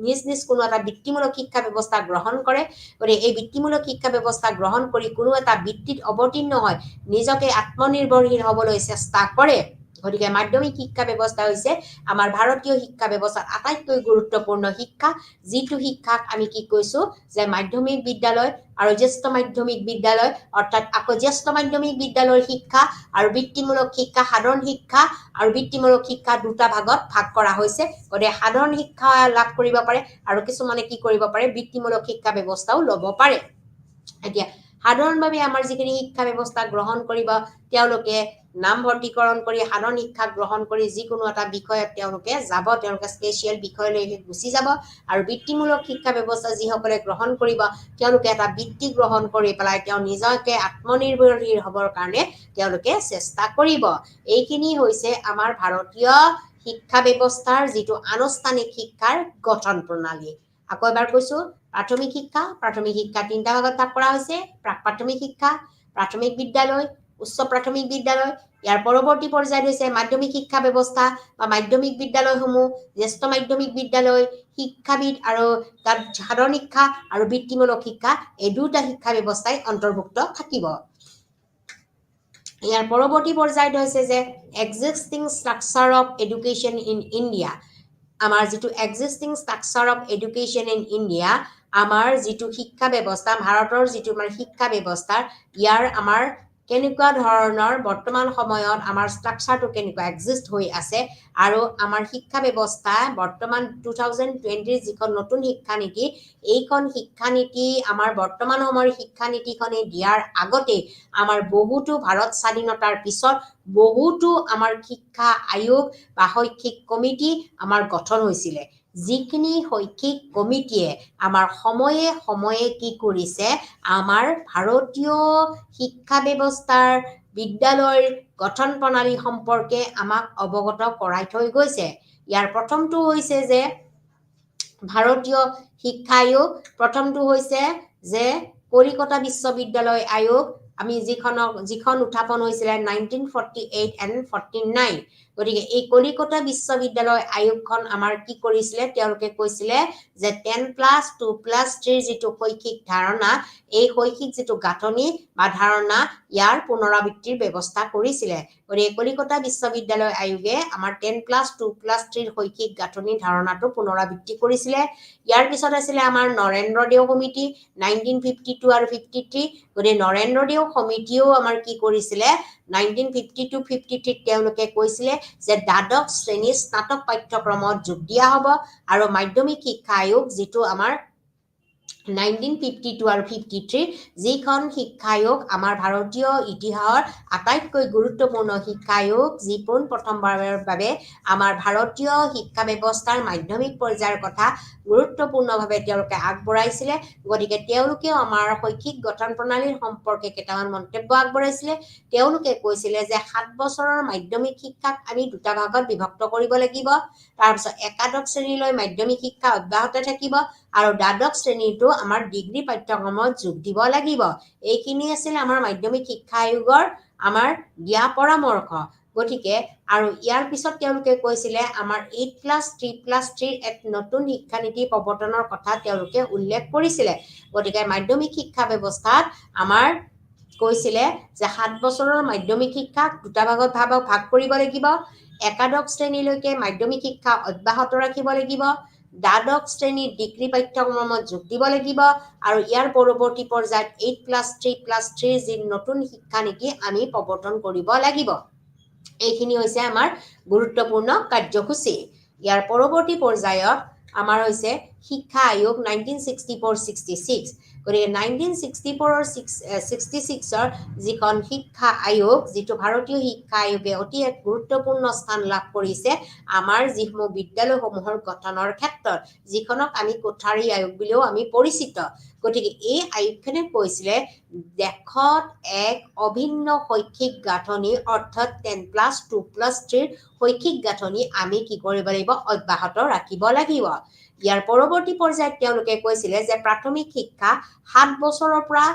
Speaker 3: নিজ কোনো এটা বৃত্তিমূলক শিক্ষা ব্যৱস্থা গ্ৰহণ কৰে গতিকে এই বৃত্তিমূলক শিক্ষা ব্যৱস্থা গ্ৰহণ কৰি কোনো এটা বৃত্তিত অৱতীৰ্ণ হয় নিজকে আত্মনিৰ্ভৰশীল হ'বলৈ চেষ্টা কৰে গতিকে মাধ্যমিক শিক্ষা ব্যৱস্থা হৈছে আমাৰ ভাৰতীয় শিক্ষা ব্যৱস্থাৰ আটাইতকৈ গুৰুত্বপূৰ্ণ শিক্ষা যিটো শিক্ষাক আমি কি কৈছো যে মাধ্যমিক বিদ্যালয় আৰু জ্যেষ্ঠ মাধ্যমিক বিদ্যালয় অৰ্থাৎ আকৌ জ্যেষ্ঠ মাধ্যমিক বিদ্যালয়ৰ শিক্ষা আৰু বৃত্তিমূলক শিক্ষা সাধাৰণ শিক্ষা আৰু বৃত্তিমূলক শিক্ষা দুটা ভাগত ভাগ কৰা হৈছে গতিকে সাধাৰণ শিক্ষা লাভ কৰিব পাৰে আৰু কিছুমানে কি কৰিব পাৰে বৃত্তিমূলক শিক্ষা ব্যৱস্থাও ল'ব পাৰে এতিয়া সাধাৰণভাৱে আমাৰ যিখিনি শিক্ষা ব্যৱস্থা গ্ৰহণ কৰিব তেওঁলোকে নামভৰ্তিকৰণ কৰি সাধাৰণ শিক্ষা গ্ৰহণ কৰি যিকোনো এটা বিষয়ত তেওঁলোকে যাব তেওঁলোকে স্পেচিয়েল বিষয়লৈ গুচি যাব আৰু বৃত্তিমূলক শিক্ষা ব্যৱস্থা যিসকলে গ্ৰহণ কৰিব তেওঁলোকে এটা বৃত্তি গ্ৰহণ কৰি পেলাই তেওঁ নিজকে আত্মনিৰ্ভৰশীল হ'বৰ কাৰণে তেওঁলোকে চেষ্টা কৰিব এইখিনি হৈছে আমাৰ ভাৰতীয় শিক্ষা ব্যৱস্থাৰ যিটো আনুষ্ঠানিক শিক্ষাৰ গঠন প্ৰণালী আকৌ এবাৰ কৈছো প্ৰাথমিক শিক্ষা তিনিটা ভাগত ভাগ কৰা হৈছে প্ৰাক প্ৰাথমিক শিক্ষা প্ৰাথমিক বিদ্যালয় উচ্চ প্ৰাথমিক বিদ্যালয় ইয়াৰ পৰৱৰ্তী পৰ্যায়ত হৈছে মাধ্যমিক শিক্ষা ব্যৱস্থা বা মাধ্যমিক বিদ্যালয়সমূহ জ্যেষ্ঠ মাধ্যমিক বিদ্যালয় শিক্ষাবিদ আৰু তাত সাধাৰণ শিক্ষা আৰু বৃত্তিমূলক শিক্ষা এই দুটা শিক্ষা ব্যৱস্থাই অন্তৰ্ভুক্ত থাকিব ইয়াৰ পৰৱৰ্তী পৰ্যায়ত হৈছে যে existing structure of education in India আমাৰ যিটো existing structure of education in India আমাৰ যিটো শিক্ষা ব্যৱস্থা ভাৰতৰ যিটো আমাৰ শিক্ষা ব্যৱস্থা ইয়াৰ আমাৰ কেনেকুৱা ধৰণৰ বৰ্তমান সময়ত আমাৰ ষ্ট্ৰাকচাৰটো কেনেকুৱা এক্সিষ্ট হৈ আছে আৰু আমাৰ শিক্ষা ব্যৱস্থা বৰ্তমান 2020 যিখন নতুন শিক্ষানীতি এইখন শিক্ষানীতি আমাৰ বৰ্তমান সময়ৰ শিক্ষানীতিখনে দিয়াৰ আগতে আমাৰ বহুতো ভাৰত স্বাধীনতাৰ পিছত বহুতো আমাৰ শিক্ষা আয়োগ বা শৈক্ষিক কমিটি আমাৰ গঠন হৈছিলে যিখিনি শৈক্ষিক কমিটিয়ে আমাৰ সময়ে সময়ে কি কৰিছে আমাৰ ভাৰতীয় শিক্ষা ব্যৱস্থাৰ বিদ্যালয়ৰ গঠন প্ৰণালী সম্পৰ্কে আমাক অৱগত কৰাই থৈ গৈছে ইয়াৰ প্ৰথমটো হৈছে যে ভাৰতীয় শিক্ষা আয়োগ প্ৰথমটো হৈছে যে কলিকতা বিশ্ববিদ্যালয় আয়োগ আমি যিখন উত্থাপন হৈছিলে 1948 and 49 গতিকে এই কলিকতা বিশ্ববিদ্যালয় আয়োগখন আমাৰ কি কৰিছিলে তেওঁলোকে কৈছিলে যে 10+2+3 যিটো শৈক্ষিক ধাৰণা এই শৈক্ষিক যিটো গাঁথনি বা ধাৰণা ইয়াৰ পুনৰাবৃত্তিৰ ব্যৱস্থা কৰিছিলে গতিকে কলিকতা বিশ্ববিদ্যালয় আয়োগে আমাৰ 10+2+3 শৈক্ষিক গাঁথনি ধাৰণাটো পুনৰাবৃত্তি কৰিছিলে ইয়াৰ পিছত আছিলে আমাৰ নৰেন্দ্ৰ দেও সমিতি 1952 আৰু 53 গতিকে নৰেন্দ্ৰ দেও সমিতিও আমাৰ কি কৰিছিলে 1952-53 তেওঁলোকে কৈছিলে যে দ্বাদশ শ্ৰেণীৰ স্নাতক পাঠ্যক্ৰমত যোগ দিয়া হ'ব আৰু মাধ্যমিক শিক্ষা আয়োগ যিটো আমাৰ 1952 আৰু 53 যিখন শিক্ষা আয়োগ আমাৰ ভাৰতীয় ইতিহাসৰ আটাইতকৈ গুৰুত্বপূৰ্ণ শিক্ষা আয়োগ যি প্ৰথমবাৰৰ বাবে আমাৰ ভাৰতীয় শিক্ষা ব্যৱস্থাৰ মাধ্যমিক পৰ্যায়ৰ কথা গুৰুত্বপূৰ্ণভাৱে তেওঁলোকে আগবঢ়াইছিলে গতিকে তেওঁলোকেও আমাৰ শৈক্ষিক গঠন প্ৰণালীৰ সম্পৰ্কে কেইটামান মন্তব্য আগবঢ়াইছিলে তেওঁলোকে কৈছিলে যে 7 বছৰৰ মাধ্যমিক শিক্ষাক আমি দুটা ভাগত বিভক্ত কৰিব লাগিব তাৰপিছত একাদশ শ্ৰেণীলৈ মাধ্যমিক শিক্ষা অব্যাহত থাকিব আৰু দ্বাদশ শ্ৰেণীটো আমাৰ ডিগ্ৰী পাঠ্যক্ৰমত যোগ দিব লাগিব এইখিনি আছিল আমাৰ মাধ্যমিক শিক্ষা আয়োগৰ আমাৰ দিয়া পৰামৰ্শ গতিকে আৰু ইয়াৰ পিছত তেওঁলোকে কৈছিলে আমাৰ 8+3+3 এক নতুন শিক্ষানীতি প্ৰৱৰ্তনৰ কথা তেওঁলোকে উল্লেখ কৰিছিলে গতিকে মাধ্যমিক শিক্ষা ব্যৱস্থাত আমাৰ কৈছিলে যে 7 বছৰৰ মাধ্যমিক শিক্ষাক দুটা ভাগত ভাগ কৰিব লাগিব একাদশ শ্ৰেণীলৈকে মাধ্যমিক শিক্ষা অব্যাহত ৰাখিব লাগিব দ্বাদশ শ্ৰেণীৰ ডিগ্ৰী পাঠ্যক্ৰমত যোগ দিব লাগিব আৰু ইয়াৰ পৰৱৰ্তী পৰ্যায়ত 8+3+3 যি নতুন শিক্ষানীতি আমি প্ৰৱৰ্তন কৰিব লাগিব এইখিনি হৈছে আমাৰ গুৰুত্বপূৰ্ণ কাৰ্যসূচী ইয়াৰ পৰৱৰ্তী পৰ্যায়ত আমাৰ হৈছে শিক্ষা আয়োগ 1964-66 গতিকে 1964-66ৰ যিখন শিক্ষা আয়োগ যিটো ভাৰতীয় শিক্ষা আয়োগে অতি এক গুৰুত্বপূৰ্ণ স্থান লাভ কৰিছে আমাৰ যিসমূহ বিদ্যালয়সমূহৰ গঠনৰ ক্ষেত্ৰত যিখনক আমি কোঠাৰী আয়োগ বুলিও আমি পৰিচিত গতিকে এই আয়োগখনে কৈছিলে দেশত এক অভিন্ন শৈক্ষিক গাঁথনি অৰ্থাৎ 10+2+3 শৈক্ষিক গাঁথনি আমি কি কৰিব লাগিব অব্যাহত ৰাখিব লাগিব ইয়াৰ পৰৱৰ্তী পৰ্যায়ত তেওঁলোকে কৈছিলে যে প্ৰাথমিক শিক্ষা 7 বছৰৰ পৰা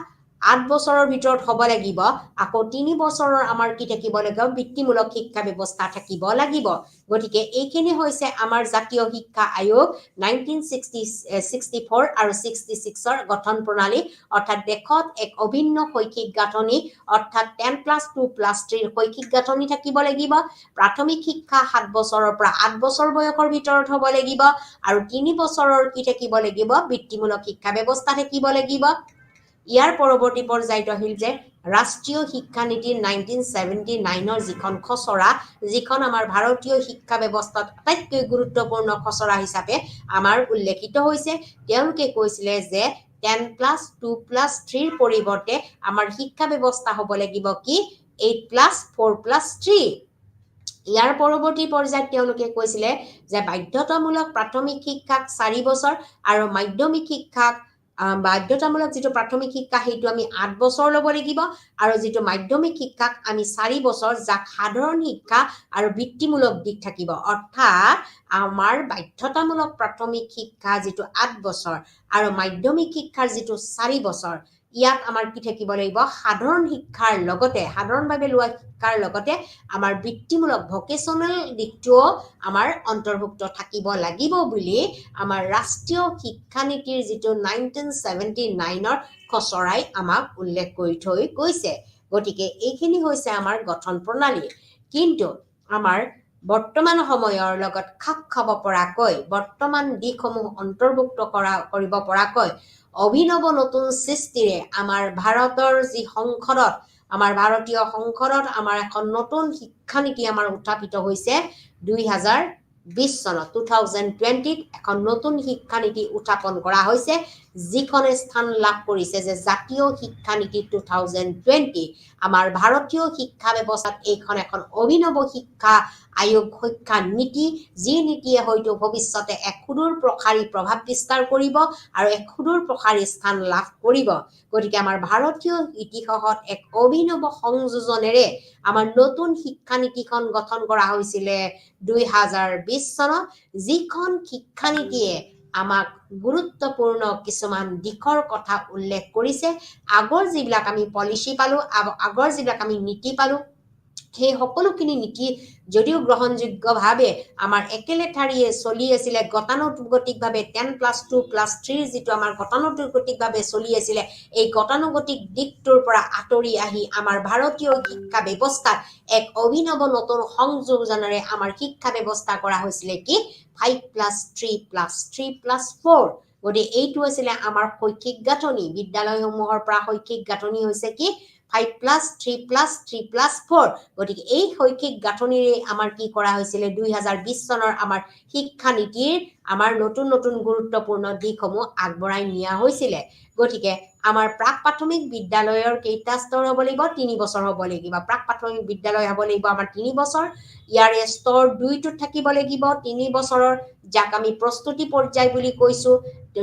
Speaker 3: 8 বছৰৰ ভিতৰত হ'ব লাগিব আকৌ 3 বছৰৰ আমাৰ কি থাকিব লাগিব বৃত্তিমূলক শিক্ষা ব্যৱস্থা থাকিব লাগিব গতিকে এইখিনি হৈছে আমাৰ জাতীয় শিক্ষা আয়োগ 1964 আৰু 66ৰ গঠন প্ৰণালী অৰ্থাৎ দেশত এক অভিন্ন শৈক্ষিক গাঁথনি অৰ্থাৎ 10+2+3 শৈক্ষিক গাঁথনি থাকিব লাগিব প্ৰাথমিক শিক্ষা 7 বছৰৰ পৰা 8 বছৰ বয়সৰ ভিতৰত হ'ব লাগিব আৰু 3 বছৰৰ কি থাকিব লাগিব বৃত্তিমূলক শিক্ষা ব্যৱস্থা থাকিব লাগিব ইয়াৰ পৰৱৰ্তী পৰ্যায়ত আহিল যে ৰাষ্ট্ৰীয় শিক্ষানীতি 1979ৰ যিখন খচৰা যিখন আমাৰ ভাৰতীয় শিক্ষা ব্যৱস্থাত আটাইতকৈ গুৰুত্বপূৰ্ণ খচৰা হিচাপে আমাৰ উল্লেখিত হৈছে তেওঁলোকে কৈছিলে যে 10+2+3 পৰিৱৰ্তে আমাৰ শিক্ষা ব্যৱস্থা হ'ব লাগিব কি 8+4+3 ইয়াৰ পৰৱৰ্তী পৰ্যায়ত তেওঁলোকে কৈছিলে যে বাধ্যতামূলক প্ৰাথমিক শিক্ষাক 4 বছৰ আৰু মাধ্যমিক শিক্ষাক বাধ্যতামূলক যিটো প্ৰাথমিক শিক্ষা সেইটো আমি 8 বছৰ ল'ব লাগিব আৰু যিটো মাধ্যমিক শিক্ষাক আমি 4 বছৰ যাক সাধাৰণ শিক্ষা আৰু বৃত্তিমূলক দিশ থাকিব অৰ্থাৎ আমাৰ বাধ্যতামূলক প্ৰাথমিক শিক্ষা যিটো 8 বছৰ আৰু মাধ্যমিক শিক্ষাৰ যিটো 4 বছৰ ইয়াত আমাৰ কি থাকিব লাগিব সাধাৰণ শিক্ষাৰ লগতে সাধাৰণভাৱে লোৱা শিক্ষাৰ লগতে আমাৰ বৃত্তিমূলক ভকেচনেল দিশটোও আমাৰ অন্তৰ্ভুক্ত থাকিব লাগিব বুলি আমাৰ ৰাষ্ট্ৰীয় শিক্ষানীতিৰ যিটো 1979ৰ খচৰাই আমাক উল্লেখ কৰি থৈ গৈছে গতিকে এইখিনি হৈছে আমাৰ গঠন প্ৰণালী কিন্তু আমাৰ বৰ্তমান সময়ৰ লগত খাপ খাব পৰাকৈ বৰ্তমান দিশসমূহ অন্তৰ্ভুক্ত কৰিব পৰাকৈ অভিনৱ নতুন সৃষ্টিৰে আমাৰ ভাৰতৰ যি সংসদত আমাৰ ভাৰতীয় সংসদত আমাৰ এখন নতুন শিক্ষানীতি আমাৰ উত্থাপিত হৈছে 2020 চনত 2020ত এখন নতুন শিক্ষানীতি উত্থাপন কৰা হৈছে যিখনে স্থান লাভ কৰিছে যে জাতীয় শিক্ষানীতি 2020 আমাৰ ভাৰতীয় শিক্ষা ব্যৱস্থাত এইখন এখন অভিনৱ শিক্ষা আয়োগ শিক্ষা নীতি যি নীতিয়ে হয়তো ভৱিষ্যতে এক সুদূৰ প্ৰসাৰী প্ৰভাৱ বিস্তাৰ কৰিব আৰু এক সুদূৰ প্ৰসাৰী স্থান লাভ কৰিব গতিকে আমাৰ ভাৰতীয় ইতিহাসত এক অভিনৱ সংযোজনেৰে আমাৰ নতুন শিক্ষানীতিখন গঠন কৰা হৈছিল 2020 চনত যিখন শিক্ষানীতিয়ে আমাক গুৰুত্বপূৰ্ণ কিছুমান দিশৰ কথা উল্লেখ কৰিছে আগৰ যিবিলাক আমি পলিচি পালো আগৰ যিবিলাক আমি নীতি পালো সেই সকলোখিনি নীতি যদিও গ্ৰহণযোগ্যভাৱে আমাৰ একেলেঠাৰিয়ে চলি আছিলে গতানুগতিকভাৱে 10+2+3 যিটো আমাৰ গতানুগতিকভাৱে চলি আছিলে এই গতানুগতিক দিশটোৰ পৰা আঁতৰি আহি আমাৰ ভাৰতীয় শিক্ষা ব্যৱস্থাত এক অভিনৱ নতুন সংযোজনেৰে আমাৰ শিক্ষা ব্যৱস্থা কৰা হৈছিলে কি 5+3+3+4 গতিকে এইটো আছিলে আমাৰ শৈক্ষিক গাঁথনি বিদ্যালয়সমূহৰ পৰা শৈক্ষিক গাঁথনি হৈছে কি 5+3+3+4 গতিকে এই শৈক্ষিক গাঁথনিৰে আমাৰ কি কৰা হৈছিল 2020 চনৰ আমাৰ শিক্ষানীতিৰ আমাৰ নতুন নতুন গুৰুত্বপূৰ্ণ দিশসমূহ আগবঢ়াই নিয়া হৈছিল গতিকে আমাৰ প্ৰাক প্ৰাথমিক বিদ্যালয়ৰ কেইটা স্তৰ হ'ব লাগিব 3 বছৰ হ'ব লাগিব প্ৰাক প্ৰাথমিক বিদ্যালয় হ'ব লাগিব আমাৰ 3 বছৰ ইয়াৰে স্তৰ 2টো থাকিব লাগিব 3 বছৰৰ যাক আমি প্ৰস্তুতি পৰ্যায় বুলি কৈছো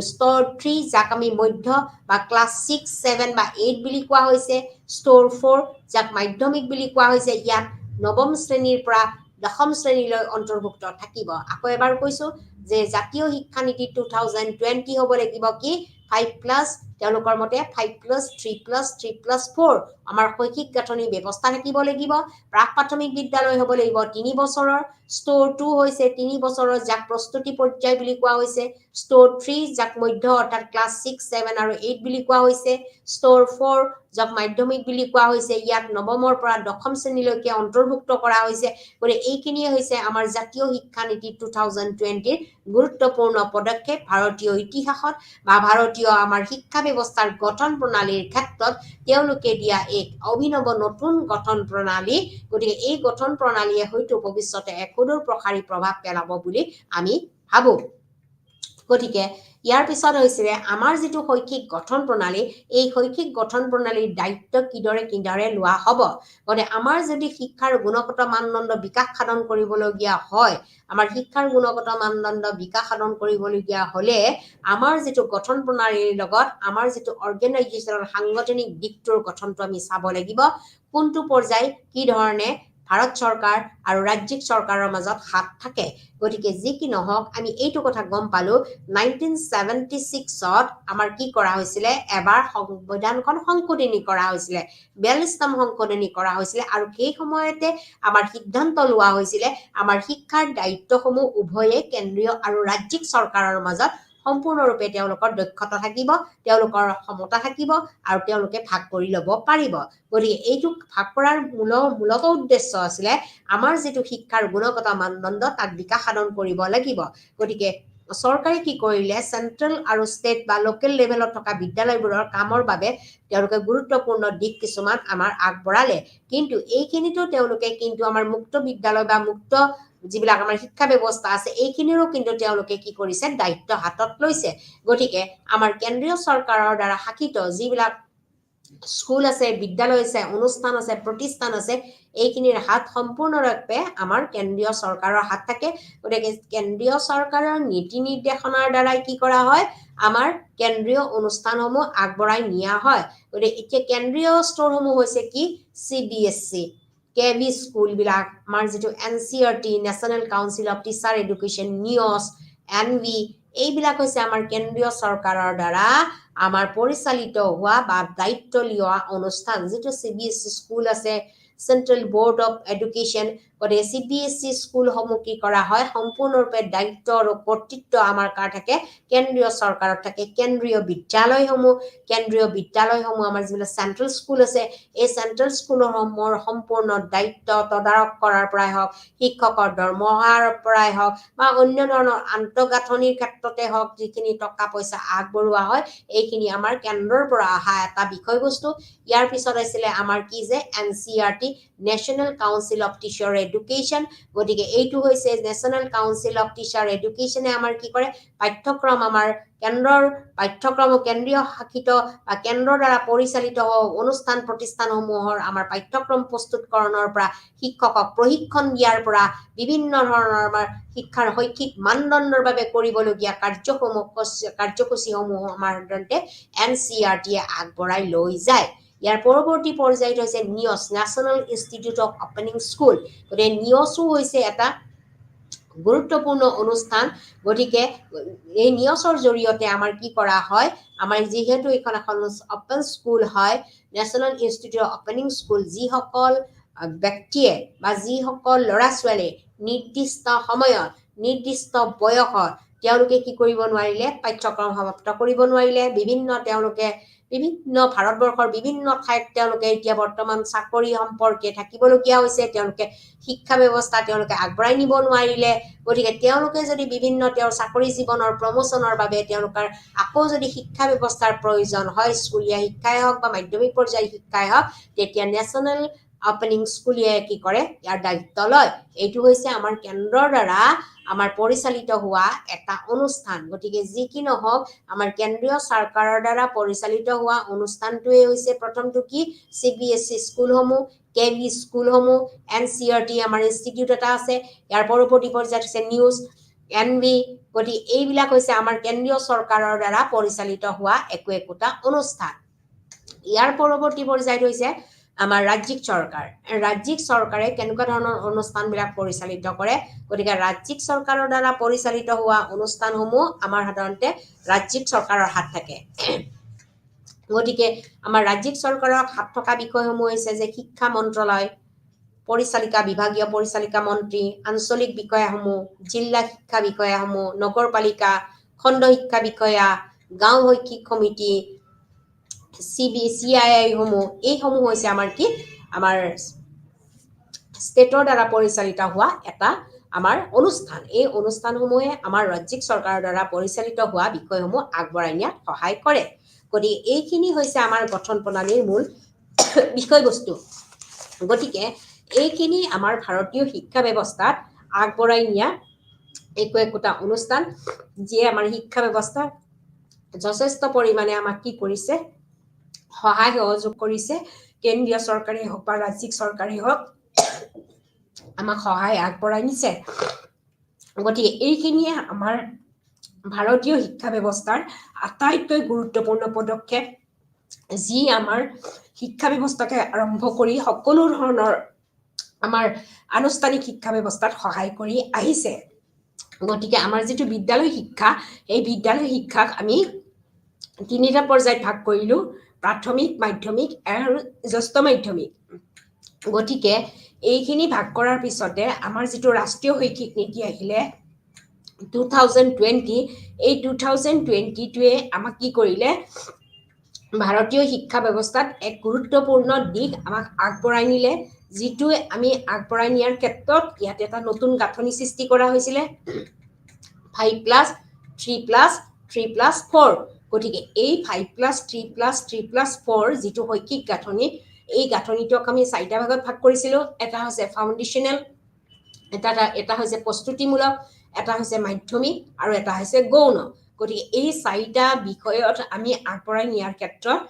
Speaker 3: স্তৰ 3 যাক আমি মধ্য বা ক্লাছ 6 7 বা 8 বুলি কোৱা হৈছে স্তৰ 4 যাক মাধ্যমিক বুলি কোৱা হৈছে ইয়াত নৱম শ্ৰেণীৰ পৰা দশম শ্ৰেণীলৈ অন্তৰ্ভুক্ত থাকিব আকৌ এবাৰ কৈছো যে জাতীয় শিক্ষানীতি 2020 হ'ব লাগিব কি 5+ তেওঁলোকৰ মতে 5+3+3+4 আমাৰ শৈক্ষিক গাঁথনি ব্যৱস্থা থাকিব লাগিব প্ৰাক প্ৰাথমিক বিদ্যালয় হ'ব লাগিব 3 বছৰৰ স্তৰ 2 হৈছে 3 বছৰৰ যাক প্ৰস্তুতি পৰ্যায় বুলি কোৱা হৈছে স্তৰ 3 যাক মধ্য অৰ্থাৎ ক্লাছ 6 7 আৰু 8 বুলি কোৱা হৈছে স্তৰ 4 যাক মাধ্যমিক বুলি কোৱা হৈছে ইয়াত নৱমৰ পৰা দশম শ্ৰেণীলৈকে অন্তৰ্ভুক্ত কৰা হৈছে গতিকে এইখিনিয়ে হৈছে আমাৰ জাতীয় শিক্ষানীতি 2020ৰ গুৰুত্বপূৰ্ণ পদক্ষেপ ভাৰতীয় ইতিহাসত বা ভাৰতীয় আমাৰ শিক্ষা ব্যৱস্থাৰ গঠন প্ৰণালীৰ ক্ষেত্ৰত তেওঁলোকে দিয়া এক অভিনৱ নতুন গঠন প্ৰণালী গতিকে এই গঠন প্ৰণালীয়ে হয়তো ভৱিষ্যতে এক সুদূৰ প্ৰসাৰী প্ৰভাৱ পেলাব বুলি আমি ভাবো গতিকে ইয়াৰ পিছত হৈছিলে আমাৰ যিটো শৈক্ষিক গঠন প্ৰণালী এই শৈক্ষিক গঠন প্ৰণালীৰ দায়িত্ব কিদৰে লোৱা হ'ব গতিকে আমাৰ যদি শিক্ষাৰ গুণগত মানদণ্ড বিকাশ সাধন কৰিবলগীয়া হয় আমাৰ শিক্ষাৰ গুণগত মানদণ্ড বিকাশ সাধন কৰিবলগীয়া হ'লে আমাৰ যিটো গঠন প্ৰণালীৰ লগত আমাৰ যিটো অৰ্গেনাইজেশ্যনৰ সাংগঠনিক দিশটোৰ গঠনটো আমি চাব লাগিব কোনটো পৰ্যায় কি ধৰণে ভাৰত চৰকাৰ আৰু ৰাজ্যিক চৰকাৰৰ মাজত হাত থাকে গতিকে যি কি নহওক আমি এইটো কথা গম পালো 1976ত আমাৰ কি কৰা হৈছিলে এবাৰ সংবিধানখন সংশোধনী কৰা হৈছিলে 42তম সংশোধনী কৰা হৈছিলে আৰু সেই সময়তে আমাৰ সিদ্ধান্ত লোৱা হৈছিলে আমাৰ শিক্ষাৰ দায়িত্বসমূহ উভয়ে কেন্দ্ৰীয় আৰু ৰাজ্যিক চৰকাৰৰ মাজত সম্পূৰ্ণৰূপে তেওঁলোকৰ দক্ষতা থাকিব তেওঁলোকৰ ক্ষমতা থাকিব আৰু তেওঁলোকে ভাগ কৰি ল'ব পাৰিব গতিকে এইটো ভাগ কৰাৰ মূলত উদ্দেশ্য আছিলে আমাৰ যিটো শিক্ষাৰ গুণগত মানদণ্ড তাক বিকাশ সাধন কৰিব লাগিব গতিকে চৰকাৰে কি কৰিলে চেন্ট্ৰেল আৰু ষ্টেট বা লোকেল লেভেলত থকা বিদ্যালয়বোৰৰ কামৰ বাবে তেওঁলোকে গুৰুত্বপূৰ্ণ দিশ কিছুমান আমাৰ আগবঢ়ালে কিন্তু এইখিনিতো তেওঁলোকে কিন্তু আমাৰ মুক্ত বিদ্যালয় বা মুক্ত যিবিলাক আমাৰ শিক্ষা ব্যৱস্থা আছে এইখিনিৰো কিন্তু তেওঁলোকে কি কৰিছে দায়িত্ব হাতত লৈছে গতিকে আমাৰ কেন্দ্ৰীয় চৰকাৰৰ দ্বাৰা শাসিত যিবিলাক স্কুল আছে, বিদ্যালয় আছে, অনুষ্ঠান আছে, প্ৰতিষ্ঠান আছে, এইখিনিৰ হাত সম্পূৰ্ণৰূপে আমাৰ কেন্দ্ৰীয় চৰকাৰৰ হাত থাকে। গতিকে কেন্দ্ৰীয় চৰকাৰৰ নীতি নিৰ্দেশনাৰ দ্বাৰাই কি কৰা হয়, আমাৰ কেন্দ্ৰীয় অনুষ্ঠানসমূহ আগবঢ়াই নিয়া হয়। গতিকে এতিয়া কেন্দ্ৰীয় স্তৰসমূহ হৈছে কি, CBSE, KB স্কুলবিলাক, আমাৰ যিটো NCERT, national council of teacher education, NIOS, NV, এইবিলাক হৈছে আমাৰ কেন্দ্ৰীয় চৰকাৰৰ দ্বাৰা আমাৰ পৰিচালিত হোৱা বা দায়িত্ব লোৱা অনুষ্ঠান। যিটো CBSE স্কুল আছে, চেন্ট্ৰেল বোৰ্ড অফ এডুকেশ্যন, গতিকে CBSE স্কুলসমূহ কি কৰা হয়, সম্পূৰ্ণৰূপে দায়িত্ব আৰু কৰ্তৃত্ব আমাৰ কাৰ থাকে, কেন্দ্ৰীয় চৰকাৰত থাকে। কেন্দ্ৰীয় বিদ্যালয়সমূহ আমাৰ যিবিলাক চেন্ট্ৰেল স্কুল আছে, এই চেন্ট্ৰেল স্কুলসমূহৰ সম্পূৰ্ণ দায়িত্ব তদাৰক কৰাৰ পৰাই হওক, শিক্ষকৰ দৰমহাৰ পৰাই হওক বা অন্য ধৰণৰ আন্তঃগাঁথনিৰ ক্ষেত্ৰতে হওক, যিখিনি টকা পইচা আগবঢ়োৱা হয়, এইখিনি আমাৰ কেন্দ্ৰৰ পৰা অহা এটা বিষয়বস্তু। ইয়াৰ পিছত আছিলে আমাৰ কি যে NCERT, national council of teacher education. গতিকে এইটো হৈছে নেশ্যনেল কাউন্সিল অফ টিচাৰ এডুকেশ্যনে আমাৰ কি কৰে, পাঠ্যক্ৰম, আমাৰ কেন্দ্ৰৰ পাঠ্যক্ৰম, কেন্দ্ৰীয় শাসিত বা কেন্দ্ৰৰ দ্বাৰা পৰিচালিত অনুষ্ঠান প্ৰতিষ্ঠানসমূহৰ আমাৰ পাঠ্যক্ৰম প্ৰস্তুতকৰণৰ পৰা, শিক্ষকক প্ৰশিক্ষণ দিয়াৰ পৰা, বিভিন্ন ধৰণৰ আমাৰ শিক্ষাৰ শৈক্ষিক মানদণ্ডৰ বাবে কৰিবলগীয়া কাৰ্যসূচীসমূহ আমাৰ সাধাৰণতে NCERTয়ে আগবঢ়াই লৈ যায়। ইয়াৰ পৰৱৰ্তী পৰ্যায়ত হৈছে NIOS, national institute of opening school. গতিকে NIOSও হৈছে এটা গুৰুত্বপূৰ্ণ অনুষ্ঠান। গতিকে এই NIOSৰ জৰিয়তে আমাৰ কি কৰা হয়, আমাৰ যিহেতু এইখন এখন অপেন স্কুল হয়, national institute of opening school, যিসকল ব্যক্তিয়ে বা যিসকল ল'ৰা ছোৱালীয়ে নিৰ্দিষ্ট সময়ত, নিৰ্দিষ্ট বয়সত তেওঁলোকে কি কৰিব নোৱাৰিলে, পাঠ্যক্ৰম সমাপ্ত কৰিব নোৱাৰিলে, তেওঁলোকে বিভিন্ন ভাৰতবৰ্ষৰ বিভিন্ন ঠাইত তেওঁলোকে এতিয়া বৰ্তমান চাকৰি সম্পৰ্কে থাকিবলগীয়া হৈছে, তেওঁলোকে শিক্ষা ব্যৱস্থা তেওঁলোকে আগবঢ়াই নিব নোৱাৰিলে। গতিকে তেওঁলোকে যদি বিভিন্ন চাকৰি জীৱনৰ প্ৰমোচনৰ বাবে তেওঁলোকৰ আকৌ যদি শিক্ষা ব্যৱস্থাৰ প্ৰয়োজন হয়, স্কুলীয়া শিক্ষাই হওক বা মাধ্যমিক পৰ্যায়ৰ শিক্ষাই হওক, তেতিয়া নেশ্যনেল অপেনিং স্কুলে কি কৰে, ইয়াৰ দায়িত্ব লয়। এইটো হৈছে আমাৰ কেন্দ্ৰৰ দ্বাৰা আমাৰ পৰিচালিত হোৱা এটা অনুষ্ঠান। গতিকে যি কি নহওক, আমাৰ কেন্দ্ৰীয় চৰকাৰৰ দ্বাৰা পৰিচালিত হোৱা অনুষ্ঠানটোৱে হৈছে প্ৰথমটো কি, CBSE স্কুলসমূহ, KB স্কুলসমূহ, NCERT আমাৰ ইনষ্টিটিউট এটা আছে, ইয়াৰ পৰৱৰ্তী পৰ্যায়ত হৈছে NIOS, NV। গতিকে এইবিলাক হৈছে আমাৰ কেন্দ্ৰীয় চৰকাৰৰ দ্বাৰা পৰিচালিত হোৱা একোটা অনুষ্ঠান। ইয়াৰ পৰৱৰ্তী পৰ্যায়ত হৈছে আমাৰ ৰাজ্যিক চৰকাৰ। ৰাজ্যিক চৰকাৰে কেনেকুৱা ধৰণৰ অনুষ্ঠানবিলাক পৰিচালিত কৰে, গতিকে ৰাজ্যিক চৰকাৰৰ দ্বাৰা পৰিচালিত হোৱা অনুষ্ঠানসমূহ আমাৰ সাধাৰণতে ৰাজ্যিক চৰকাৰৰ হাত থাকে। গতিকে আমাৰ ৰাজ্যিক চৰকাৰৰ হাত থকা বিষয়সমূহ হৈছে যে শিক্ষা মন্ত্ৰালয়, পৰিচালিকা, বিভাগীয় পৰিচালিকা মন্ত্ৰী, আঞ্চলিক বিষয়াসমূহ, জিলা শিক্ষা বিষয়াসমূহ, নগৰপালিকা, খণ্ড শিক্ষা বিষয়া, গাঁও শৈক্ষিক সমিতি, CII সমূহ, এইসমূহ হৈছে আমাৰ কি, আমাৰ ষ্টেটৰ দ্বাৰা পৰিচালিত হোৱা এটা আমাৰ অনুষ্ঠান। এই অনুষ্ঠানসমূহে আমাৰ ৰাজ্যিক চৰকাৰৰ দ্বাৰা পৰিচালিত হোৱা বিষয়সমূহ আগবঢ়াই নিয়াত সহায় কৰে। গতিকে এইখিনি হৈছে আমাৰ গঠন প্ৰণালীৰ মূল বিষয়বস্তু। গতিকে এইখিনি আমাৰ ভাৰতীয় শিক্ষা ব্যৱস্থাত আগবঢ়াই নিয়া একোটা অনুষ্ঠান, যিয়ে আমাৰ শিক্ষা ব্যৱস্থা যথেষ্ট পৰিমাণে আমাক কি কৰিছে, সহায় সহযোগ কৰিছে। কেন্দ্ৰীয় চৰকাৰেই হওক বা ৰাজ্যিক চৰকাৰেই হওক আমাক সহায় আগবঢ়াই নিছে। গতিকে এইখিনিয়ে আমাৰ ভাৰতীয় শিক্ষা ব্যৱস্থাৰ আটাইতকৈ গুৰুত্বপূৰ্ণ পদক্ষেপ, যি আমাৰ শিক্ষা ব্যৱস্থাকে আৰম্ভ কৰি সকলো ধৰণৰ আমাৰ আনুষ্ঠানিক শিক্ষা ব্যৱস্থাত সহায় কৰি আহিছে। গতিকে আমাৰ যিটো বিদ্যালয় শিক্ষা, এই বিদ্যালয় শিক্ষাক আমি তিনিটা পৰ্যায়ত ভাগ কৰিলোঁ, প্ৰাথমিক, মাধ্যমিক আৰু জ্যেষ্ঠ মাধ্যমিক। গতিকে এইখিনি ভাগ কৰাৰ পিছতে আমাৰ যিটো ৰাষ্ট্ৰীয় শৈক্ষিক নীতি আহিলে 2020, এই 2020টোৱে আমাক কি কৰিলে, ভাৰতীয় শিক্ষা ব্যৱস্থাত এক গুৰুত্বপূৰ্ণ দিশ আমাক আগবঢ়াই নিলে, যিটোৱে আমি আগবঢ়াই নিয়াৰ ক্ষেত্ৰত ইয়াত এটা নতুন গাঁথনি সৃষ্টি কৰা হৈছিলে, 5+3+3+4। গতিকে এই 5+3+3+4 যিটো শৈক্ষিক গাঁথনি, এই গাঁথনিটোক আমি 4টা ভাগত ভাগ কৰিছিলোঁ। এটা হৈছে ফাউণ্ডেশ্যনেল, এটা হৈছে প্ৰস্তুতিমূলক, এটা হৈছে মাধ্যমিক আৰু এটা হৈছে গৌণ। গতিকে এই 4টা বিষয়ত আমি আগবঢ়াই নিয়াৰ ক্ষেত্ৰত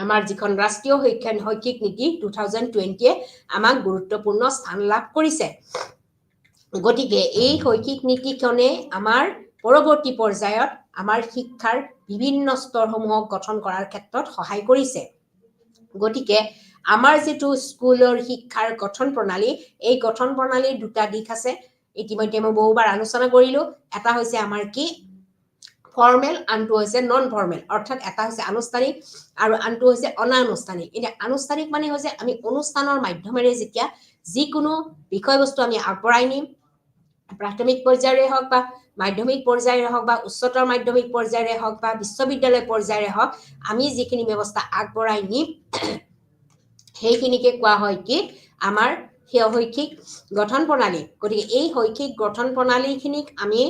Speaker 3: আমাৰ যিখন ৰাষ্ট্ৰীয় শৈক্ষিক নীতি 2020 আমাক গুৰুত্বপূৰ্ণ স্থান লাভ কৰিছে গতিকে এই শৈক্ষিক নীতিখনে আমাৰ পৰৱৰ্তী পৰ্যায়ত আমাৰ শিক্ষাৰ বিভিন্ন স্তৰসমূহক গঠন কৰাৰ ক্ষেত্ৰত সহায় কৰিছে গতিকে আমাৰ যেটো স্কুলৰ শিক্ষাৰ গঠন প্ৰণালী এই গঠন প্ৰণালীৰ দুটা দিশ আছে ইতিমধ্যে মই বহুবাৰ আলোচনা কৰিলো এটা হৈছে আমাৰ কি ফৰ্মেল আনটো হৈছে নন ফৰ্মেল অৰ্থাৎ এটা হৈছে আনুষ্ঠানিক আৰু আনটো হৈছে অনানুষ্ঠানিক এটা আনুষ্ঠানিক মানে হৈছে আমি অনুষ্ঠানৰ মাধ্যমেৰে যেতিয়া যিকোনো বিষয়বস্তু আমি আগবঢ়াই নিম প্ৰাথমিক পৰ্যায়ৰে হওক বা মাধ্যমিক পৰ্যায়ৰে হওক বা উচ্চতৰ মাধ্যমিক পৰ্যায়ৰে হওক বা বিশ্ববিদ্যালয় পৰ্যায়ৰে হওক আমি যিখিনি ব্যৱস্থা আগবঢ়াই নিম সেইখিনিকে কোৱা হয় কি আমাৰ শৈক্ষিক গঠন প্ৰণালী গতিকে এই শৈক্ষিক গঠন প্ৰণালীখিনিক আমি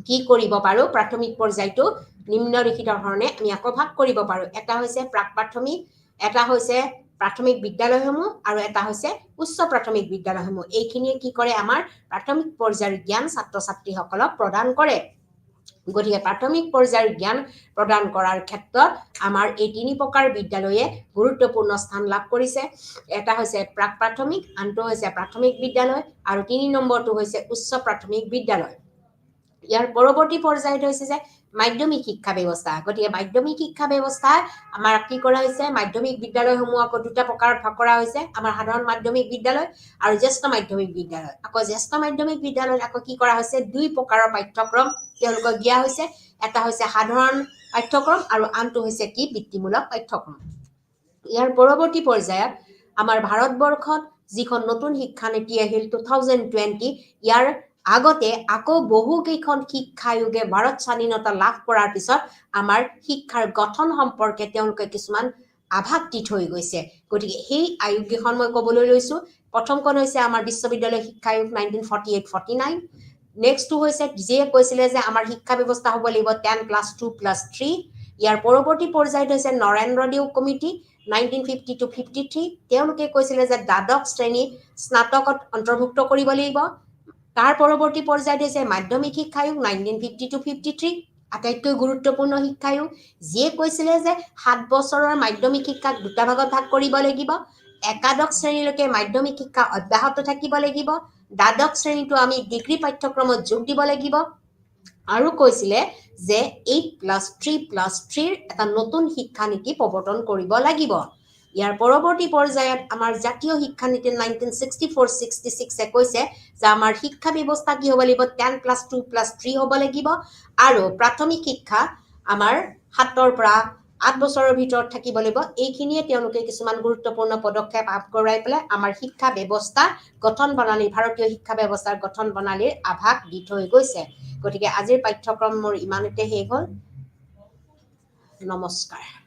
Speaker 3: কি কৰিব পাৰো প্ৰাথমিক পৰ্যায়টো নিম্নলিখিত ধৰণে আমি আকৌ ভাগ কৰিব পাৰো এটা হৈছে প্ৰাক প্ৰাথমিক এটা হৈছে প্ৰাথমিক বিদ্যালয়সমূহ আৰু এটা হৈছে উচ্চ প্ৰাথমিক বিদ্যালয়সমূহ এইখিনিয়ে কি কৰে আমাৰ প্ৰাথমিক পৰ্যায়ৰ জ্ঞান ছাত্ৰ ছাত্ৰীসকলক প্ৰদান কৰে গতিকে প্ৰাথমিক পৰ্যায়ৰ জ্ঞান প্ৰদান কৰাৰ ক্ষেত্ৰত আমাৰ এই তিনি প্ৰকাৰ বিদ্যালয়ে গুৰুত্বপূৰ্ণ স্থান লাভ কৰিছে এটা হৈছে প্ৰাক প্ৰাথমিক আনটো হৈছে প্ৰাথমিক বিদ্যালয় আৰু ৩ নম্বৰটো হৈছে উচ্চ প্ৰাথমিক বিদ্যালয় ইয়াৰ পৰৱৰ্তী পৰ্যায়ত হৈছে যে মাধ্যমিক শিক্ষা ব্যৱস্থা গতিকে মাধ্যমিক শিক্ষা ব্যৱস্থা আমাৰ কি কৰা হৈছে মাধ্যমিক বিদ্যালয়সমূহ আকৌ দুটা প্ৰকাৰত ভাগ কৰা হৈছে আমাৰ সাধাৰণ মাধ্যমিক বিদ্যালয় আৰু জ্যেষ্ঠ মাধ্যমিক বিদ্যালয় আকৌ জ্যেষ্ঠ মাধ্যমিক বিদ্যালয়ত আকৌ কি কৰা হৈছে দুই প্ৰকাৰৰ পাঠ্যক্ৰম তেওঁলোকক দিয়া হৈছে এটা হৈছে সাধাৰণ পাঠ্যক্ৰম আৰু আনটো হৈছে কি বৃত্তিমূলক পাঠ্যক্ৰম ইয়াৰ পৰৱৰ্তী পৰ্যায়ত আমাৰ ভাৰতবৰ্ষত যিখন নতুন শিক্ষা নীতি আহিল 2020 ইয়াৰ আগতে আকৌ বহু কেইখন শিক্ষা আয়োগে ভাৰত স্বাধীনতা লাভ কৰাৰ পিছত আমাৰ শিক্ষাৰ গঠন সম্পৰ্কে তেওঁলোকে কিছুমান আভাস দি থৈ গৈছে গতিকে সেই আয়োগকেইখন মই ক'বলৈ লৈছো প্ৰথমখন হৈছে আমাৰ বিশ্ববিদ্যালয় শিক্ষা আয়োগ 1948-49 নেক্সটটো হৈছে যিয়ে কৈছিলে যে আমাৰ শিক্ষা ব্যৱস্থা হ'ব লাগিব 10+2+3 ইয়াৰ পৰৱৰ্তী পৰ্যায়ত হৈছে নৰেন্দ্ৰ দেও কমিটি 1950-53 তেওঁলোকে কৈছিলে যে দ্বাদশ শ্ৰেণী স্নাতকত অন্তৰ্ভুক্ত কৰিব লাগিব তাৰ পৰৱৰ্তী পৰ্যায়ত হৈছে মাধ্যমিক শিক্ষা আয়োগ 1950-53 আটাইতকৈ গুৰুত্বপূৰ্ণ শিক্ষা আয়োগ যিয়ে কৈছিলে যে 7 বছৰৰ মাধ্যমিক শিক্ষাক দুটা ভাগত ভাগ কৰিব লাগিব একাদশ শ্ৰেণীলৈকে মাধ্যমিক শিক্ষা অব্যাহত থাকিব লাগিব দ্বাদশ শ্ৰেণীটো আমি ডিগ্ৰী পাঠ্যক্ৰমত যোগ দিব লাগিব আৰু কৈছিলে যে 8+3+3 এটা নতুন শিক্ষা নীতি প্ৰৱৰ্তন কৰিব লাগিব ইয়াৰ পৰৱৰ্তী পৰ্যায়ত আমাৰ জাতীয় শিক্ষা নীতি 1964-66 কৈছে যে আমাৰ শিক্ষা ব্যৱস্থা কি হ'ব লাগিব 10+2+3 হ'ব লাগিব আৰু প্ৰাথমিক শিক্ষা আমাৰ 7ৰ পৰা 8 বছৰৰ ভিতৰত থাকিব লাগিব এইখিনিয়ে তেওঁলোকে কিছুমান গুৰুত্বপূৰ্ণ পদক্ষেপ আগবঢ়াই পেলাই আমাৰ শিক্ষা ব্যৱস্থা গঠন প্ৰণালী ভাৰতীয় শিক্ষা ব্যৱস্থাৰ গঠন প্ৰণালীৰ আভাস দি থৈ গৈছে গতিকে আজিৰ পাঠ্যক্ৰম মোৰ ইমানতে শেষ হ'ল নমস্কাৰ